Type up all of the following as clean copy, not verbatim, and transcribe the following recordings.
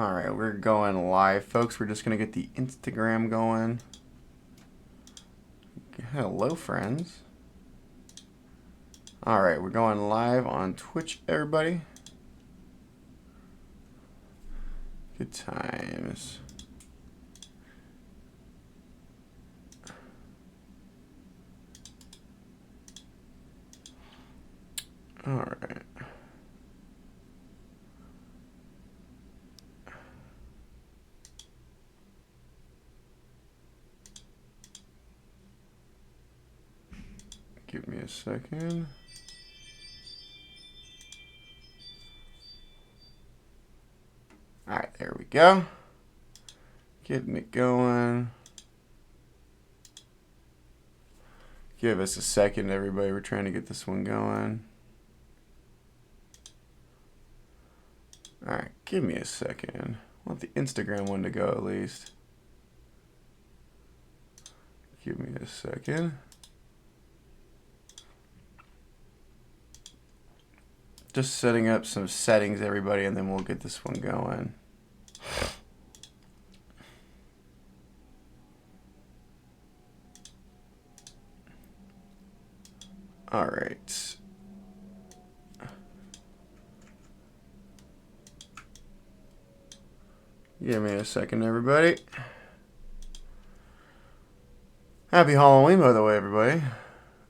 All right, we're going live, folks. We're just going to get the Instagram going. Hello, friends. All right, we're going live on Twitch, everybody. Good times. All right. Give me a second. All right, there we go. Getting it going. Give us a second, everybody. We're trying to get this one going. All right, give me a second. I want the Instagram one to go at least. Give me a second. Just setting up some settings, everybody, and then we'll get this one going. All right. Give me a second, everybody. Happy Halloween, by the way, everybody.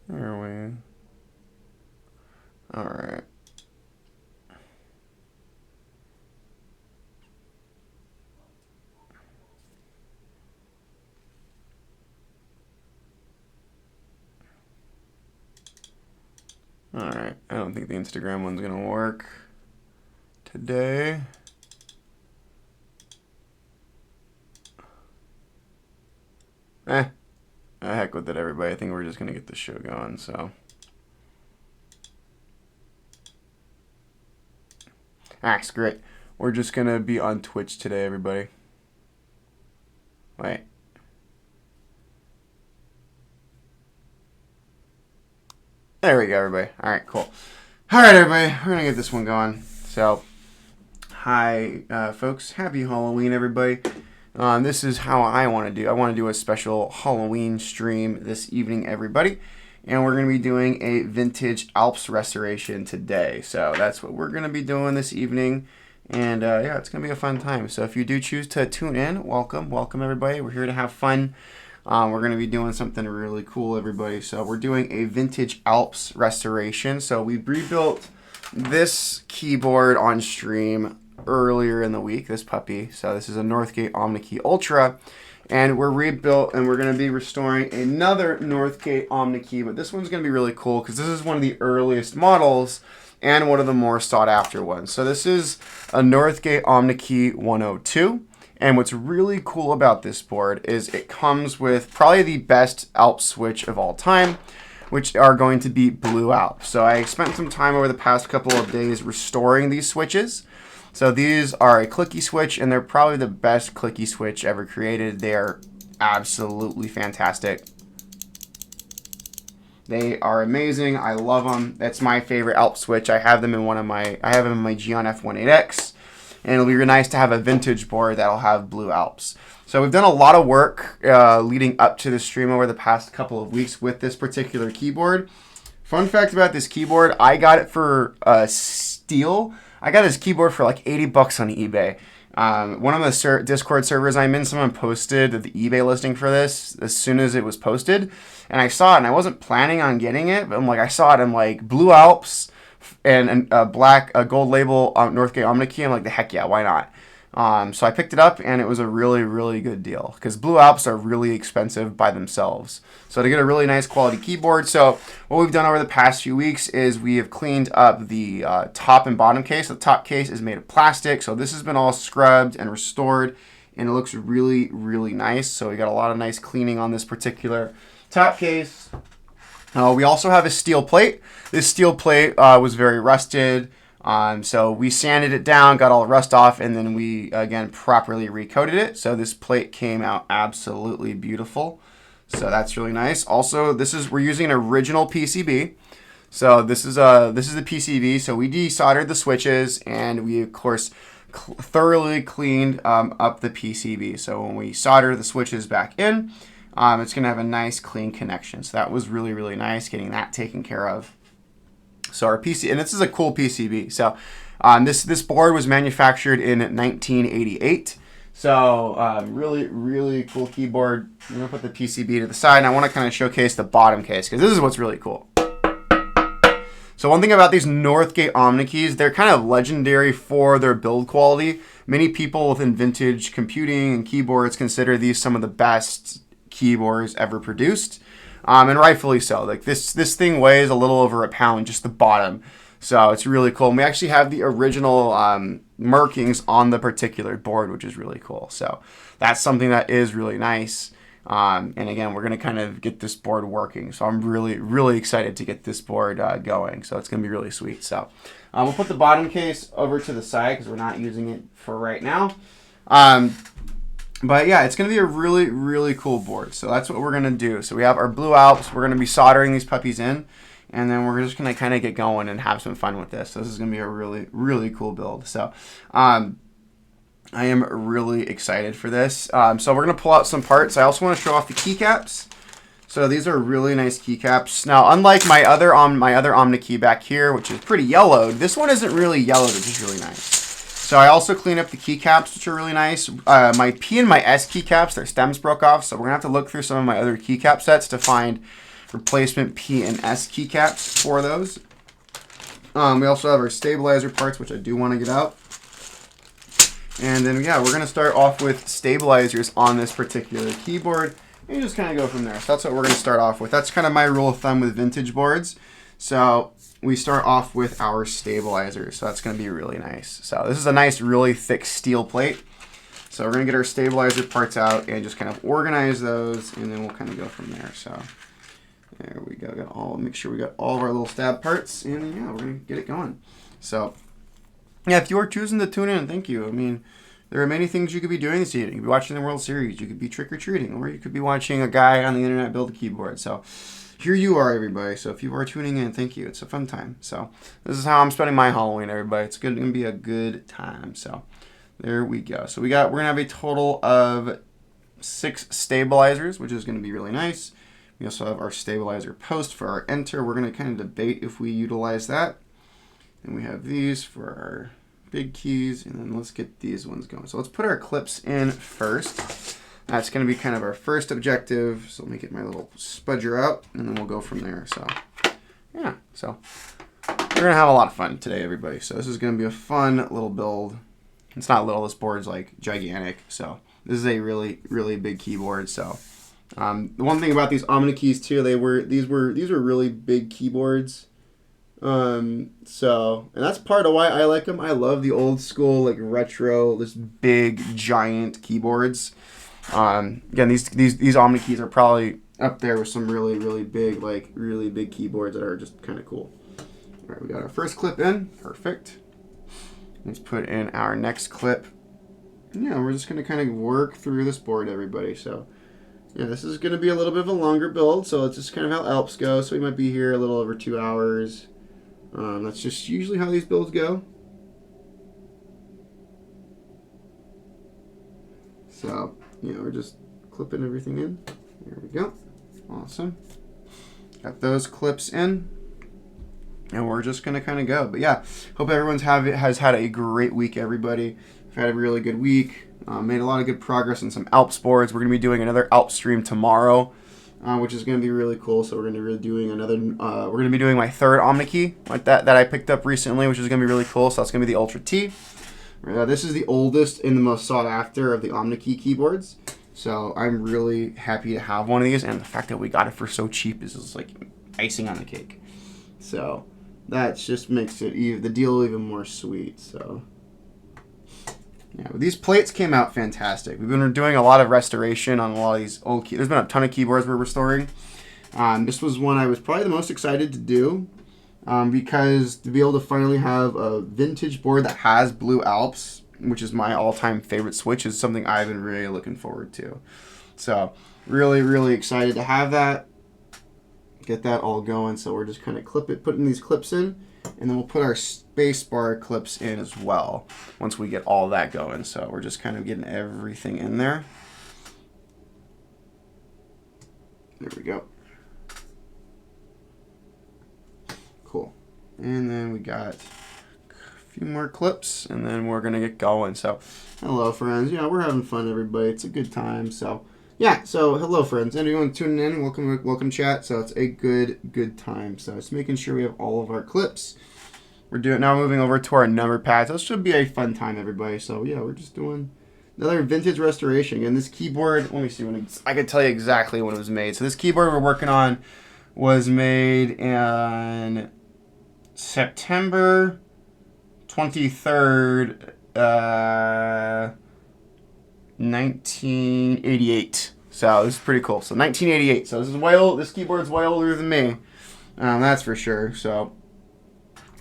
There we. All right. All right. I don't think the Instagram one's gonna work today. Heck with it, everybody. I think we're just gonna get the show going. So. That's great. We're just gonna be on Twitch today, everybody. Wait. There we go, everybody. All right, cool. All right, everybody. We're gonna get this one going. So, hi, folks. Happy Halloween, everybody. This is how I want to do. I want to do a special Halloween stream this evening, everybody. And we're going to be doing a vintage Alps restoration today. So that's what we're going to be doing this evening. And yeah, it's going to be a fun time. So if you do choose to tune in, welcome. Welcome, everybody. We're here to have fun. We're going to be doing something really cool, everybody. So we're doing a vintage Alps restoration. So we rebuilt this keyboard on stream earlier in the week, this puppy. So this is a Northgate OmniKey Ultra. And we're rebuilt, and we're going to be restoring another Northgate OmniKey. But this one's going to be really cool because this is one of the earliest models and one of the more sought-after ones. So this is a Northgate OmniKey 102. And what's really cool about this board is it comes with probably the best Alps switch of all time, which are going to be Blue Alps. So I spent some time over the past couple of days restoring these switches. So these are a clicky switch, and they're probably the best clicky switch ever created. They are absolutely fantastic. They are amazing. I love them. That's my favorite Alps switch. I have them in my Geon F18X, and it'll be really nice to have a vintage board that'll have Blue Alps. So we've done a lot of work leading up to the stream over the past couple of weeks with this particular keyboard. Fun fact about this keyboard, I got it for steal. I got this keyboard for like 80 bucks on eBay. One of the Discord servers I'm in, someone posted the eBay listing for this as soon as it was posted. And I saw it, and I wasn't planning on getting it. But I saw it, I'm like, Blue Alps and a gold label Northgate OmniKey. I'm like, the heck yeah, why not? So I picked it up, and it was a really, really good deal because Blue Alps are really expensive by themselves. So to get a really nice quality keyboard, so what we've done over the past few weeks is we have cleaned up the top and bottom case. The top case is made of plastic, so this has been all scrubbed and restored, and it looks really, really nice. So we got a lot of nice cleaning on this particular top case. We also have a steel plate. This steel plate was very rusted. So we sanded it down, got all the rust off, and then we, again, properly recoated it. So this plate came out absolutely beautiful. So that's really nice. Also, we're using an original PCB. So this is the PCB. So we desoldered the switches, and we, of course, thoroughly cleaned up the PCB. So when we solder the switches back in, it's going to have a nice clean connection. So that was really, really nice getting that taken care of. So our PC, and this is a cool PCB. So this board was manufactured in 1988. So really, really cool keyboard. I'm going to put the PCB to the side, and I want to kind of showcase the bottom case because this is what's really cool. So one thing about these Northgate OmniKeys, they're kind of legendary for their build quality. Many people within vintage computing and keyboards consider these some of the best keyboards ever produced, and rightfully so. Like this thing weighs a little over a pound, just the bottom. So it's really cool. And we actually have the original markings on the particular board, which is really cool. So that's something that is really nice. And again, we're going to kind of get this board working. So I'm really, really excited to get this board going. So it's going to be really sweet. So we'll put the bottom case over to the side because we're not using it for right now. But yeah, it's going to be a really, really cool board. So that's what we're going to do. So we have our Blue Alps. We're going to be soldering these puppies in. And then we're just going to kind of get going and have some fun with this. So this is going to be a really, really cool build. So I am really excited for this. So we're going to pull out some parts. I also want to show off the keycaps. So these are really nice keycaps. Now, unlike my other OmniKey back here, which is pretty yellowed, this one isn't really yellowed, which is really nice. So I also cleaned up the keycaps, which are really nice. My P and my S keycaps, their stems broke off. So we're going to have to look through some of my other keycap sets to find replacement P and S keycaps for those. We also have our stabilizer parts, which I do want to get out. And then, yeah, we're going to start off with stabilizers on this particular keyboard and just kind of go from there. So that's what we're going to start off with. That's kind of my rule of thumb with vintage boards. So we start off with our stabilizers. So that's going to be really nice. So this is a nice, really thick steel plate. So we're going to get our stabilizer parts out and just kind of organize those, and then we'll kind of go from there. So there we go. Make sure we got all of our little stab parts, and yeah, we're going to get it going. So yeah, if you are choosing to tune in, thank you. I mean, there are many things you could be doing this evening. You could be watching the World Series. You could be trick-or-treating. Or you could be watching a guy on the internet build a keyboard. So here you are, everybody. So if you are tuning in, thank you. It's a fun time. So this is how I'm spending my Halloween, everybody. It's going to be a good time. So there we go. So we're going to have a total of 6 stabilizers, which is going to be really nice. We also have our stabilizer post for our enter. We're going to kind of debate if we utilize that. And we have these for our big keys, and then let's get these ones going. So let's put our clips in first. That's going to be kind of our first objective. So let me get my little spudger out, and then we'll go from there. So yeah, so we're going to have a lot of fun today, everybody. So this is going to be a fun little build. It's not little, this board's like gigantic. So this is a really, really big keyboard. So the one thing about these OmniKeys too, these were really big keyboards. And that's part of why I like them. I love the old school, like retro, this big giant keyboards. Again, these OmniKeys are probably up there with some really, really big, like really big keyboards that are just kind of cool. All right, we got our first clip in. Perfect. Let's put in our next clip. Yeah, we're just going to kind of work through this board, everybody. So yeah, this is going to be a little bit of a longer build. So it's just kind of how Alps go. So we might be here a little over 2 hours. That's just usually how these builds go. So, yeah, we're just clipping everything in. There we go. Awesome. Got those clips in. And we're just going to kind of go. But yeah, hope everyone's has had a great week, everybody. I've had a really good week. Made a lot of good progress on some Alps boards. We're going to be doing another Alps stream tomorrow. Which is going to be really cool. So we're going to be doing another. We're going to be doing my third OmniKey, like that I picked up recently, which is going to be really cool. So that's going to be the Ultra T. This is the oldest and the most sought after of the OmniKey keyboards. So I'm really happy to have one of these, and the fact that we got it for so cheap is just like icing on the cake. So that just makes it the deal even more sweet. So. Yeah, but these plates came out fantastic. We've been doing a lot of restoration on a lot of these old keys. There's been a ton of keyboards we're restoring. This was one I was probably the most excited to do because to be able to finally have a vintage board that has Blue Alps, which is my all-time favorite switch, is something I've been really looking forward to. So really, really excited to have that. Get that all going. So we're just kind of putting these clips in. And then we'll put our spacebar clips in as well once we get all that going. So we're just kind of getting everything in there. There we go. Cool. And then we got a few more clips, and then we're going to get going. So, hello, friends. Yeah, we're having fun, everybody. It's a good time. So, yeah. So, hello, friends. Anyone tuning in, welcome, chat. So, it's a good time. So, it's making sure we have all of our clips. We're now moving over to our number pads. This should be a fun time, everybody. So, yeah, we're just doing another vintage restoration. And this keyboard, let me see when I can tell you exactly when it was made. So, this keyboard we're working on was made in September 23rd, 1988. So this is pretty cool. So 1988. So this is way old. This keyboard's way older than me. That's for sure. So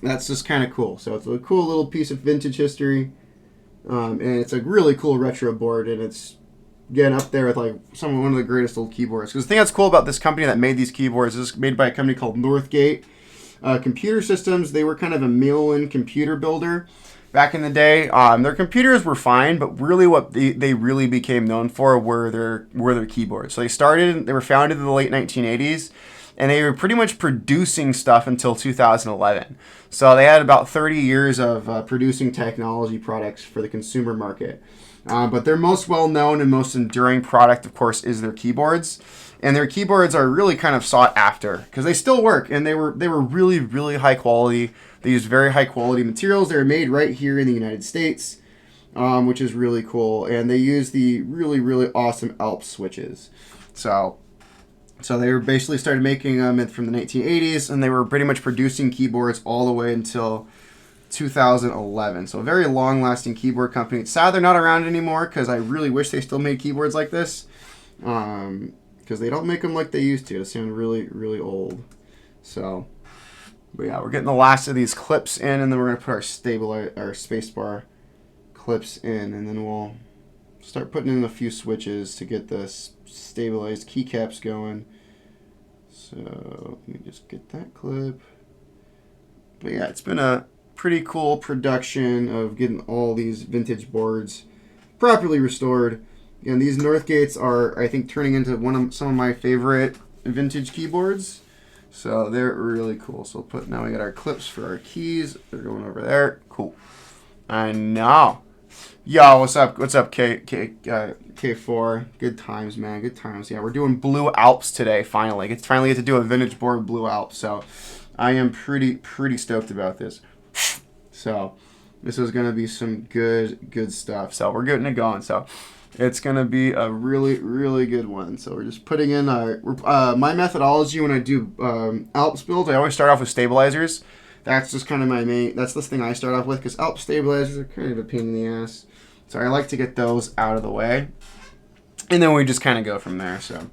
that's just kind of cool. So it's a cool little piece of vintage history, and it's a really cool retro board, and it's getting up there with like one of the greatest old keyboards. Because the thing that's cool about this company that made these keyboards is made by a company called Northgate Computer Systems. They were kind of a mail-in computer builder back in the day. Their computers were fine, but really what they really became known for were their keyboards. So they were founded in the late 1980s, and they were pretty much producing stuff until 2011. So they had about 30 years of producing technology products for the consumer market. But their most well-known and most enduring product, of course, is their keyboards. And their keyboards are really kind of sought after because they still work, and they were really, really high quality. They used very high quality materials. They were made right here in the United States, which is really cool. And they use the really, really awesome Alps switches. So they were basically started making them from the 1980s, and they were pretty much producing keyboards all the way until 2011. So a very long-lasting keyboard company. It's sad they're not around anymore because I really wish they still made keyboards like this. Because they don't make them like they used to. They sound really, really old. So, but yeah, we're getting the last of these clips in, and then we're going to put our spacebar clips in, and then we'll start putting in a few switches to get the stabilized keycaps going. So let me just get that clip. But yeah, it's been a pretty cool production of getting all these vintage boards properly restored. And these Northgates are, I think, turning into some of my favorite vintage keyboards. So they're really cool. So now we got our clips for our keys. They're going over there. Cool. I know. Yo, what's up? What's up, K4? Good times, man. Good times. Yeah, we're doing Blue Alps today. Finally, get to do a vintage board Blue Alps. So I am pretty stoked about this. So this is gonna be some good stuff. So we're getting it going. So it's gonna be a really good one. So we're just putting in my methodology when I do Alps builds. I always start off with stabilizers. That's just kind of my main. That's the thing I start off with because Alps stabilizers are kind of a pain in the ass. So I like to get those out of the way, and then we just kind of go from there. So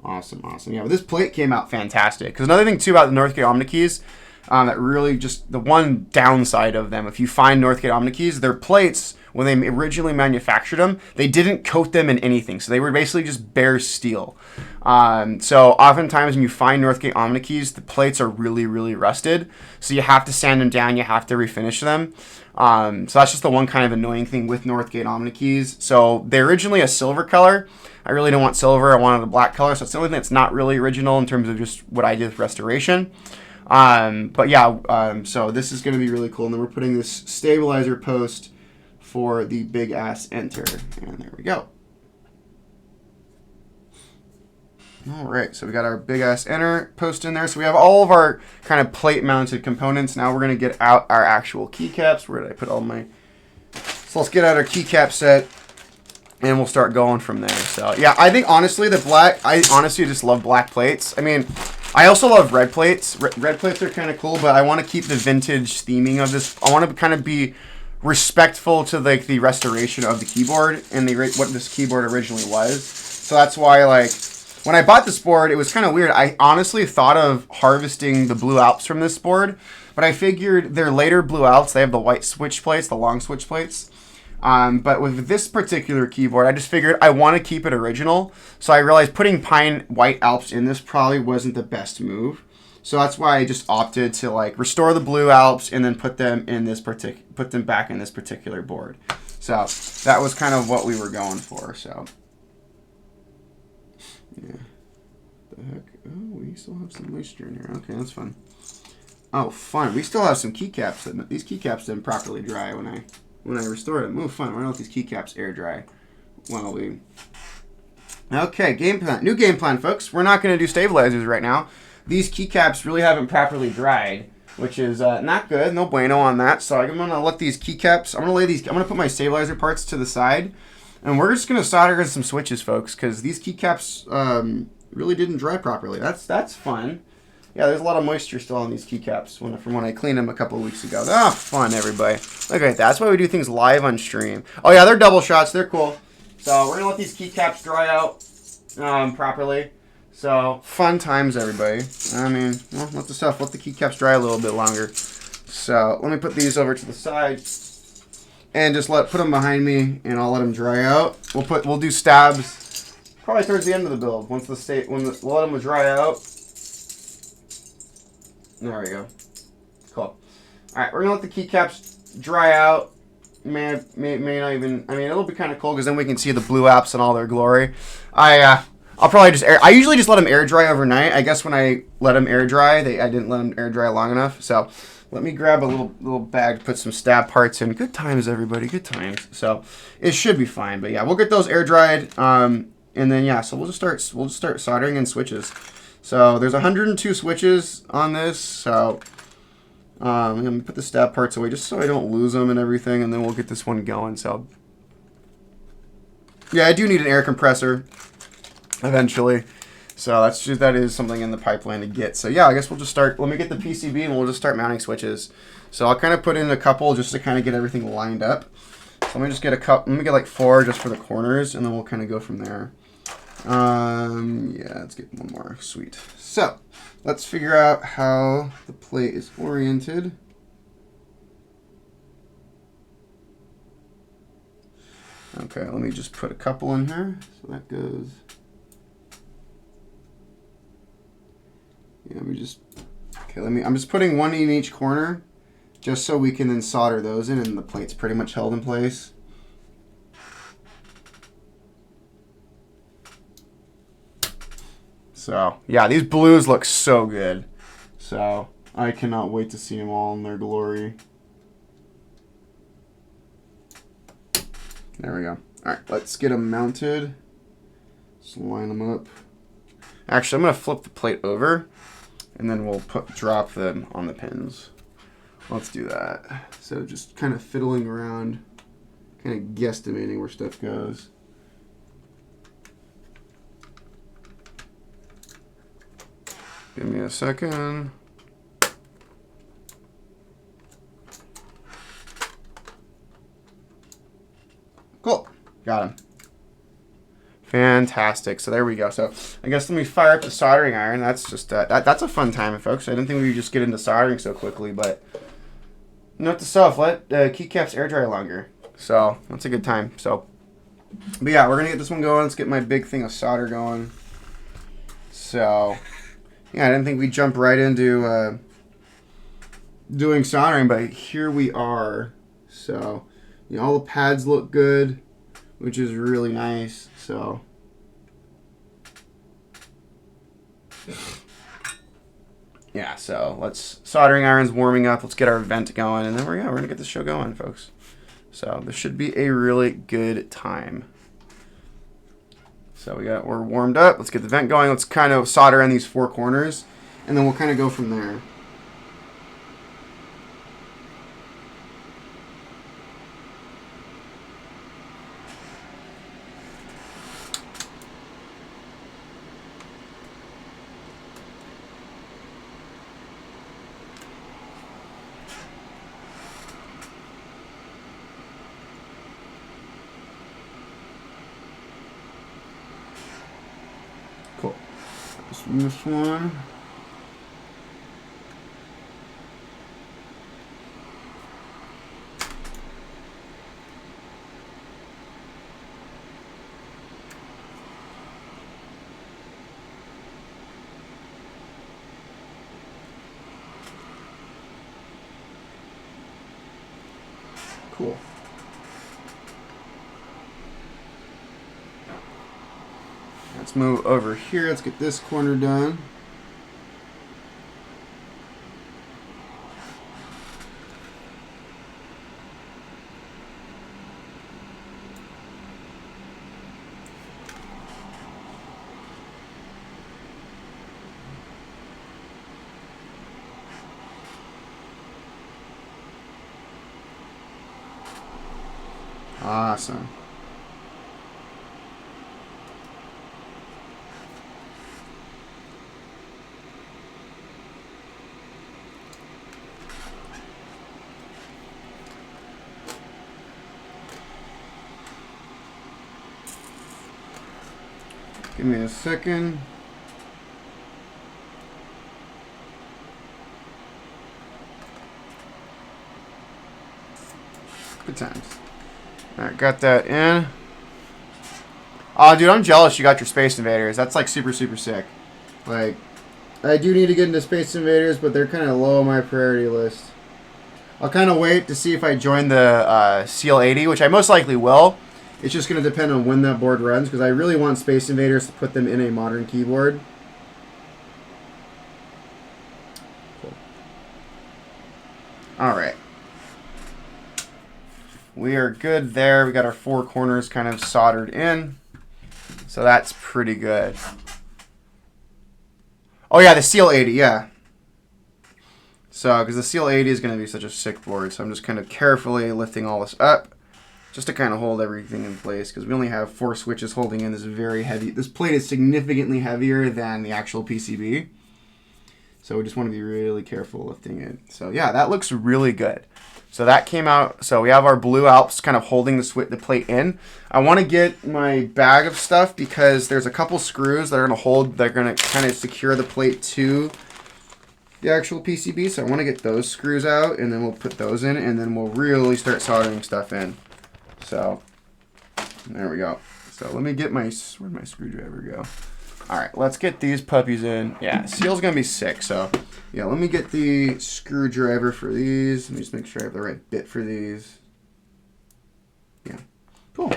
awesome. Yeah, but this plate came out fantastic. Because another thing too about the Northgate OmniKeys, that really just the one downside of them, if you find Northgate OmniKeys, their plates, when they originally manufactured them, they didn't coat them in anything. So they were basically just bare steel. So oftentimes when you find Northgate OmniKeys, the plates are really rusted. So you have to sand them down. You have to refinish them. So that's just the one kind of annoying thing with Northgate OmniKeys. So they're originally a silver color. I really don't want silver. I wanted a black color. So it's the only thing that's not really original in terms of just what I did with restoration. But yeah, so this is going to be really cool. And then we're putting this stabilizer post for the big ass enter, and there we go. All right, so we got our big ass enter post in there. So we have all of our kind of plate mounted components. Now we're gonna get out our actual keycaps. Where did I put all my? So let's get out our keycap set, and we'll start going from there. So yeah, I think honestly I honestly just love black plates. I mean, I also love red plates. Red plates are kind of cool, but I want to keep the vintage theming of this. I want to kind of be respectful to like the restoration of the keyboard and what this keyboard originally was. So that's why, like, when I bought this board, it was kind of weird. I honestly thought of harvesting the Blue Alps from this board, but I figured their later Blue Alps, they have the white switch plates, the long switch plates. But with this particular keyboard, I just figured I want to keep it original. So I realized putting pine white Alps in this probably wasn't the best move. So that's why I just opted to like restore the blue Alps and then put them back in this particular board. So that was kind of what we were going for. So yeah, the heck. Oh, we still have some moisture in here. Okay, that's fun. Oh, fun. We still have some keycaps. These keycaps didn't properly dry when I restored them. Oh, fun. We're gonna let these keycaps air dry while we. Okay, game plan. New game plan, folks. We're not gonna do stabilizers right now. These keycaps really haven't properly dried, which is not good. No bueno on that. So I'm gonna let these keycaps. I'm gonna put my stabilizer parts to the side, and we're just gonna solder in some switches, folks, because these keycaps really didn't dry properly. That's fun. Yeah, there's a lot of moisture still on these keycaps from when I cleaned them a couple of weeks ago. Ah, fun, everybody. Look at that. That's why we do things live on stream. Oh yeah, they're double shots. They're cool. So we're gonna let these keycaps dry out properly. So, fun times, everybody. I mean, well, let the keycaps dry a little bit longer. So, let me put these over to the side and just put them behind me, and I'll let them dry out. We'll do stabs probably towards the end of the build. We'll let them dry out. There we go. Cool. All right, we're gonna let the keycaps dry out. May not even. I mean, it'll be kind of cool because then we can see the blue Alps in all their glory. I'll probably just I usually just let them air dry overnight. I guess when I let them air dry, I didn't let them air dry long enough. So let me grab a little bag to put some stab parts in. Good times, everybody. Good times. So it should be fine. But yeah, we'll get those air dried. And then yeah, so we'll just start soldering in switches. So there's 102 switches on this. So I'm gonna put the stab parts away just so I don't lose them and everything. And then we'll get this one going. So yeah, I do need an air compressor eventually, so that is something in the pipeline to get. So yeah, I guess we'll just start. Let me get the PCB and we'll just start mounting switches. So I'll kind of put in a couple just to kind of get everything lined up. So let me just get let me get like 4 just for the corners, and then we'll kind of go from there. Yeah, let's get one more. Sweet. So let's figure out how the plate is oriented. Okay, let me just put a couple in here. So that goes. Yeah, I'm just putting one in each corner just so we can then solder those in, and the plate's pretty much held in place. So yeah, these blues look so good. So I cannot wait to see them all in their glory. There we go. All right, let's get them mounted. Just line them up. Actually, I'm gonna flip the plate over, and then we'll drop them on the pins. Let's do that. So just kind of fiddling around, kind of guesstimating where stuff goes. Give me a second. Cool. Got him. Fantastic. So there we go. So I guess let me fire up the soldering iron. That's just that's a fun time, folks. I didn't think we would just get into soldering so quickly, but note to self: let keycaps air dry longer. So that's a good time. So, but yeah, we're gonna get this one going. Let's get my big thing of solder going. So yeah, I didn't think we'd jump right into doing soldering, but here we are. So all the pads look good, which is really nice. So yeah, so soldering iron's warming up. Let's get our vent going, and then we're gonna get this show going, folks. So this should be a really good time. So we're warmed up. Let's get the vent going. Let's kind of solder in these 4 corners, and then we'll kind of go from there. Cool. This one. Let's move over here. Let's get this corner done. Awesome. Give me a second. Good times. Alright, got that in. Oh, dude, I'm jealous you got your Space Invaders. That's like super, super sick. Like, I do need to get into Space Invaders, but they're kind of low on my priority list. I'll kind of wait to see if I join the Seal 80, which I most likely will. It's just going to depend on when that board runs, because I really want Space Invaders to put them in a modern keyboard. Cool. Alright. We are good there. We got our four corners kind of soldered in. So that's pretty good. Oh yeah, the Seal 80, yeah. So, because the Seal 80 is going to be such a sick board, so I'm just kind of carefully lifting all this up just to kind of hold everything in place, because we only have 4 switches holding in this very heavy. This plate is significantly heavier than the actual PCB. So we just want to be really careful lifting it. So yeah, that looks really good. So that came out. So we have our blue Alps kind of holding the plate in. I want to get my bag of stuff because there's a couple screws that are going to hold, that are going to kind of secure the plate to the actual PCB. So I want to get those screws out, and then we'll put those in, and then we'll really start soldering stuff in. So there we go. So let me get my, where'd my screwdriver go? All right, let's get these puppies in. Yeah, Seal's gonna be sick. So yeah, let me get the screwdriver for these. Let me just make sure I have the right bit for these. Yeah, cool.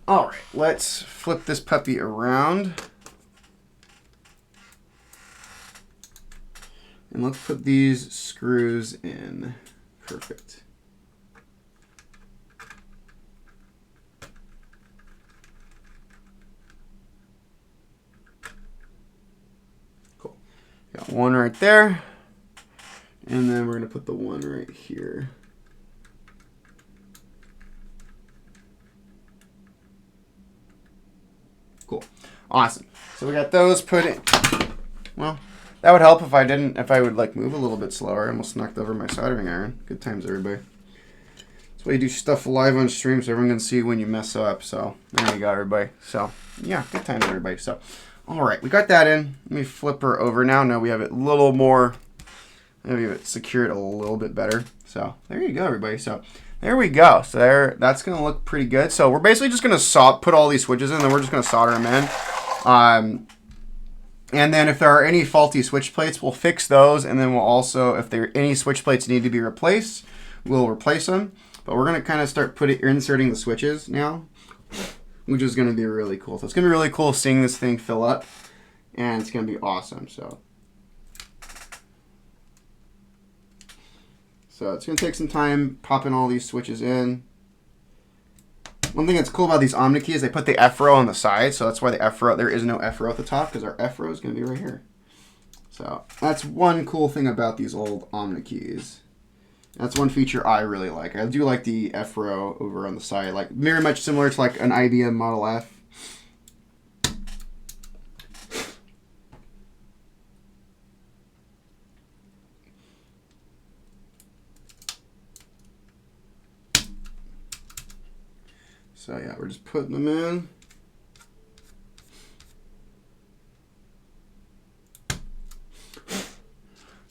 All right, let's flip this puppy around. And let's put these screws in. Perfect. Cool. Got one right there. And then we're going to put the one right here. Cool. Awesome. So we got those put in. Well, that would help if I would like move a little bit slower. I almost knocked over my soldering iron. Good times, everybody. That's why you do stuff live on stream so everyone can see when you mess up. So there you go, everybody. So yeah, good times, everybody. So all right, we got that in. Let me flip her over now. Now we have it a little more, maybe it secured a little bit better. So there you go, everybody. So there we go. So there, that's gonna look pretty good. So we're basically just gonna put all these switches in, then we're just gonna solder them in. And then if there are any faulty switch plates, we'll fix those. And then we'll also, if there any switch plates need to be replaced, we'll replace them. But we're going to kind of start inserting the switches now, which is going to be really cool. So it's going to be really cool seeing this thing fill up. And it's going to be awesome. So it's going to take some time popping all these switches in. One thing that's cool about these OmniKey is they put the F row on the side, so that's why the F row, there is no F row at the top, because our F row is going to be right here. So that's one cool thing about these old OmniKeys. That's one feature I really like. I do like the F row over on the side, like very much similar to like an IBM Model F. So yeah, we're just putting them in.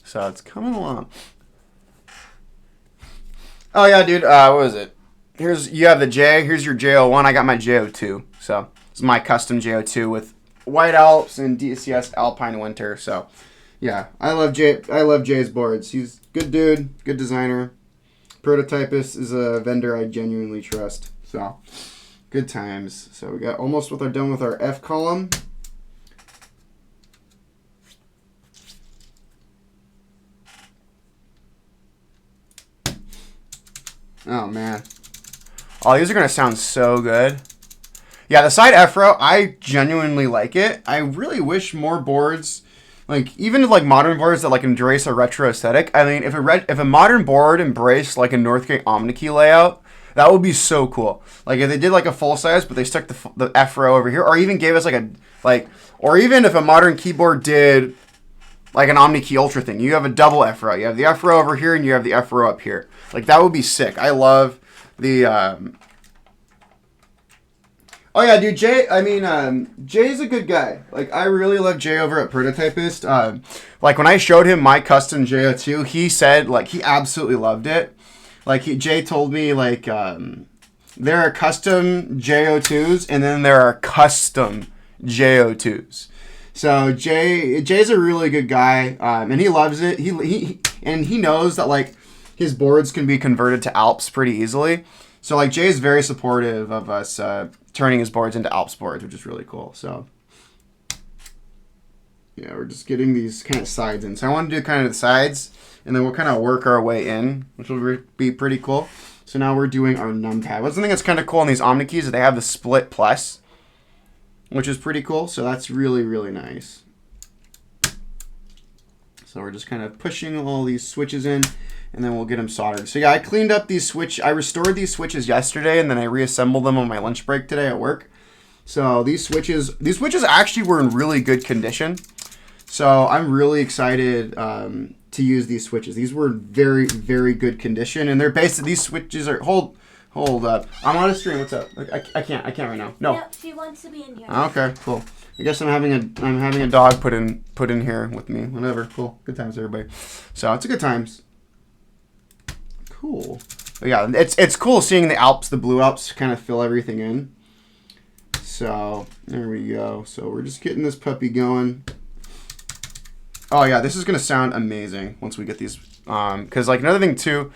So it's coming along. Oh yeah, dude. What was it? You have the J. Here's your J01. I got my J02. So this is my custom J02 with White Alps and DCS Alpine Winter. So yeah, I love Jay's boards. He's a good dude, good designer. Prototypist is a vendor I genuinely trust. So Good times. So we got almost done with our F column. Oh man. Oh, these are gonna sound so good. Yeah, the side F row, I genuinely like it. I really wish more boards, like even like modern boards that like embrace a retro aesthetic. I mean, if a modern board embraced like a Northgate OmniKey layout, that would be so cool. Like if they did like a full size, but they stuck the F row over here, or even gave us or even if a modern keyboard did like an OmniKey Ultra thing, you have a double F row. You have the F row over here, and you have the F row up here. Like that would be sick. I love the. Oh yeah, dude, Jay. I mean, Jay's a good guy. Like I really love Jay over at Prototypist. Like when I showed him my custom JO2, he said like he absolutely loved it. Like Jay told me like there are custom JO2s and then there are custom JO2s. So Jay's a really good guy, and he loves it. He knows that like his boards can be converted to Alps pretty easily. So like Jay's very supportive of us turning his boards into Alps boards, which is really cool. So yeah, we're just getting these kind of sides in. So I want to do kind of the sides, and then we'll kind of work our way in, which will be pretty cool. So now we're doing our numpad. What's something that's kind of cool on these OmniKeys is they have the split plus, which is pretty cool. So that's really, really nice. So we're just kind of pushing all these switches in, and then we'll get them soldered. So yeah, I cleaned up these I restored these switches yesterday, and then I reassembled them on my lunch break today at work. So these switches actually were in really good condition. So I'm really excited to use these switches. These were very, very good condition, and they're basically, these switches are, hold up. I'm on a stream. What's up? I can't right now. No. Yep, she wants to be in here. Okay, cool. I guess I'm having a dog put in here with me. Whatever. Cool. Good times, everybody. So it's a good times. Cool. But yeah, it's cool seeing the Blue Alps kind of fill everything in. So there we go. So we're just getting this puppy going. Oh yeah, this is gonna sound amazing once we get these. Cause like another thing too.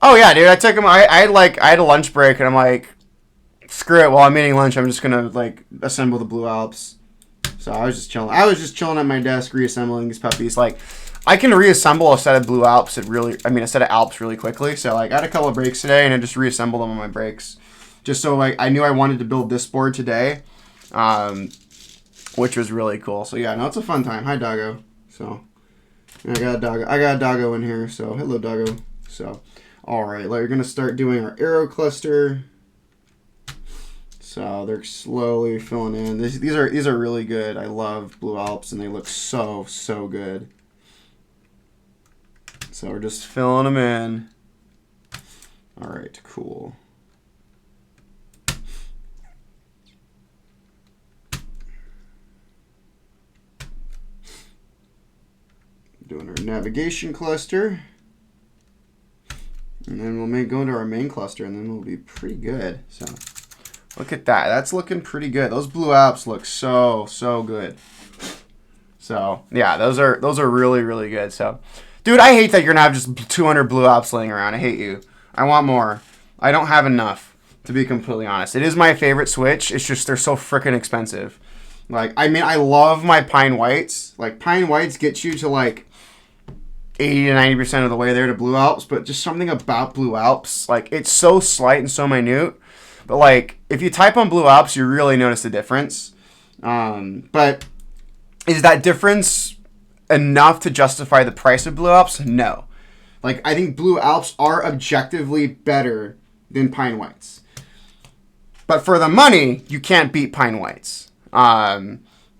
Oh yeah, dude, I took him. I had a lunch break, and I'm like, screw it. While I'm eating lunch, I'm just gonna like assemble the Blue Alps. So I was just chilling at my desk, reassembling these puppies. Like, I can reassemble a set of Blue Alps a set of Alps really quickly. So like, I had a couple of breaks today, and I just reassembled them on my breaks, just so like I knew I wanted to build this board today, which was really cool. So yeah, no, it's a fun time. Hi, doggo. So I got a doggo in here. So hello, doggo. So all right, we're gonna start doing our arrow cluster. So they're slowly filling in. These are really good. I love Blue Alps, and they look so good. So we're just filling them in. All right, cool. Doing our navigation cluster. And then we'll go into our main cluster, and then we'll be pretty good. So look at that. That's looking pretty good. Those Blue Alps look so good. So yeah, those are really good. So dude, I hate that you're gonna have just 200 Blue Alps laying around. I hate you. I want more. I don't have enough, to be completely honest. It is my favorite switch. It's just they're so freaking expensive. Like, I mean, I love my Pine Whites. Like, Pine Whites get you to like 80 to 90% of the way there to Blue Alps, but just something about Blue Alps, like, it's so slight and so minute. But like, if you type on Blue Alps, you really notice the difference. But is that difference enough to justify the price of Blue Alps? No. Like, I think Blue Alps are objectively better than Pine Whites. But for the money, you can't beat Pine Whites.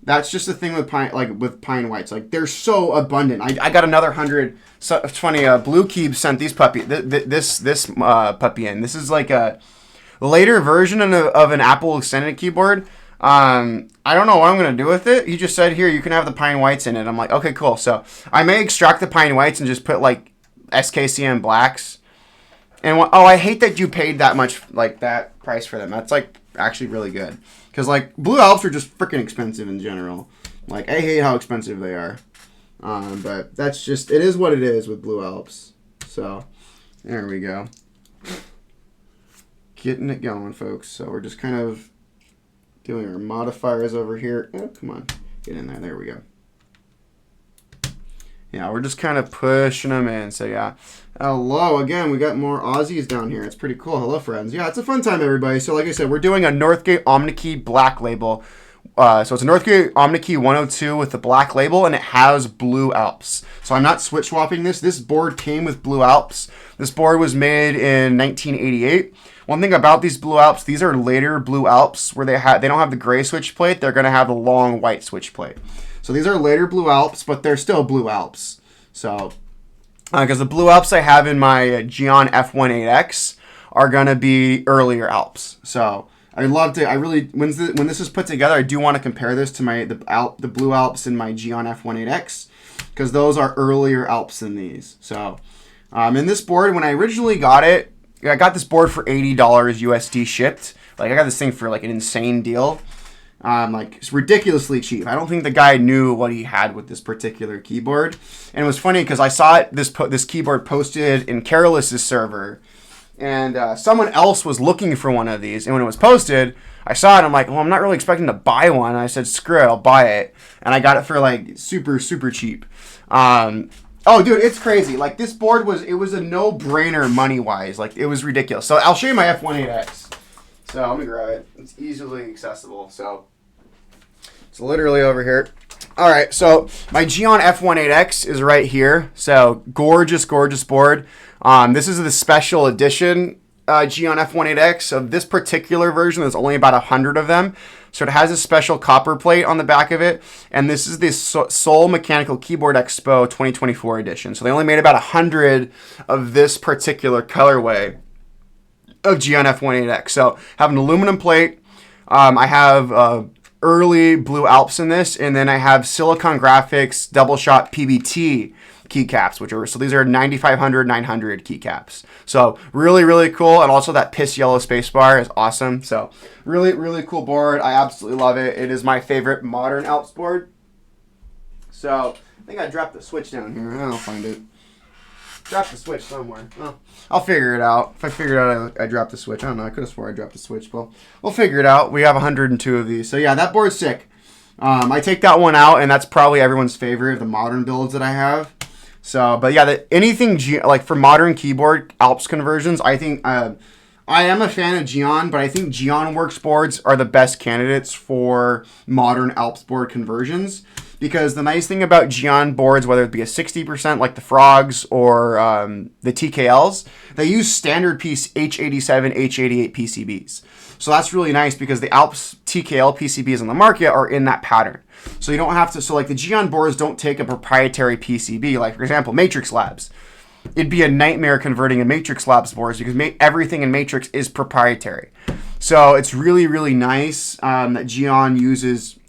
That's just the thing with Pine Whites. Like, they're so abundant. I got another 100. So it's funny. Blue Keep sent this puppy in. This is like a later version of an Apple extended keyboard. I don't know what I'm going to do with it. He just said, here, you can have the Pine Whites in it. I'm like, okay, cool. So I may extract the Pine Whites and just put like SKCM Blacks. And I hate that you paid that much, like that price for them. That's like actually really good. Because like Blue Alps are just freaking expensive in general. Like, I hate how expensive they are. But that's just, it is what it is with Blue Alps. So there we go. getting it going, folks. So we're just kind of doing our modifiers over here. Oh, come on. Get in there. There we go. Yeah, we're just kind of pushing them in. So, yeah. Hello. Again, we got more Aussies down here. It's pretty cool. Hello, friends. Yeah, it's a fun time, everybody. So, like I said, we're doing a Northgate OmniKey black label. So it's a Northgate OmniKey 102 with the black label, and it has Blue Alps. So I'm not switch swapping this. This board came with Blue Alps. This board was made in 1988. One thing about these Blue Alps, these are later Blue Alps where they don't have the gray switch plate. They're going to have the long white switch plate. So these are later Blue Alps, but they're still Blue Alps. So, because the Blue Alps I have in my Geon F18X are going to be earlier Alps. So I really, when this is put together, I do want to compare this to the Blue Alps in my Geon F18X, because those are earlier Alps than these. So, in this board, when I originally got it, I got this board for $80 USD shipped. Like, I got this thing for like an insane deal. Like, it's ridiculously cheap. I don't think the guy knew what he had with this particular keyboard. And it was funny because I saw this keyboard posted in Careless's server, and someone else was looking for one of these. And when it was posted, I saw it. I'm like, well, I'm not really expecting to buy one. And I said, screw it, I'll buy it. And I got it for like super, super cheap. Oh, dude, it's crazy. Like, this board was a no-brainer money-wise. Like, it was ridiculous. So I'll show you my F18X. So let me grab it. It's easily accessible. So it's literally over here. All right, so my Geon F18X is right here. So gorgeous, gorgeous board. This is the special edition Geon F18X. So this particular version, there's only about 100 of them. So it has a special copper plate on the back of it. And this is the Seoul Mechanical Keyboard Expo 2024 edition. So they only made about 100 of this particular colorway of Geon F18X. So I have an aluminum plate. I have early Blue Alps in this, and then I have Silicon Graphics double shot PBT keycaps, so these are 9500, 900 keycaps. So really, really cool. And also that piss yellow spacebar is awesome. So really, really cool board. I absolutely love it. It is my favorite modern Alps board. So I think I dropped the switch down here. I'll find it. Dropped the switch somewhere. Oh, I'll figure it out. If I figure it out, I dropped the switch. I don't know. I could have swore I dropped the switch. But we'll figure it out. We have 102 of these. So yeah, that board's sick. I take that one out, and that's probably everyone's favorite of the modern builds that I have. So, but yeah, anything like for modern keyboard Alps conversions, I think I am a fan of Geon, but I think Geon Works boards are the best candidates for modern Alps board conversions. Because the nice thing about Geon boards, whether it be a 60% like the Frogs or the TKLs, they use standard piece H87, H88 PCBs. So that's really nice because the Alps TKL PCBs on the market are in that pattern. So you don't have to, so like the Geon boards don't take a proprietary PCB, like for example, Matrix Labs. It'd be a nightmare converting a Matrix Labs boards because everything in Matrix is proprietary. So it's really, really nice that Geon uses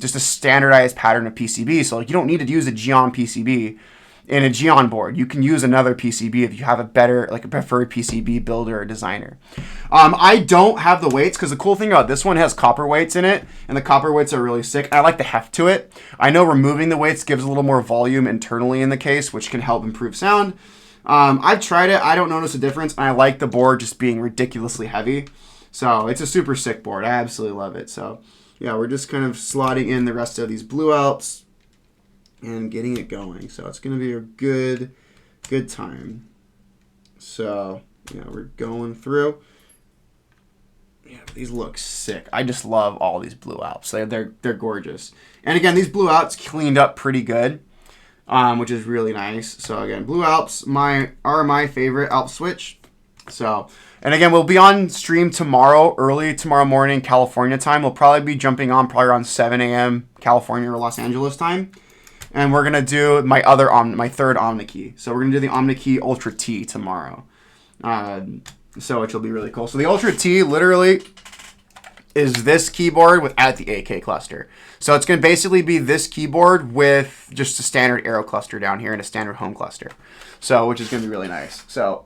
just a standardized pattern of PCB. So like you don't need to use a Geon PCB in a Geon board. You can use another PCB if you have a preferred PCB builder or designer. I don't have the weights because the cool thing about this one has copper weights in it, and the copper weights are really sick. I like the heft to it. I know removing the weights gives a little more volume internally in the case, which can help improve sound. I've tried it. I don't notice a difference, and I like the board just being ridiculously heavy. So it's a super sick board. I absolutely love it. So yeah, we're just kind of slotting in the rest of these Blue Alps and getting it going. So it's going to be a good time. So yeah, we're going through. Yeah, these look sick. I just love all these Blue Alps. They're gorgeous. And again, these Blue Alps cleaned up pretty good, which is really nice. So again, Blue Alps are my favorite Alps switch. So, and again, we'll be on stream tomorrow, early tomorrow morning, California time. We'll probably be jumping on probably around 7 a.m. California or Los Angeles time. And we're going to do my third OmniKey. So we're going to do the OmniKey Ultra T tomorrow. So which will be really cool. So the Ultra T literally is this keyboard without the AK cluster. So it's going to basically be this keyboard with just a standard Aero cluster down here and a standard home cluster. So, which is going to be really nice. So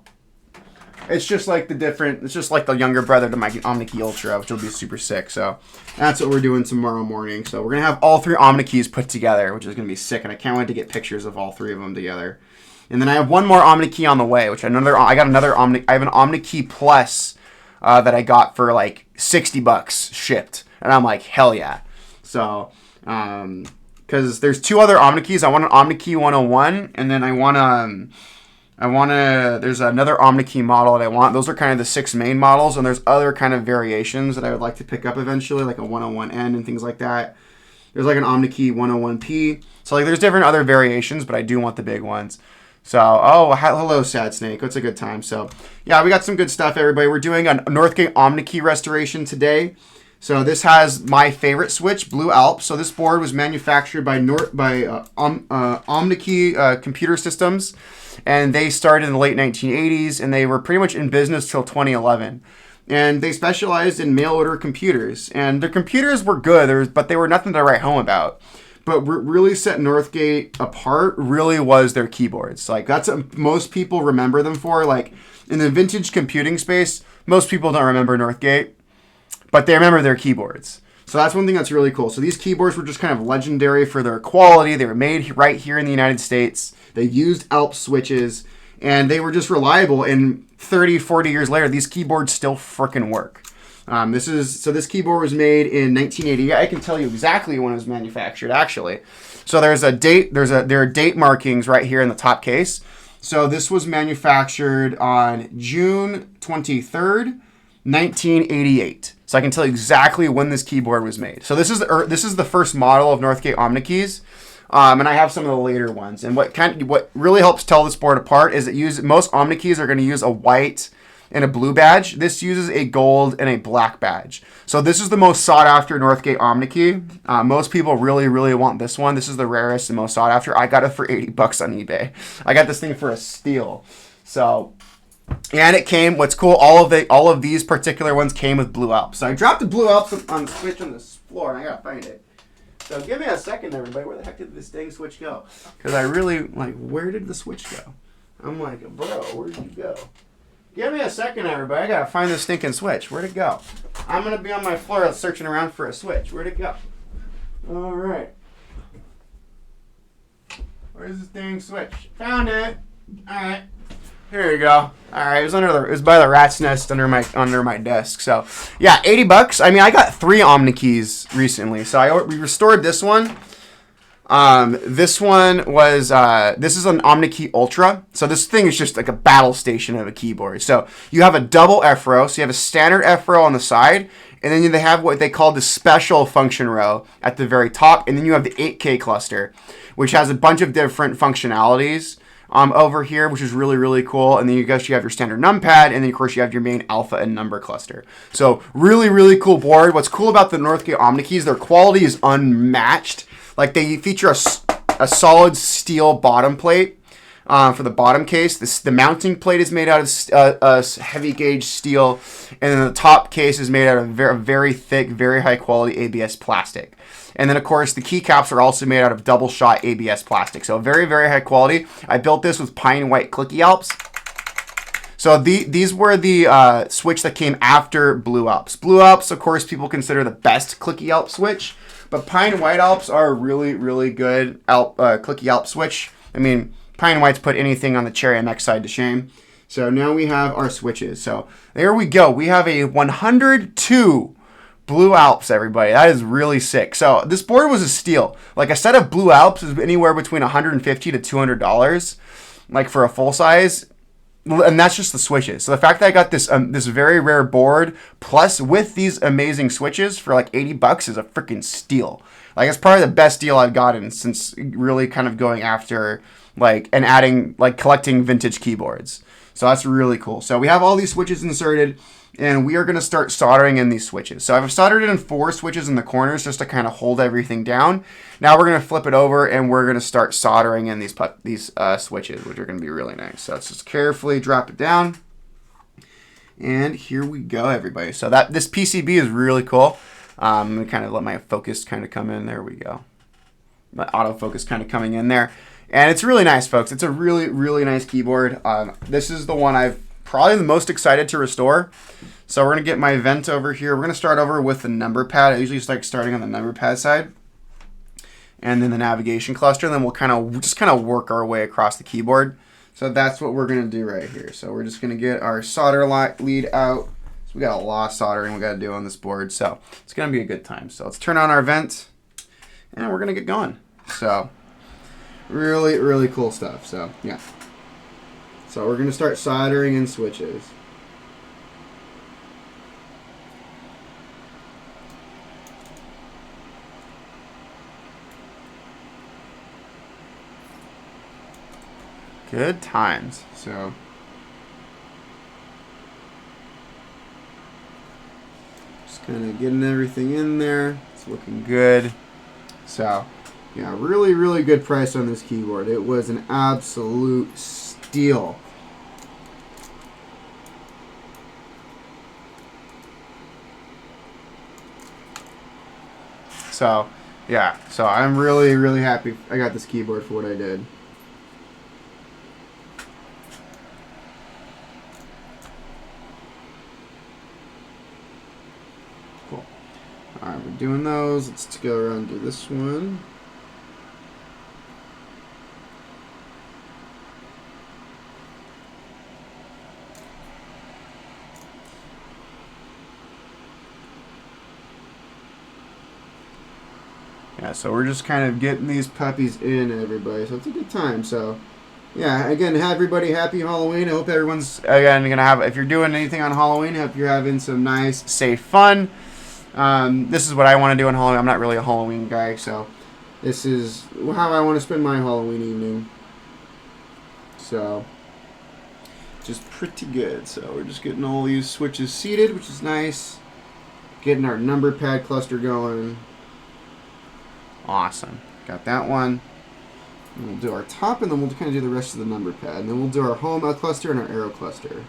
it's just like it's just like the younger brother to my OmniKey Ultra, which will be super sick. So that's what we're doing tomorrow morning. So we're going to have all three OmniKeys put together, which is going to be sick. And I can't wait to get pictures of all three of them together. And then I have one more OmniKey on the way, which I have an OmniKey Plus that I got for like $60 shipped, and I'm like, hell yeah. So because there's 2 other OmniKeys. I want an OmniKey 101, and then there's another OmniKey model that I want. Those are kind of the 6 main models, and there's other kind of variations that I would like to pick up eventually, like a 101N and things like that. There's like an OmniKey 101P. So like there's different other variations, but I do want the big ones. So, oh, hello, Sad Snake. It's a good time. So, yeah, we got some good stuff, everybody. We're doing a Northgate OmniKey restoration today. So this has my favorite switch, Blue Alps. So this board was manufactured by OmniKey Computer Systems, and they started in the late 1980s, and they were pretty much in business till 2011. And they specialized in mail order computers, and their computers were good, but they were nothing to write home about. But what really set Northgate apart really was their keyboards. Like, that's what most people remember them for. Like, in the vintage computing space, most people don't remember Northgate, but they remember their keyboards. So that's one thing that's really cool. So these keyboards were just kind of legendary for their quality. They were made right here in the United States. They used Alps switches, and they were just reliable. And 30, 40 years later, these keyboards still frickin' work. This keyboard was made in 1980. I can tell you exactly when it was manufactured, actually. So there's a date. There are date markings right here in the top case. So this was manufactured on June 23rd, 1988. So I can tell you exactly when this keyboard was made. So this is the first model of Northgate OmniKeys. And I have some of the later ones. And what really helps tell this board apart is that most OmniKeys are going to use a white and a blue badge. This uses a gold and a black badge. So this is the most sought after Northgate OmniKey. Most people really, really want this one. This is the rarest and most sought after. I got it for $80 on eBay. I got this thing for a steal. So, and it came, what's cool, all of these particular ones came with Blue Alps. So I dropped the Blue Alps on the switch on this floor, and I gotta find it. So give me a second, everybody. Where the heck did this dang switch go? Because I really, where did the switch go? I'm like, bro, where did you go? Give me a second, everybody. I gotta find this stinking switch. Where'd it go? I'm gonna be on my floor searching around for a switch. Where'd it go? All right. Where's this dang switch? Found it. All right. Here you go. All right. It was by the rat's nest under my desk. So yeah, $80. I mean, I got 3 OmniKeys recently. So we restored this one. This one was, this is an OmniKey Ultra. So this thing is just like a battle station of a keyboard. So you have a double F row. So you have a standard F row on the side, and then they have what they call the special function row at the very top. And then you have the 8K cluster, which has a bunch of different functionalities, over here, which is really, really cool. And then you have your standard numpad, and then of course you have your main alpha and number cluster. So really, really cool board. What's cool about the Northgate OmniKeys, their quality is unmatched. Like, they feature a solid steel bottom plate for the bottom case. The mounting plate is made out of heavy gauge steel, and then the top case is made out of very thick, very high quality ABS plastic. And then, of course, the keycaps are also made out of double shot ABS plastic. So very, very high quality. I built this with pine white clicky Alps. So these were the switch that came after Blue Alps. Blue Alps, of course, people consider the best clicky Alp switch. But Pine White Alps are a really, really good clicky Alp switch. I mean, Pine White's put anything on the Cherry MX side to shame. So now we have our switches. So there we go. We have a 102 Blue Alps, everybody. That is really sick. So this board was a steal. Like, a set of Blue Alps is anywhere between $150 to $200, like for a full size. And that's just the switches. So the fact that I got this this very rare board plus with these amazing switches for like $80 is a freaking steal. Like, it's probably the best deal I've gotten since really kind of going after collecting vintage keyboards. So that's really cool. So we have all these switches inserted, and we are going to start soldering in these switches. So I've soldered in 4 switches in the corners just to kind of hold everything down. Now we're going to flip it over, and we're going to start soldering in these switches, which are going to be really nice. So let's just carefully drop it down. And here we go, everybody. So this PCB is really cool. I'm going to kind of let my focus kind of come in. There we go. My autofocus kind of coming in there. And it's really nice, folks. It's a really, really nice keyboard. This is the one I've probably the most excited to restore. So we're going to get my vent over here. We're going to start over with the number pad. I usually just like starting on the number pad side, and then the navigation cluster, and then we'll just kind of work our way across the keyboard. So that's what we're going to do right here. So we're just going to get our solder lead out. we got a lot of soldering we got to do on this board, so it's going to be a good time. So let's turn on our vent, and we're going to get going. So really, really cool stuff. So yeah. So we're going to start soldering in switches. Good times. So just kind of getting everything in there. It's looking good. So yeah, really, really good price on this keyboard. It was an absolute steal. So yeah, so I'm really, really happy I got this keyboard for what I did. Alright, we're doing those. Let's go around and do this one. Yeah, so we're just kind of getting these puppies in, everybody. So it's a good time. So yeah, again, have everybody happy Halloween. I hope everyone's, again, gonna have, if you're doing anything on Halloween, I hope you're having some nice, safe fun. This is what I want to do on Halloween. I'm not really a Halloween guy, so this is how I want to spend my Halloween evening. So, just pretty good. So we're just getting all these switches seated, which is nice. Getting our number pad cluster going. Awesome. Got that one. And we'll do our top, and then we'll kind of do the rest of the number pad. And then we'll do our home cluster and our arrow cluster.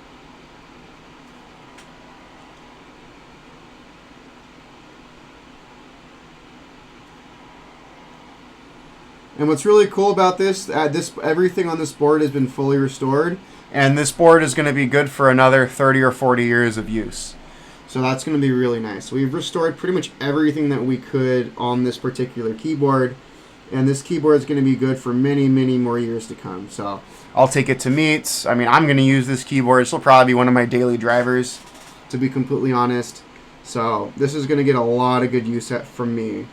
And what's really cool about this, everything on this board has been fully restored, and this board is going to be good for another 30 or 40 years of use. So that's going to be really nice. We've restored pretty much everything that we could on this particular keyboard, and this keyboard is going to be good for many, many more years to come. So I'll take it to meets. I mean, I'm going to use this keyboard. This will probably be one of my daily drivers, to be completely honest. So this is going to get a lot of good use from me.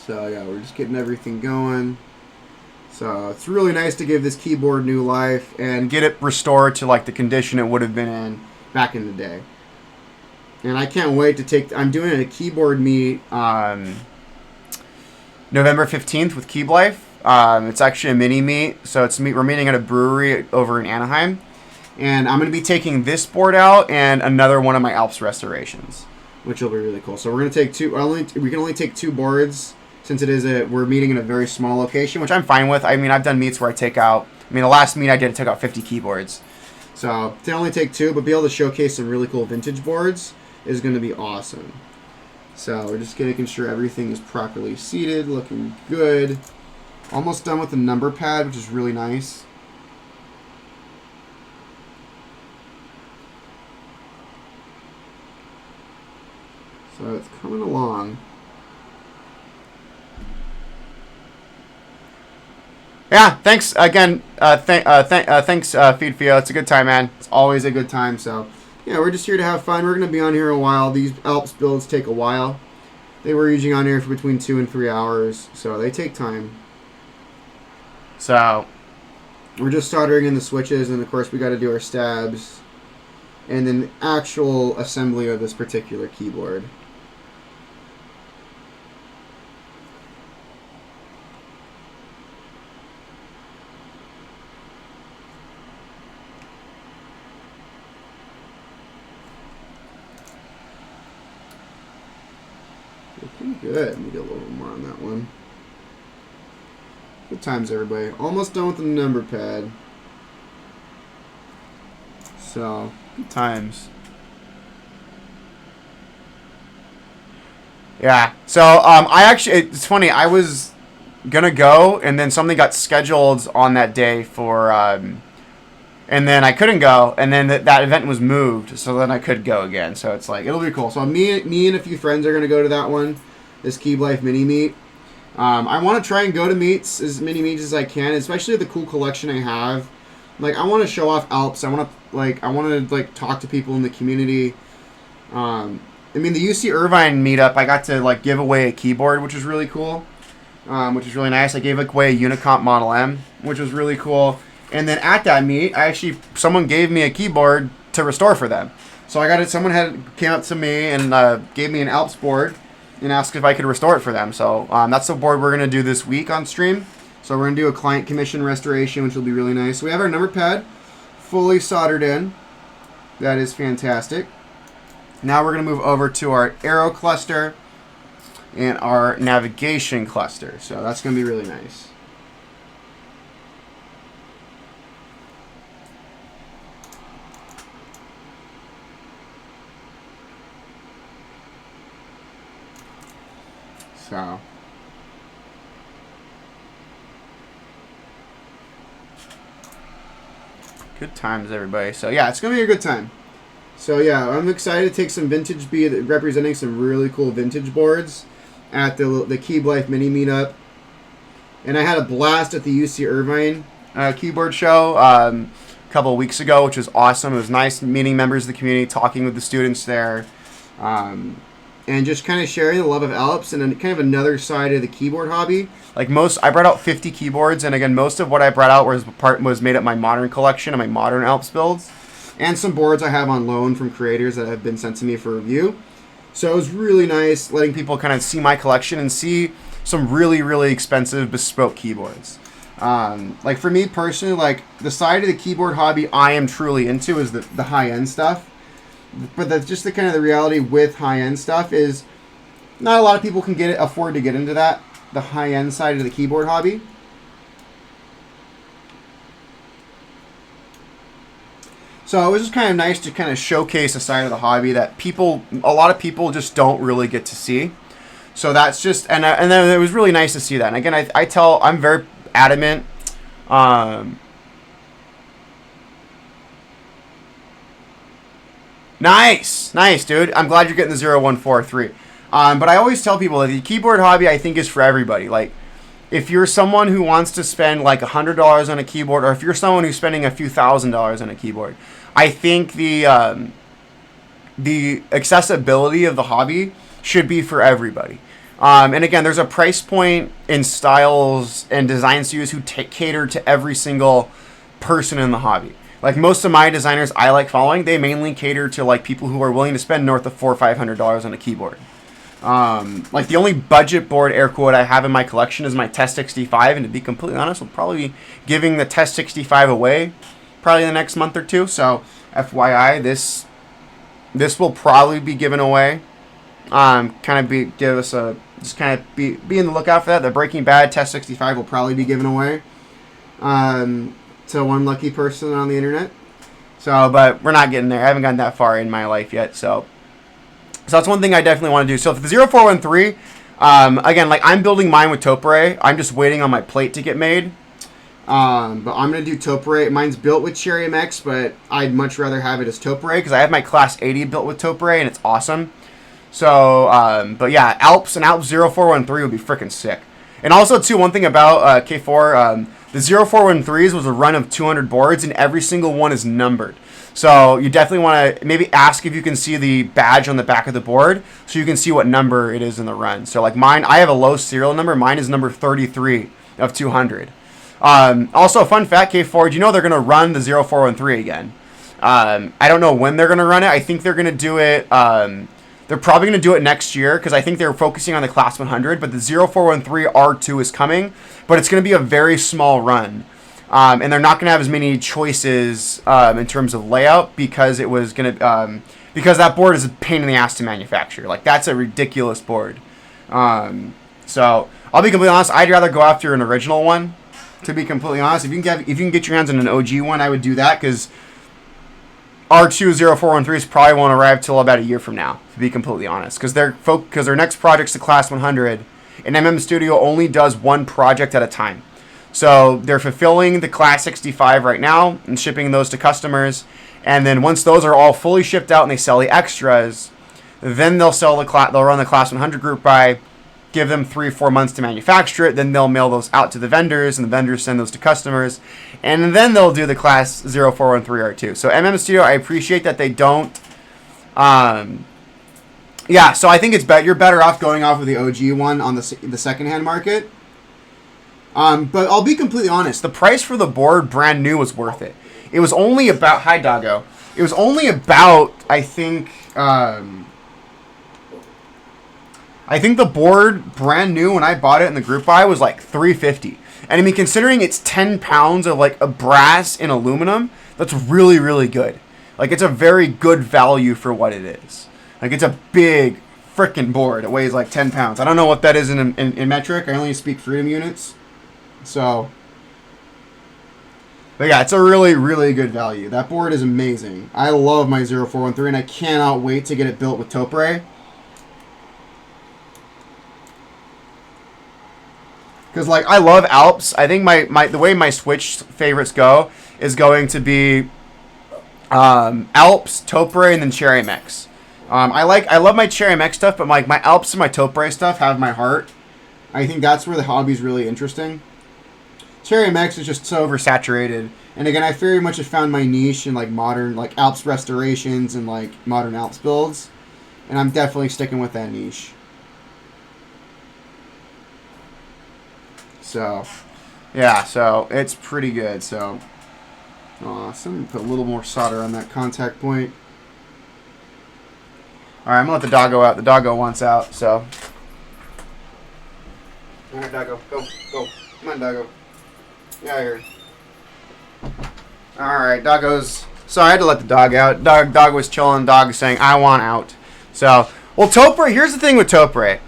So yeah, we're just getting everything going. So it's really nice to give this keyboard new life and get it restored to like the condition it would have been in back in the day. And I can't wait to take, I'm doing a keyboard meet November 15th with Keyb Life. It's actually a mini meet, so we're meeting at a brewery over in Anaheim. And I'm going to be taking this board out and another one of my Alps restorations, which will be really cool. So we're going to take we can only take 2 boards, since we're meeting in a very small location, which I'm fine with. I mean, I've done meets where the last meet I did, I took out 50 keyboards. So to only take 2, but be able to showcase some really cool vintage boards is going to be awesome. So we're just making sure everything is properly seated, looking good. Almost done with the number pad, which is really nice. So it's coming along. Yeah, thanks again. Thanks, Feed Fio. It's a good time, man. It's always a good time. So, yeah, we're just here to have fun. We're going to be on here a while. These Alps builds take a while. They were usually on here for between 2 and 3 hours, so they take time. So, we're just soldering in the switches, and of course we got to do our stabs, and then actual assembly of this particular keyboard. Looking good. Let me get a little more on that one. Good times, everybody. Almost done with the number pad. So, good times. Yeah. So, it's funny. I was gonna go, and then something got scheduled on that day for, and then I couldn't go, and then that event was moved, so then I could go again. So it's like, it'll be cool. So me and a few friends are gonna go to that one, this Keyb Life mini meet, I want to try and go to meets, as many meets as I can, especially the cool collection I have. Like, I want to show off Alps. I want to talk to people in the community. I mean, the UC Irvine meetup, I got to like give away a keyboard, which was really cool, which was really nice. I gave away a Unicomp Model M, which was really cool. And then at that meet, someone gave me a keyboard to restore for them. So I got it. Someone came up to me and gave me an Alps board and asked if I could restore it for them. So that's the board we're gonna do this week on stream. So we're gonna do a client commission restoration, which will be really nice. So we have our number pad fully soldered in. That is fantastic. Now we're gonna move over to our arrow cluster and our navigation cluster. So that's gonna be really nice. So good times, everybody. So yeah, it's gonna be a good time. So yeah, I'm excited to take some vintage representing some really cool vintage boards at the Keyblade Life mini meetup, and I had a blast at the UC Irvine keyboard show a couple of weeks ago, which was awesome. It was nice meeting members of the community, talking with the students there. And just kind of sharing the love of Alps and then kind of another side of the keyboard hobby. Like I brought out 50 keyboards, and again, most of what I brought out was made up my modern collection and my modern Alps builds, and some boards I have on loan from creators that have been sent to me for review. So it was really nice letting people kind of see my collection and see some really, really expensive bespoke keyboards. Like for me personally, like the side of the keyboard hobby I am truly into is the high-end stuff. But that's just the kind of the reality with high-end stuff is not a lot of people can afford to get into that, the high-end side of the keyboard hobby. So it was just kind of nice to kind of showcase a side of the hobby that a lot of people just don't really get to see. So that's just, and then it was really nice to see that. And again, I'm very adamant. Nice, dude. I'm glad you're getting the 0143. But I always tell people that the keyboard hobby, I think, is for everybody. Like, if you're someone who wants to spend like $100 on a keyboard, or if you're someone who's spending a few $1,000s on a keyboard, I think the accessibility of the hobby should be for everybody. And again, there's a price point in styles and design studios who cater to every single person in the hobby. Like most of my designers I like following, they mainly cater to like people who are willing to spend north of $400 or $500 on a keyboard. Like the only budget board air quote I have in my collection is my Test 65, and to be completely honest, we'll probably be giving the Test 65 away probably in the next month or two. So FYI, this will probably be given away. Be in the lookout for that. The Breaking Bad Test 65 will probably be given away. To one lucky person on the internet. So, but we're not getting there. I haven't gotten that far in my life yet. So that's one thing I definitely want to do. So for the 0413, again, like I'm building mine with Topere. I'm just waiting on my plate to get made. But I'm going to do Topere. Mine's built with Cherry MX, but I'd much rather have it as Topere because I have my Class 80 built with Topere and it's awesome. So, but yeah, Alps and Alps 0413 would be freaking sick. And also, too, one thing about K4, the 0413s was a run of 200 boards, and every single one is numbered. So you definitely want to maybe ask if you can see the badge on the back of the board so you can see what number it is in the run. So like mine, I have a low serial number. Mine is number 33 of 200. Also, fun fact, K4, do you know they're going to run the 0413 again? I don't know when they're going to run it. I think they're going to do it... they're probably going to do it next year because I think they're focusing on the Class 100, but the 0413 R2 is coming, but it's going to be a very small run. And they're not going to have as many choices in terms of layout because it was going to because that board is a pain in the ass to manufacture. Like that's a ridiculous board. So I'll be completely honest. I'd rather go after an original one. To be completely honest, if you can get your hands on an OG one, I would do that because R2 0413s probably won't arrive till about a year from now. To be completely honest, because their next project's the Class 100, and MM Studio only does one project at a time. So they're fulfilling the Class 65 right now and shipping those to customers. And then once those are all fully shipped out and they sell the extras, then they'll run the Class 100 group buy, give them 3-4 months to manufacture it. Then they'll mail those out to the vendors, and the vendors send those to customers, and then they'll do the class 0413R2. So MM Studio, I appreciate that they don't. Yeah, so I think it's you're better off going off with the OG one on the secondhand market. But I'll be completely honest. The price for the board, brand new, was worth it. It was only about... Hi, Doggo. It was only about, I think the board, brand new, when I bought it in the group buy, was like $350. And I mean, considering it's 10 pounds of like a brass and aluminum, that's really, really good. Like, it's a very good value for what it is. Like, it's a big freaking board. It weighs like 10 pounds. I don't know what that is in metric. I only speak freedom units. So, but yeah, it's a really, really good value. That board is amazing. I love my 0413, and I cannot wait to get it built with Topre. Because, like, I love Alps. I think the way my Switch favorites go is going to be Alps, Topre, and then Cherry Mix. I love my Cherry Mix stuff, but like my Alps and my Topre stuff have my heart. I think that's where the hobby's really interesting. Cherry Mix is just so oversaturated. And again, I very much have found my niche in like modern, like Alps restorations and like modern Alps builds. And I'm definitely sticking with that niche. So, yeah, so it's pretty good. So, awesome. Put a little more solder on that contact point. Alright, I'm going to let the doggo out. The doggo wants out, so. Alright, doggo. Go. Come on, doggo. Get out of here. Alright, doggo's... Sorry, I had to let the dog out. Dog was chilling. Dog was saying, I want out. So, well, Topre, here's the thing with Topre.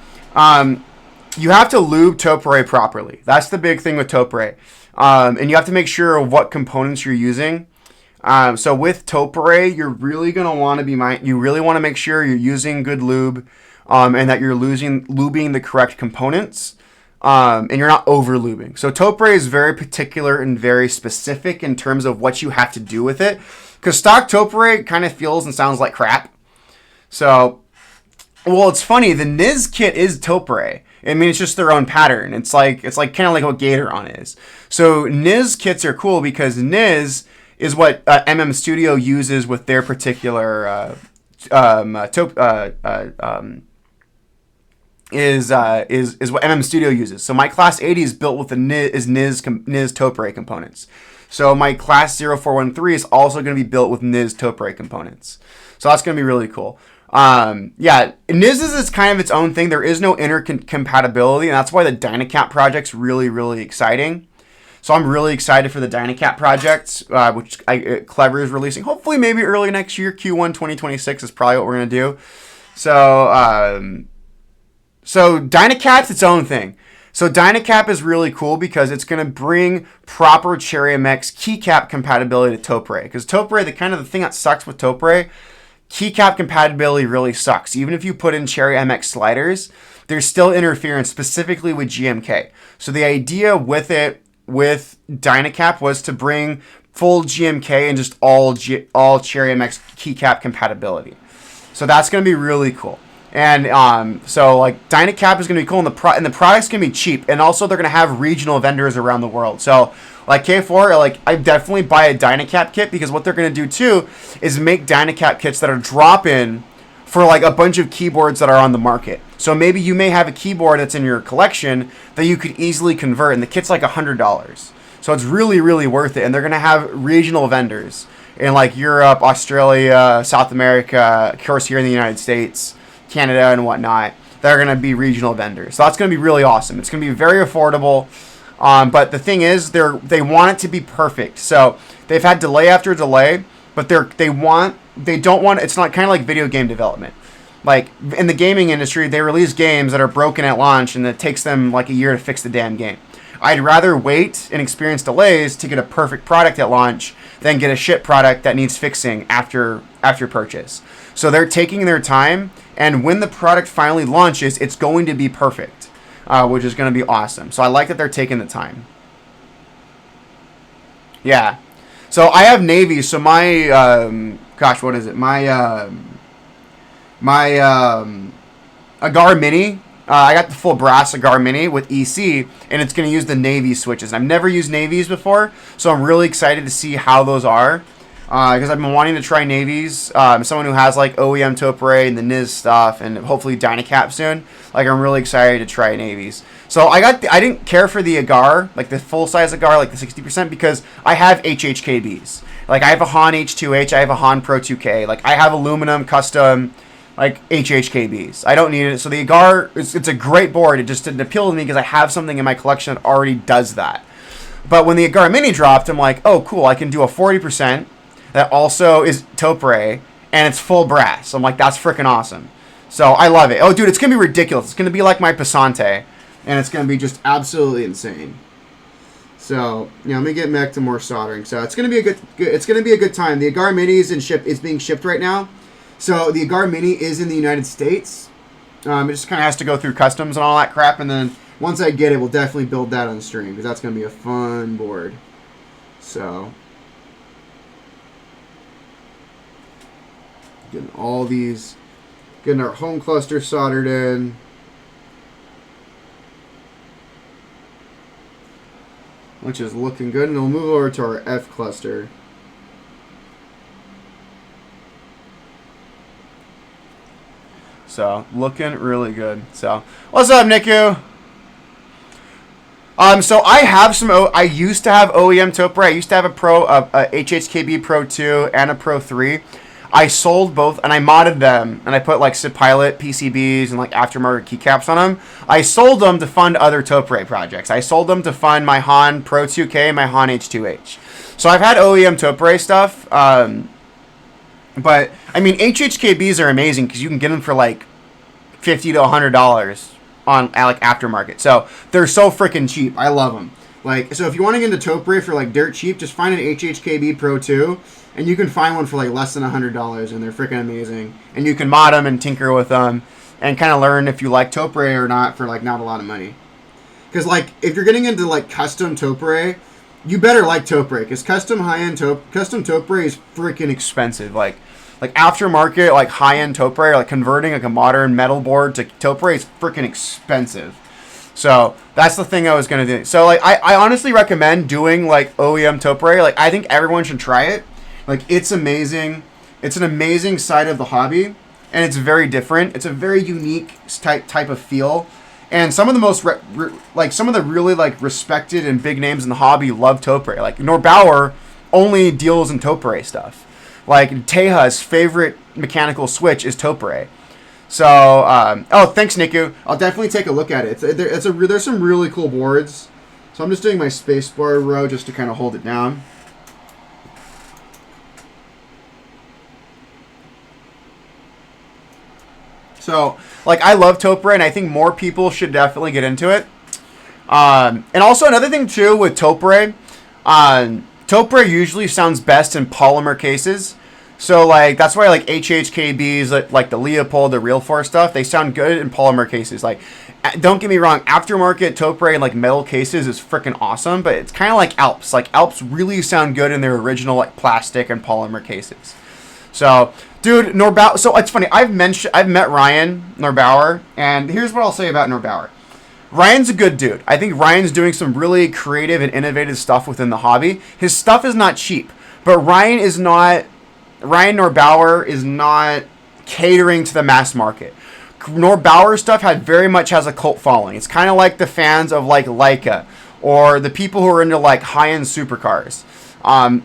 You have to lube Topre properly. That's the big thing with Topre. And you have to make sure of what components you're using. So with Topre, you're really going to want to you really want to make sure you're using good lube, and that you're lubing the correct components, and you're not over lubing. So Topre is very particular and very specific in terms of what you have to do with it, because stock Topre kind of feels and sounds like crap. So, well, it's funny. The Niz kit is Topre. I mean, it's just their own pattern. It's like kind of like what Gatoron is. So Niz kits are cool because Niz is what MM Studio uses with their particular is what MM Studio uses. So my Class 80 is built with the Niz Topre components. So my Class 0413 is also going to be built with Niz Topre components. So that's going to be really cool. Yeah, Niz is kind of its own thing. There is no intercompatibility, and that's why the Dynacap project's really, really exciting. So I'm really excited for the Dynacap project, which Clever is releasing. Hopefully, maybe early next year, Q1 2026 is probably what we're gonna do. So, so Dynacap's its own thing. So Dynacap is really cool because it's gonna bring proper Cherry MX keycap compatibility to Topre. Because Topre, the thing that sucks with Topre, keycap compatibility really sucks. Even if you put in Cherry MX sliders, there's still interference, specifically with GMK. So the idea with Dynacap was to bring full GMK and just all Cherry MX keycap compatibility. So that's going to be really cool. And so like Dynacap is going to be cool, and the product's going to be cheap. And also they're going to have regional vendors around the world. So like K4, like I definitely buy a Dynacap kit, because what they're going to do too is make Dynacap kits that are drop-in for like a bunch of keyboards that are on the market. So maybe you may have a keyboard that's in your collection that you could easily convert, and the kit's like $100. So it's really, really worth it. And they're going to have regional vendors in like Europe, Australia, South America, of course here in the United States, Canada, and whatnot. They're going to be regional vendors. So that's going to be really awesome. It's going to be very affordable. But the thing is, they want it to be perfect. So they've had delay after delay, but they don't want. It's not kind of like video game development. Like in the gaming industry, they release games that are broken at launch, and it takes them like a year to fix the damn game. I'd rather wait and experience delays to get a perfect product at launch than get a shit product that needs fixing after purchase. So they're taking their time, and when the product finally launches, it's going to be perfect. Which is going to be awesome. So I like that they're taking the time. Yeah. So I have Navy. So my, gosh, what is it? My Agar Mini I got the full brass Agar Mini with EC, and it's going to use the Navy switches. I've never used Navies before, so I'm really excited to see how those are. Because I've been wanting to try Navies. Someone who has like OEM Topre and the NIS stuff, and hopefully Dynacap soon. Like, I'm really excited to try Navies. So I didn't care for the Agar, like the full size Agar, like the 60%, because I have HHKBs. Like, I have a Han H2H, I have a Han Pro 2K. Like, I have aluminum custom like HHKBs. I don't need it. So the Agar, it's a great board. It just didn't appeal to me because I have something in my collection that already does that. But when the Agar Mini dropped, I'm like, oh cool, I can do a 40% that also is Topre and it's full brass. So I'm like, that's freaking awesome. So I love it. Oh dude, it's gonna be ridiculous. It's gonna be like my Passante, and it's gonna be just absolutely insane. So yeah, let me get back to more soldering. So it's gonna be a good time. The Agar Mini is being shipped right now. So the Agar Mini is in the United States. It just kind of has to go through customs and all that crap, and then once I get it, we'll definitely build that on stream because that's gonna be a fun board. So getting all these, getting our home cluster soldered in. Which is looking good, and we'll move over to our F cluster. So, looking really good. So, what's up, Niku? So I have I used to have OEM Topre. I used to have a HHKB Pro 2 and a Pro 3. I sold both, and I modded them, and I put like SIP Pilot PCBs and like aftermarket keycaps on them. I sold them to fund other Topre projects. I sold them to fund my Han Pro 2K and my Han H2H. So I've had OEM Topre stuff, but I mean HHKBs are amazing because you can get them for like $50 to $100 on like aftermarket. So they're so freaking cheap. I love them. Like, so if you want to get into Topre for like dirt cheap, just find an HHKB Pro 2. And you can find one for like less than $100, and they're freaking amazing. And you can mod them and tinker with them, and kind of learn if you like Topre or not for like not a lot of money. Because like if you're getting into like custom Topre, you better like Topre, because custom Topre is freaking expensive. Like aftermarket like high-end Topre, like converting like a modern metal board to Topre is freaking expensive. So that's the thing I was gonna do. So like I honestly recommend doing like OEM Topre. Like I think everyone should try it. Like, it's amazing. It's an amazing side of the hobby, and it's very different. It's a very unique type of feel. And some of the most, some of the really, like, respected and big names in the hobby love Topre. Like, Norbauer only deals in Topre stuff. Like, Teja's favorite mechanical switch is Topre. So, oh, thanks, Niku. I'll definitely take a look at it. There's some really cool boards. So I'm just doing my spacebar row just to kind of hold it down. So, like, I love Topre, and I think more people should definitely get into it. And also another thing, too, with Topre, Topre usually sounds best in polymer cases. So, like, that's why, like, HHKBs, like the Leopold, the Real Force stuff, they sound good in polymer cases. Like, don't get me wrong, aftermarket Topre in, like, metal cases is freaking awesome, but it's kind of like Alps. Like, Alps really sound good in their original, like, plastic and polymer cases. So, dude, Norbauer. So it's funny. I've met Ryan Norbauer, and here's what I'll say about Norbauer. Ryan's a good dude. I think Ryan's doing some really creative and innovative stuff within the hobby. His stuff is not cheap, but Ryan Norbauer is not catering to the mass market. Norbauer stuff very much has a cult following. It's kind of like the fans of like Leica or the people who are into like high-end supercars.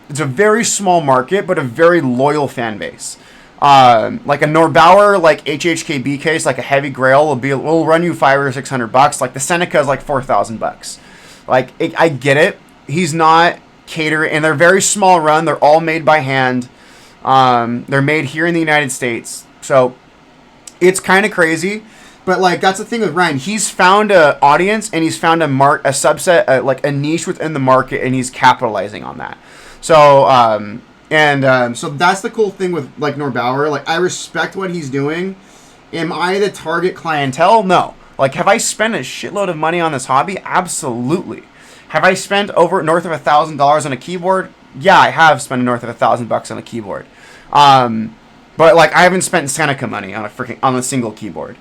It's a very small market, but a very loyal fan base. Like a Norbauer, like HHKB case, like a heavy grail will run you $500 or $600. Like the Seneca is like $4,000. Like I get it. He's not catering, and they're very small run. They're all made by hand. They're made here in the United States, so it's kind of crazy. But like that's the thing with Ryan. He's found an audience, and he's found a subset, like a niche within the market, and he's capitalizing on that. So so that's the cool thing with like Norbauer. Like I respect what he's doing. Am I the target clientele? No. Like have I spent a shitload of money on this hobby? Absolutely. Have I spent north of $1,000 on a keyboard? Yeah, I have spent north of $1,000 on a keyboard. But like I haven't spent Seneca money on a single keyboard.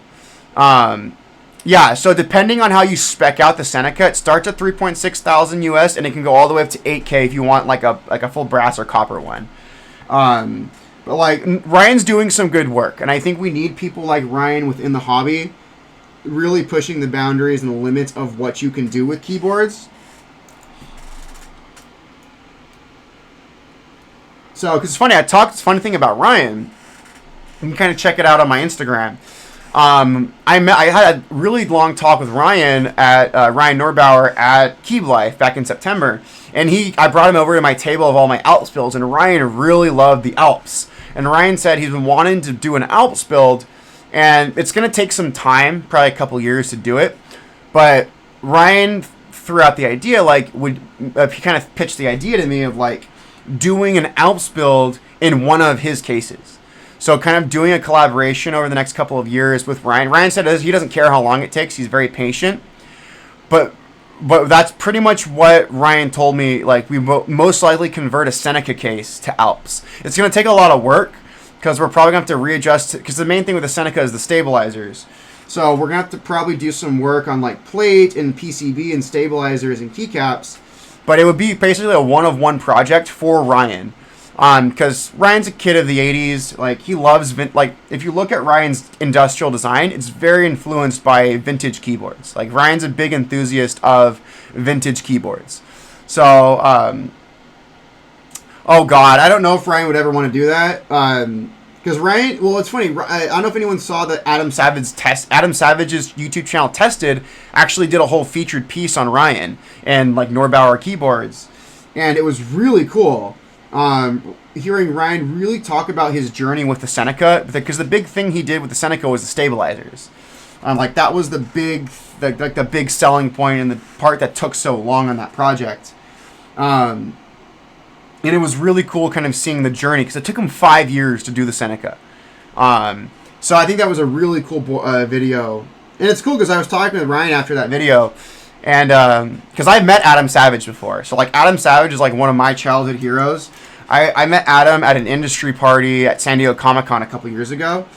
Yeah, so depending on how you spec out the Seneca, it starts at 3.6 thousand US, and it can go all the way up to 8K if you want like a full brass or copper one. But like Ryan's doing some good work, and I think we need people like Ryan within the hobby, really pushing the boundaries and the limits of what you can do with keyboards. So, because it's funny, funny thing about Ryan, you can kind of check it out on my Instagram. I had a really long talk with Ryan at Ryan Norbauer at Key Life back in September, and I brought him over to my table of all my Alps builds, and Ryan really loved the Alps. And Ryan said he's been wanting to do an Alps build, and it's going to take some time, probably a couple years to do it. But Ryan threw out the idea, like, he kind of pitched the idea to me of like doing an Alps build in one of his cases. So kind of doing a collaboration over the next couple of years with Ryan. Ryan said he doesn't care how long it takes. He's very patient. But that's pretty much what Ryan told me. Like, we most likely convert a Seneca case to Alps. It's going to take a lot of work because we're probably going to have to readjust it. Because the main thing with the Seneca is the stabilizers. So we're going to have to probably do some work on like plate and PCB and stabilizers and keycaps. But it would be basically a one-of-one project for Ryan. Because Ryan's a kid of the 80s, like, he loves, like, if you look at Ryan's industrial design, it's very influenced by vintage keyboards. Like, Ryan's a big enthusiast of vintage keyboards. So, oh god, I don't know if Ryan would ever want to do that. Because Ryan, well, it's funny, I don't know if anyone saw that Adam Savage's YouTube channel Tested actually did a whole featured piece on Ryan and, like, Norbauer keyboards. And it was really cool. Hearing Ryan really talk about his journey with the Seneca, because the big thing he did with the Seneca was the stabilizers. Like, that was the big selling point and the part that took so long on that project. And it was really cool kind of seeing the journey, because it took him 5 years to do the Seneca. So I think that was a really cool video. And it's cool because I was talking with Ryan after that video, and because I've met Adam Savage before. So, like, Adam Savage is like one of my childhood heroes. I met Adam at an industry party at San Diego Comic-Con a couple years ago,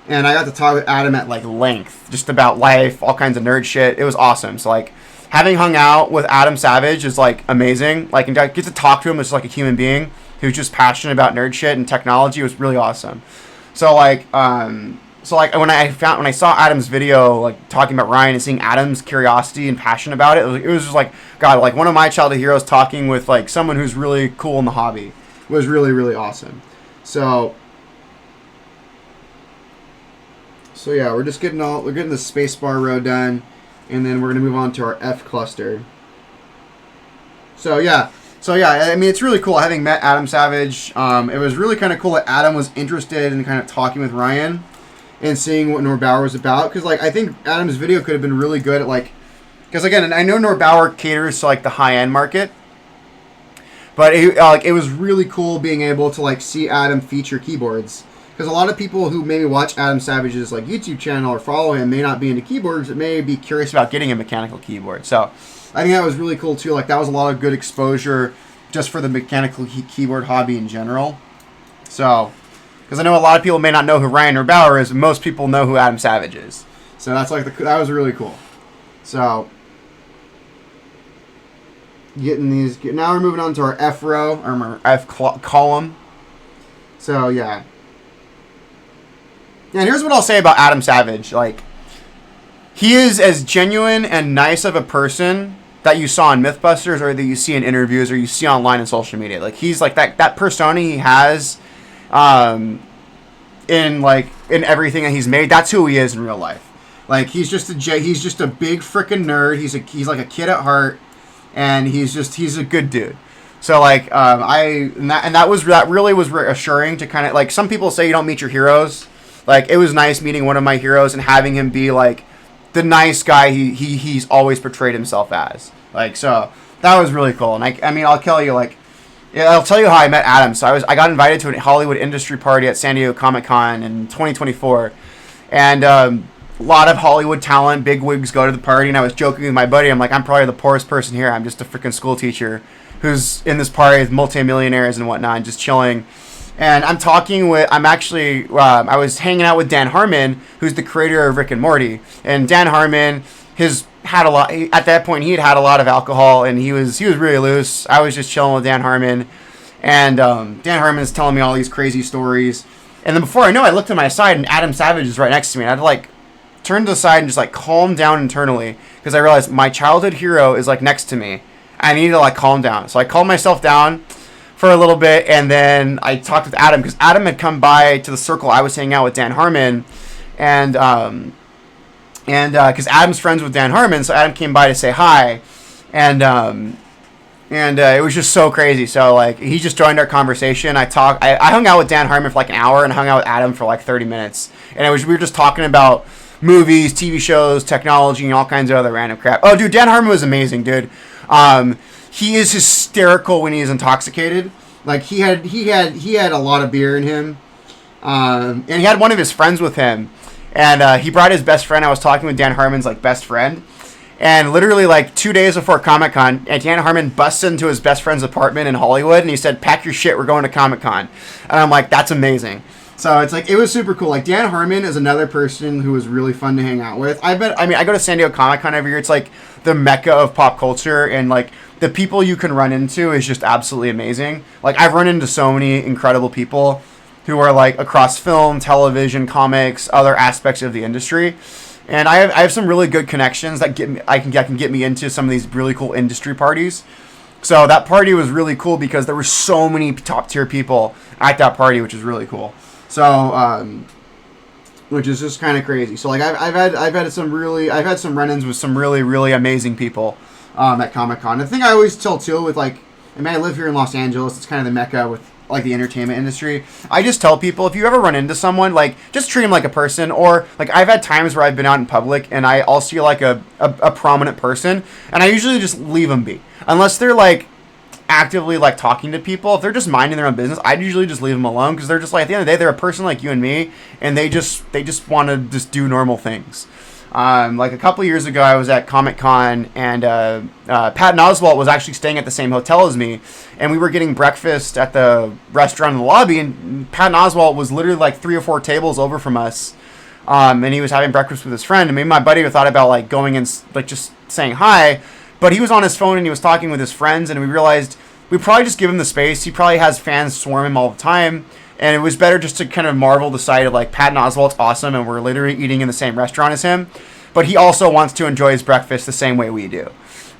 and I got to talk with Adam at like length, just about life, all kinds of nerd shit. It was awesome. So, like, having hung out with Adam Savage is like amazing. Like, and get to talk to him as like a human being who's just passionate about nerd shit and technology was really awesome. So, like, when I saw Adam's video, like, talking about Ryan and seeing Adam's curiosity and passion about it was just like, God, like, one of my childhood heroes talking with like someone who's really cool in the hobby. Was really, really awesome. So yeah, we're getting the spacebar row done, and then we're gonna move on to our F cluster. So yeah, I mean, it's really cool having met Adam Savage. It was really kind of cool that Adam was interested in kind of talking with Ryan and seeing what Norbauer was about, because like I think Adam's video could have been really good at like, because again, I know Norbauer caters to like the high end market. But it was really cool being able to like see Adam feature keyboards, because a lot of people who maybe watch Adam Savage's like YouTube channel or follow him may not be into keyboards, but may be curious about getting a mechanical keyboard. So I think that was really cool too. Like, that was a lot of good exposure just for the mechanical keyboard hobby in general. So, because I know a lot of people may not know who Ryan Norbauer is, but most people know who Adam Savage is. So that's like that was really cool. So. Now we're moving on to our F row, or our F column. So, yeah. And here's what I'll say about Adam Savage. Like, he is as genuine and nice of a person that you saw in Mythbusters, or that you see in interviews, or you see online in social media. Like, he's like that persona he has in everything that he's made. That's who he is in real life. Like, he's just a big freaking nerd. He's like a kid at heart. And he's a good dude. So like that really was reassuring to kind of like, some people say you don't meet your heroes. Like, it was nice meeting one of my heroes and having him be like the nice guy he's always portrayed himself as. Like, so that was really cool. And I mean, I'll tell you how I met Adam. So I got invited to a Hollywood industry party at San Diego Comic-Con in 2024, and a lot of Hollywood talent, big wigs go to the party, and I was joking with my buddy. I'm like, I'm probably the poorest person here. I'm just a freaking school teacher who's in this party with multimillionaires and whatnot, and just chilling. And I was hanging out with Dan Harmon, who's the creator of Rick and Morty. And Dan Harmon, at that point, he had a lot of alcohol, and he was really loose. I was just chilling with Dan Harmon, and Dan Harmon is telling me all these crazy stories. And then before I know it, I looked to my side, and Adam Savage is right next to me. And I had to, like, turn to the side and just, like, calm down internally, because I realized my childhood hero is, like, next to me. I needed to, like, calm down. So I calmed myself down for a little bit, and then I talked with Adam, because Adam had come by to the circle I was hanging out with Dan Harmon, and because Adam's friends with Dan Harmon, so Adam came by to say hi, and it was just so crazy. So, like, he just joined our conversation. I hung out with Dan Harmon for like an hour, and hung out with Adam for like 30 minutes, and we were just talking about movies, TV shows, technology, and all kinds of other random crap. Oh, dude, Dan Harmon was amazing, dude. He is hysterical when he's intoxicated. Like, he had a lot of beer in him, and he had one of his friends with him, and he brought his best friend. I was talking with Dan Harmon's like best friend, and literally like 2 days before Comic-Con, Dan Harmon busts into his best friend's apartment in Hollywood, and he said, "Pack your shit, we're going to Comic-Con." And I'm like, that's amazing. So it's like, it was super cool. Like, Dan Harmon is another person who was really fun to hang out with. I go to San Diego Comic-Con every year. It's like the mecca of pop culture, and like the people you can run into is just absolutely amazing. Like, I've run into so many incredible people who are like across film, television, comics, other aspects of the industry. And I have some really good connections that can get me into some of these really cool industry parties. So that party was really cool because there were so many top tier people at that party, which is really cool. So, which is just kind of crazy. So like I've had some run-ins with some really, really amazing people at Comic-Con. The thing I always tell too with like, I live here in Los Angeles. It's kind of the mecca with like the entertainment industry. I just tell people, if you ever run into someone, like, just treat them like a person. Or like, I've had times where I've been out in public and I'll see like a prominent person, and I usually just leave them be, unless they're like actively like talking to people. If they're just minding their own business, I usually just leave them alone, because they're just like, at the end of the day, they're a person like you and me, and they just want to just do normal things. Like a couple years ago, I was at Comic-Con, and Patton Oswalt was actually staying at the same hotel as me, and we were getting breakfast at the restaurant in the lobby, and Patton Oswalt was literally like 3 or 4 tables over from us, and he was having breakfast with his friend. And me and my buddy thought about like going and like just saying hi, but he was on his phone and he was talking with his friends, and we realized we probably just give him the space. He probably has fans swarm him all the time. And it was better just to kind of marvel the sight of like, Patton Oswalt's awesome, and we're literally eating in the same restaurant as him, but he also wants to enjoy his breakfast the same way we do.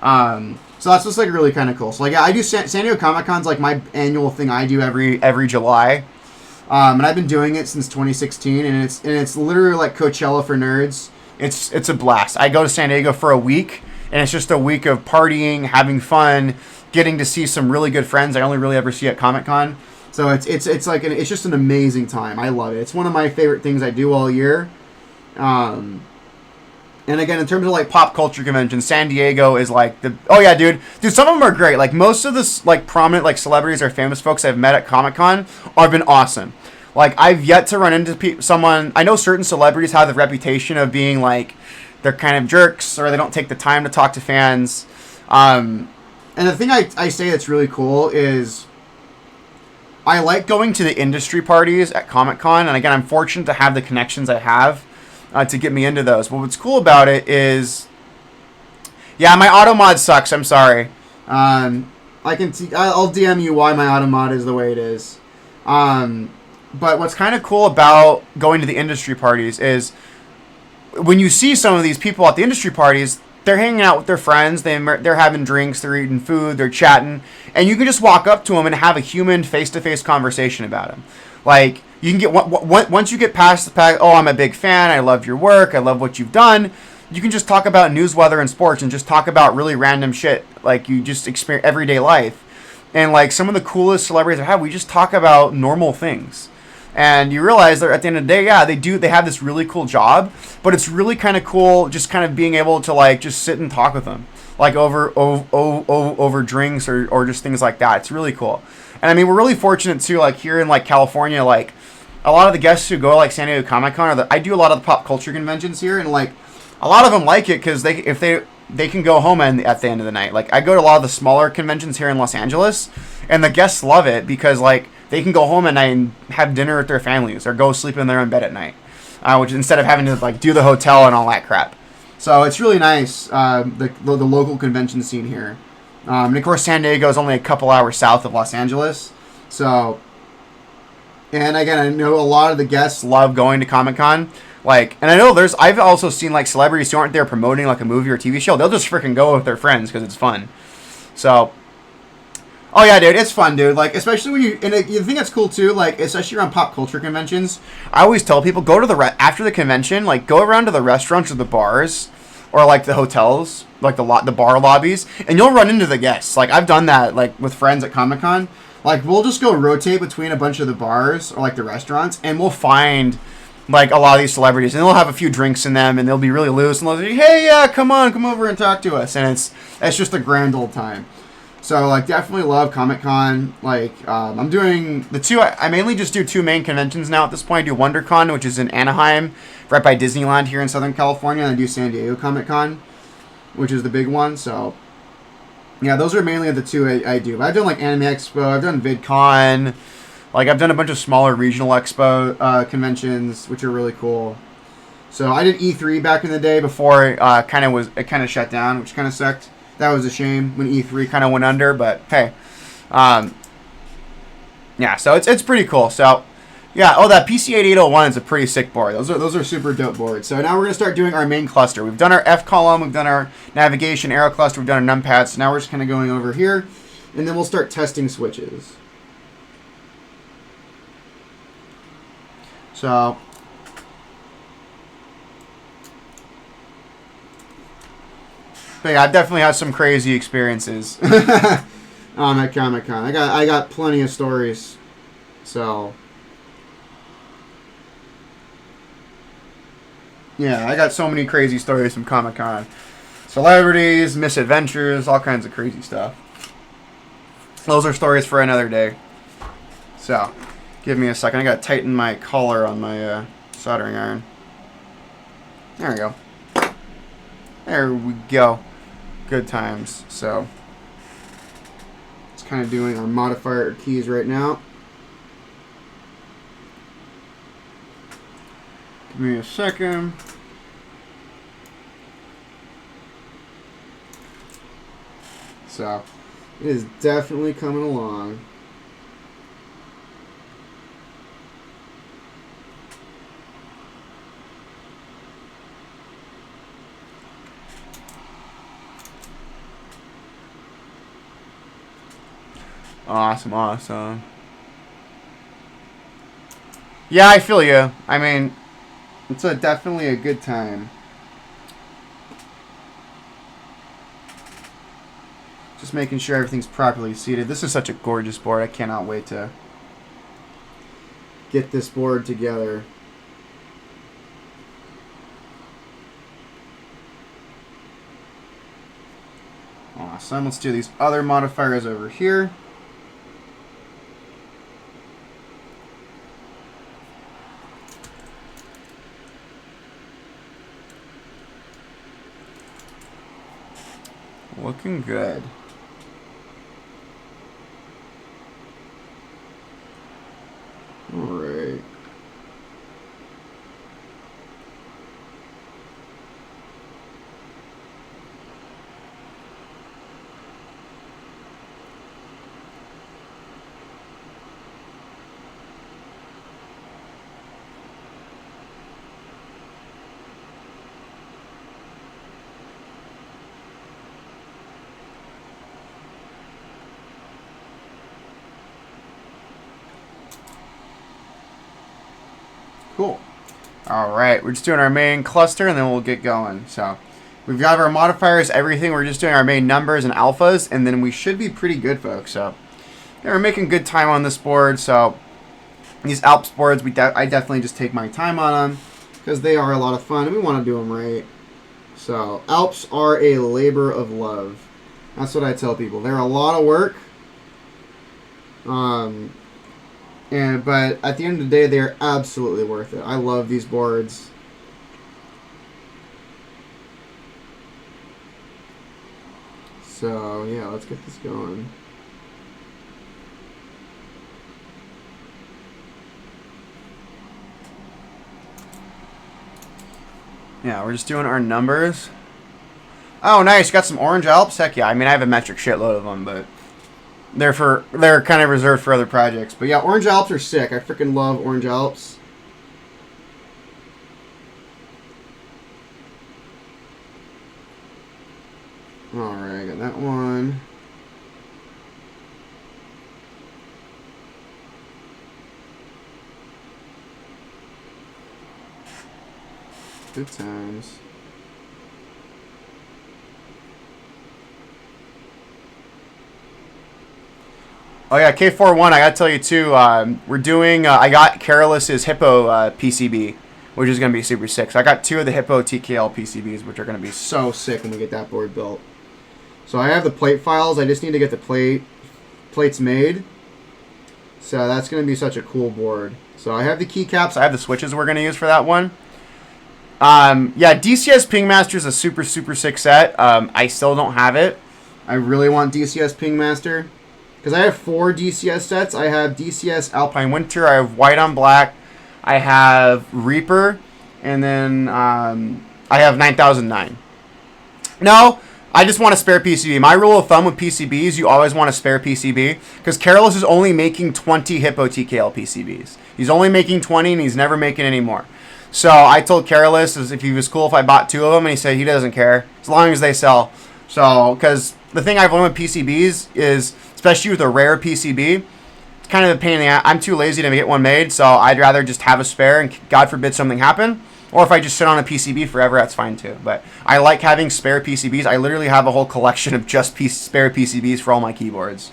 So that's just like really kind of cool. So like, I do San Diego Comic-Con's like my annual thing I do every July, and I've been doing it since 2016, and it's literally like Coachella for nerds. It's a blast. I go to San Diego for a week, and it's just a week of partying, having fun, getting to see some really good friends I only really ever see at Comic-Con. So it's just an amazing time. I love it. It's one of my favorite things I do all year. And again, in terms of like pop culture conventions, San Diego is like dude, some of them are great. Like, most of the like prominent like celebrities or famous folks I've met at Comic-Con have been awesome. Like, I've yet to run into someone. I know certain celebrities have the reputation of being like, they're kind of jerks, or they don't take the time to talk to fans. And the thing I say that's really cool is, I like going to the industry parties at Comic-Con, and again, I'm fortunate to have the connections I have to get me into those. But what's cool about it is, yeah, my auto mod sucks. I'm sorry. I'll DM you why my auto mod is the way it is. But what's kind of cool about going to the industry parties is, when you see some of these people at the industry parties, they're hanging out with their friends, they're having drinks, they're eating food, they're chatting, and you can just walk up to them and have a human face-to-face conversation about them. Like, you can get once you get past the fact, oh, I'm a big fan, I love your work, I love what you've done, you can just talk about news, weather, and sports, and just talk about really random shit, like you just experience everyday life. And like, some of the coolest celebrities I have, we just talk about normal things. And you realize that at the end of the day, yeah, they have this really cool job, but it's really kind of cool just kind of being able to like just sit and talk with them, like over drinks or just things like that. It's really cool. And I mean, we're really fortunate too, like here in like California, like a lot of the guests who go like San Diego Comic-Con, I do a lot of the pop culture conventions here, and like a lot of them like it because if they can go home at the end of the night. Like, I go to a lot of the smaller conventions here in Los Angeles, and the guests love it because like they can go home at night and have dinner with their families or go sleep in their own bed at night, which instead of having to like do the hotel and all that crap. So it's really nice, the local convention scene here. And of course, San Diego is only a couple hours south of Los Angeles. So, and again, I know a lot of the guests love going to Comic-Con. Like, and I know I've also seen like celebrities who aren't there promoting like a movie or TV show. They'll just freaking go with their friends because it's fun. So, oh yeah, dude, it's fun, dude. Like, especially when you think that's cool too. Like, especially around pop culture conventions. I always tell people go to after the convention, like go around to the restaurants or the bars, or like the hotels, like the bar lobbies, and you'll run into the guests. Like I've done that, like with friends at Comic-Con. Like we'll just go rotate between a bunch of the bars or like the restaurants, and we'll find like a lot of these celebrities, and they'll have a few drinks in them, and they'll be really loose, and they'll say, "Hey, yeah, come over and talk to us," and it's just a grand old time. So like definitely love Comic-Con. Like I'm doing the two. I mainly just do two main conventions now at this point. I do WonderCon, which is in Anaheim, right by Disneyland here in Southern California, and I do San Diego Comic-Con, which is the big one. So yeah, those are mainly the two I do. I've done like Anime Expo. I've done VidCon. Like I've done a bunch of smaller regional expo conventions, which are really cool. So I did E3 back in the day before it kind of shut down, which kind of sucked. That was a shame when E3 kind of went under, but hey, yeah. So it's pretty cool. So yeah. Oh, that PC8801 is a pretty sick board. Those are super dope boards. So now we're gonna start doing our main cluster. We've done our F column, we've done our navigation arrow cluster, we've done our numpads. So now we're just kind of going over here, and then we'll start testing switches. So, but yeah, I've definitely had some crazy experiences at Comic-Con. I got plenty of stories. So, yeah, I got so many crazy stories from Comic-Con. Celebrities, misadventures, all kinds of crazy stuff. Those are stories for another day. So, give me a second. I gotta tighten my collar on my soldering iron. There we go. There we go. Good times. So, it's kind of doing our modifier keys right now. Give me a second. So, it is definitely coming along. Awesome. Yeah, I feel you. I mean, it's definitely a good time. Just making sure everything's properly seated. This is such a gorgeous board. I cannot wait to get this board together. Awesome. Let's do these other modifiers over here. Looking good. All right. Cool. Alright, we're just doing our main cluster and then we'll get going. So, we've got our modifiers, everything. We're just doing our main numbers and alphas, and then we should be pretty good, folks. So, yeah, we're making good time on this board. So, these Alps boards, I definitely just take my time on them because they are a lot of fun and we want to do them right. So, Alps are a labor of love. That's what I tell people. They're a lot of work. But at the end of the day, they're absolutely worth it. I love these boards. So, yeah, let's get this going. Yeah, we're just doing our numbers. Oh, nice. Got some orange Alps. Heck yeah. I mean, I have a metric shitload of them, but they're kind of reserved for other projects. But yeah, orange Alps are sick. I freaking love orange Alps. Alright, I got that one. Good times. Oh yeah, K41, I gotta tell you too, we're doing, I got Careless's Hippo PCB, which is gonna be super sick. So I got 2 of the Hippo TKL PCBs, which are gonna be so sick when we get that board built. So I have the plate files, I just need to get the plates made. So that's gonna be such a cool board. So I have the keycaps, I have the switches we're gonna use for that one. Yeah, DCS Pingmaster is a super sick set. I still don't have it. I really want DCS Pingmaster. Because I have 4 DCS sets. I have DCS Alpine Winter. I have White on Black. I have Reaper. And then I have 9009. No, I just want a spare PCB. My rule of thumb with PCBs, you always want a spare PCB. Because Careless is only making 20 Hippo TKL PCBs. He's only making 20 and he's never making any more. So I told Careless if he was cool if I bought 2 of them. And he said he doesn't care. As long as they sell. So, because the thing I've learned with PCBs is, especially with a rare PCB, it's kind of a pain in the ass. I'm too lazy to get one made, so I'd rather just have a spare and God forbid something happen. Or if I just sit on a PCB forever, that's fine too. But I like having spare PCBs. I literally have a whole collection of just spare PCBs for all my keyboards.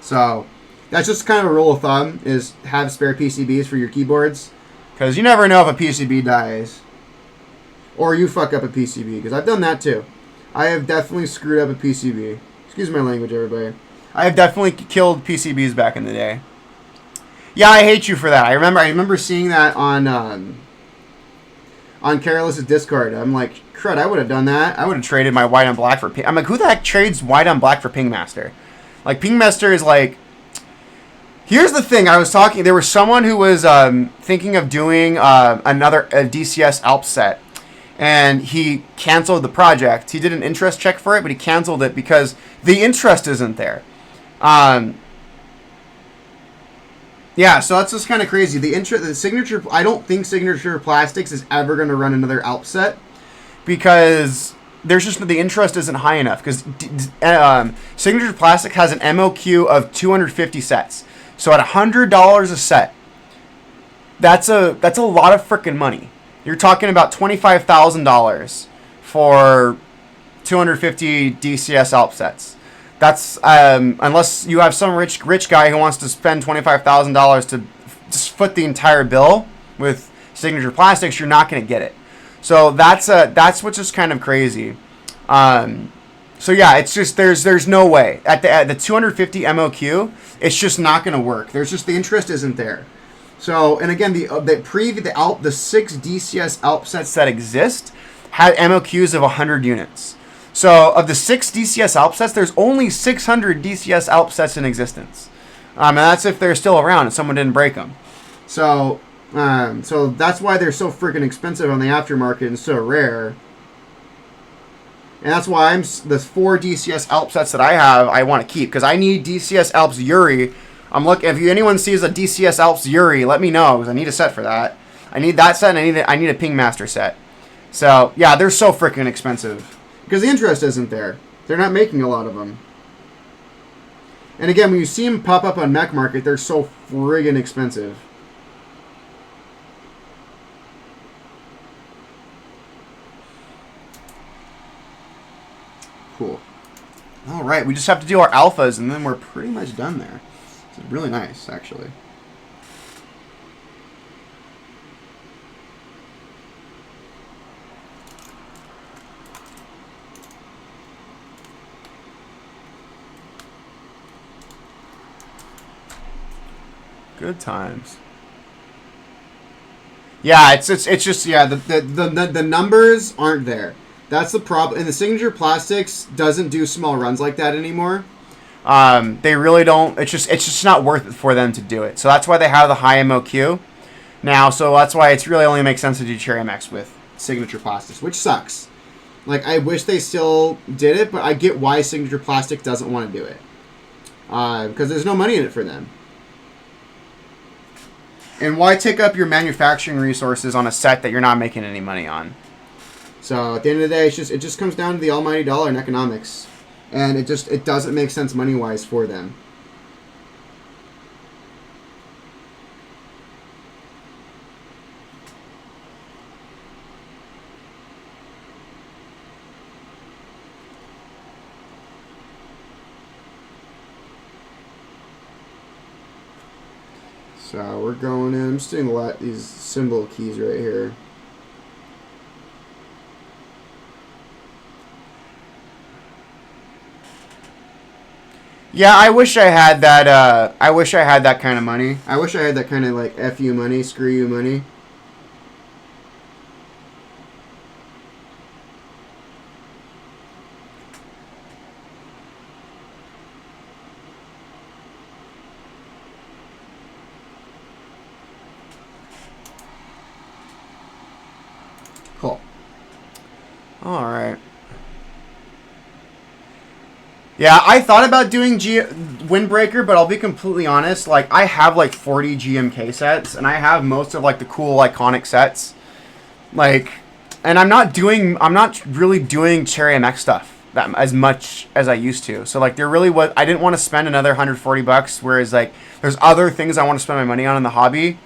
So that's just kind of a rule of thumb, is have spare PCBs for your keyboards. Because you never know if a PCB dies. Or you fuck up a PCB, because I've done that too. I have definitely screwed up a PCB. Excuse my language, everybody. I have definitely killed PCBs back in the day. Yeah, I hate you for that. I remember seeing that on Careless's Discord. I'm like, crud, I would have done that. I would have traded my white on black for Ping. I'm like, who the heck trades white on black for Pingmaster? Like, Pingmaster is like... Here's the thing. There was someone who was thinking of doing another DCS Alps set. And he canceled the project. He did an interest check for it, but he canceled it because the interest isn't there. Yeah, so that's just kind of crazy. The Signature, I don't think Signature Plastics is ever going to run another Alps set because there's just the interest isn't high enough. Because Signature Plastic has an MOQ of 250 sets. So at $100 a set, that's a lot of freaking money. You're talking about $25,000 for 250 DCS Alps sets. That's unless you have some rich guy who wants to spend $25,000 to just foot the entire bill with Signature Plastics, you're not going to get it. So that's what's just kind of crazy. So yeah, it's just there's no way at the 250 MOQ, it's just not going to work. There's just the interest isn't there. So, and again, the 6 DCS Alps sets that exist had MOQs of 100 units. So, of the 6 DCS Alps sets, there's only 600 DCS Alps sets in existence. And that's if they're still around and someone didn't break them. So, so that's why they're so freaking expensive on the aftermarket and so rare. And that's why the 4 DCS Alps sets that I have, I want to keep. Because I need DCS Alps Yuri. I'm looking. If anyone sees a DCS Alps Yuri, let me know because I need a set for that. I need that set, and I need a Pingmaster set. So yeah, they're so freaking expensive because the interest isn't there. They're not making a lot of them. And again, when you see them pop up on Mech Market, they're so friggin' expensive. Cool. All right, we just have to do our alphas, and then we're pretty much done there. It's really nice, actually. Good times. Yeah, it's just yeah, the numbers aren't there. That's the problem. And the Signature Plastics doesn't do small runs like that anymore. They really don't. It's just not worth it for them to do it. So that's why they have the high MOQ now. So that's why it's really only makes sense to do Cherry MX with Signature Plastics, which sucks. Like, I wish they still did it, but I get why Signature Plastic doesn't want to do it. Because there's no money in it for them. And why take up your manufacturing resources on a set that you're not making any money on? So at the end of the day, it just comes down to the almighty dollar and economics. And it doesn't make sense money-wise for them. So we're going in. I'm just doing these symbol keys right here. Yeah, I wish I had that. I wish I had that kind of money. I wish I had that kind of like F you money, screw you money. Cool. All right. Yeah, I thought about doing Windbreaker, but I'll be completely honest. Like, I have like 40 GMK sets, and I have most of like the cool iconic sets. Like, and I'm not really doing Cherry MX stuff that as much as I used to. So like, I didn't want to spend another $140. Whereas like, there's other things I want to spend my money on in the hobby.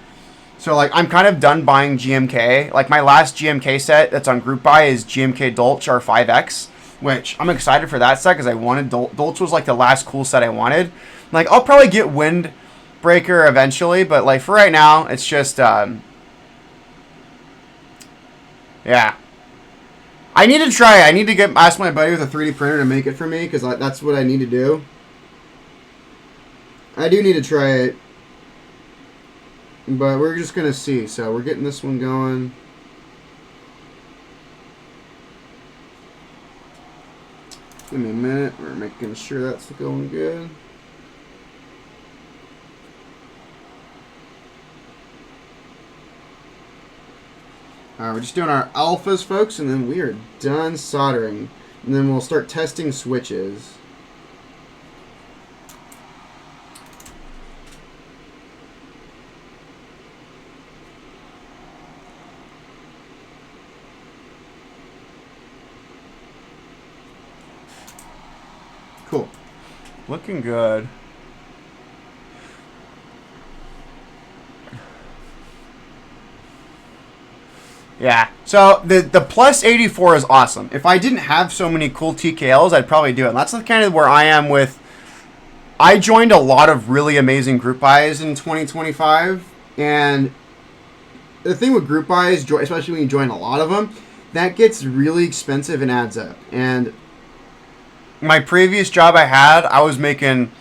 So like, I'm kind of done buying GMK. Like, my last GMK set that's on group buy is GMK Dolch R5X. Which I'm excited for that set because I wanted Dolch was like the last cool set I wanted. Like, I'll probably get Windbreaker eventually, but like for right now, it's just yeah. I need to try. I need to ask my buddy with a 3D printer to make it for me because that's what I need to do. I do need to try it, but we're just gonna see. So we're getting this one going. Give me a minute. We're making sure that's going good. Alright, we're just doing our alphas, folks, and then we are done soldering. And then we'll start testing switches. Cool. Looking good. Yeah. So the plus 84 is awesome. If I didn't have so many cool TKLs, I'd probably do it. And that's kind of where I am with. I joined a lot of really amazing group buys in 2025, and the thing with group buys, especially when you join a lot of them, that gets really expensive and adds up. And my previous job I had, I was making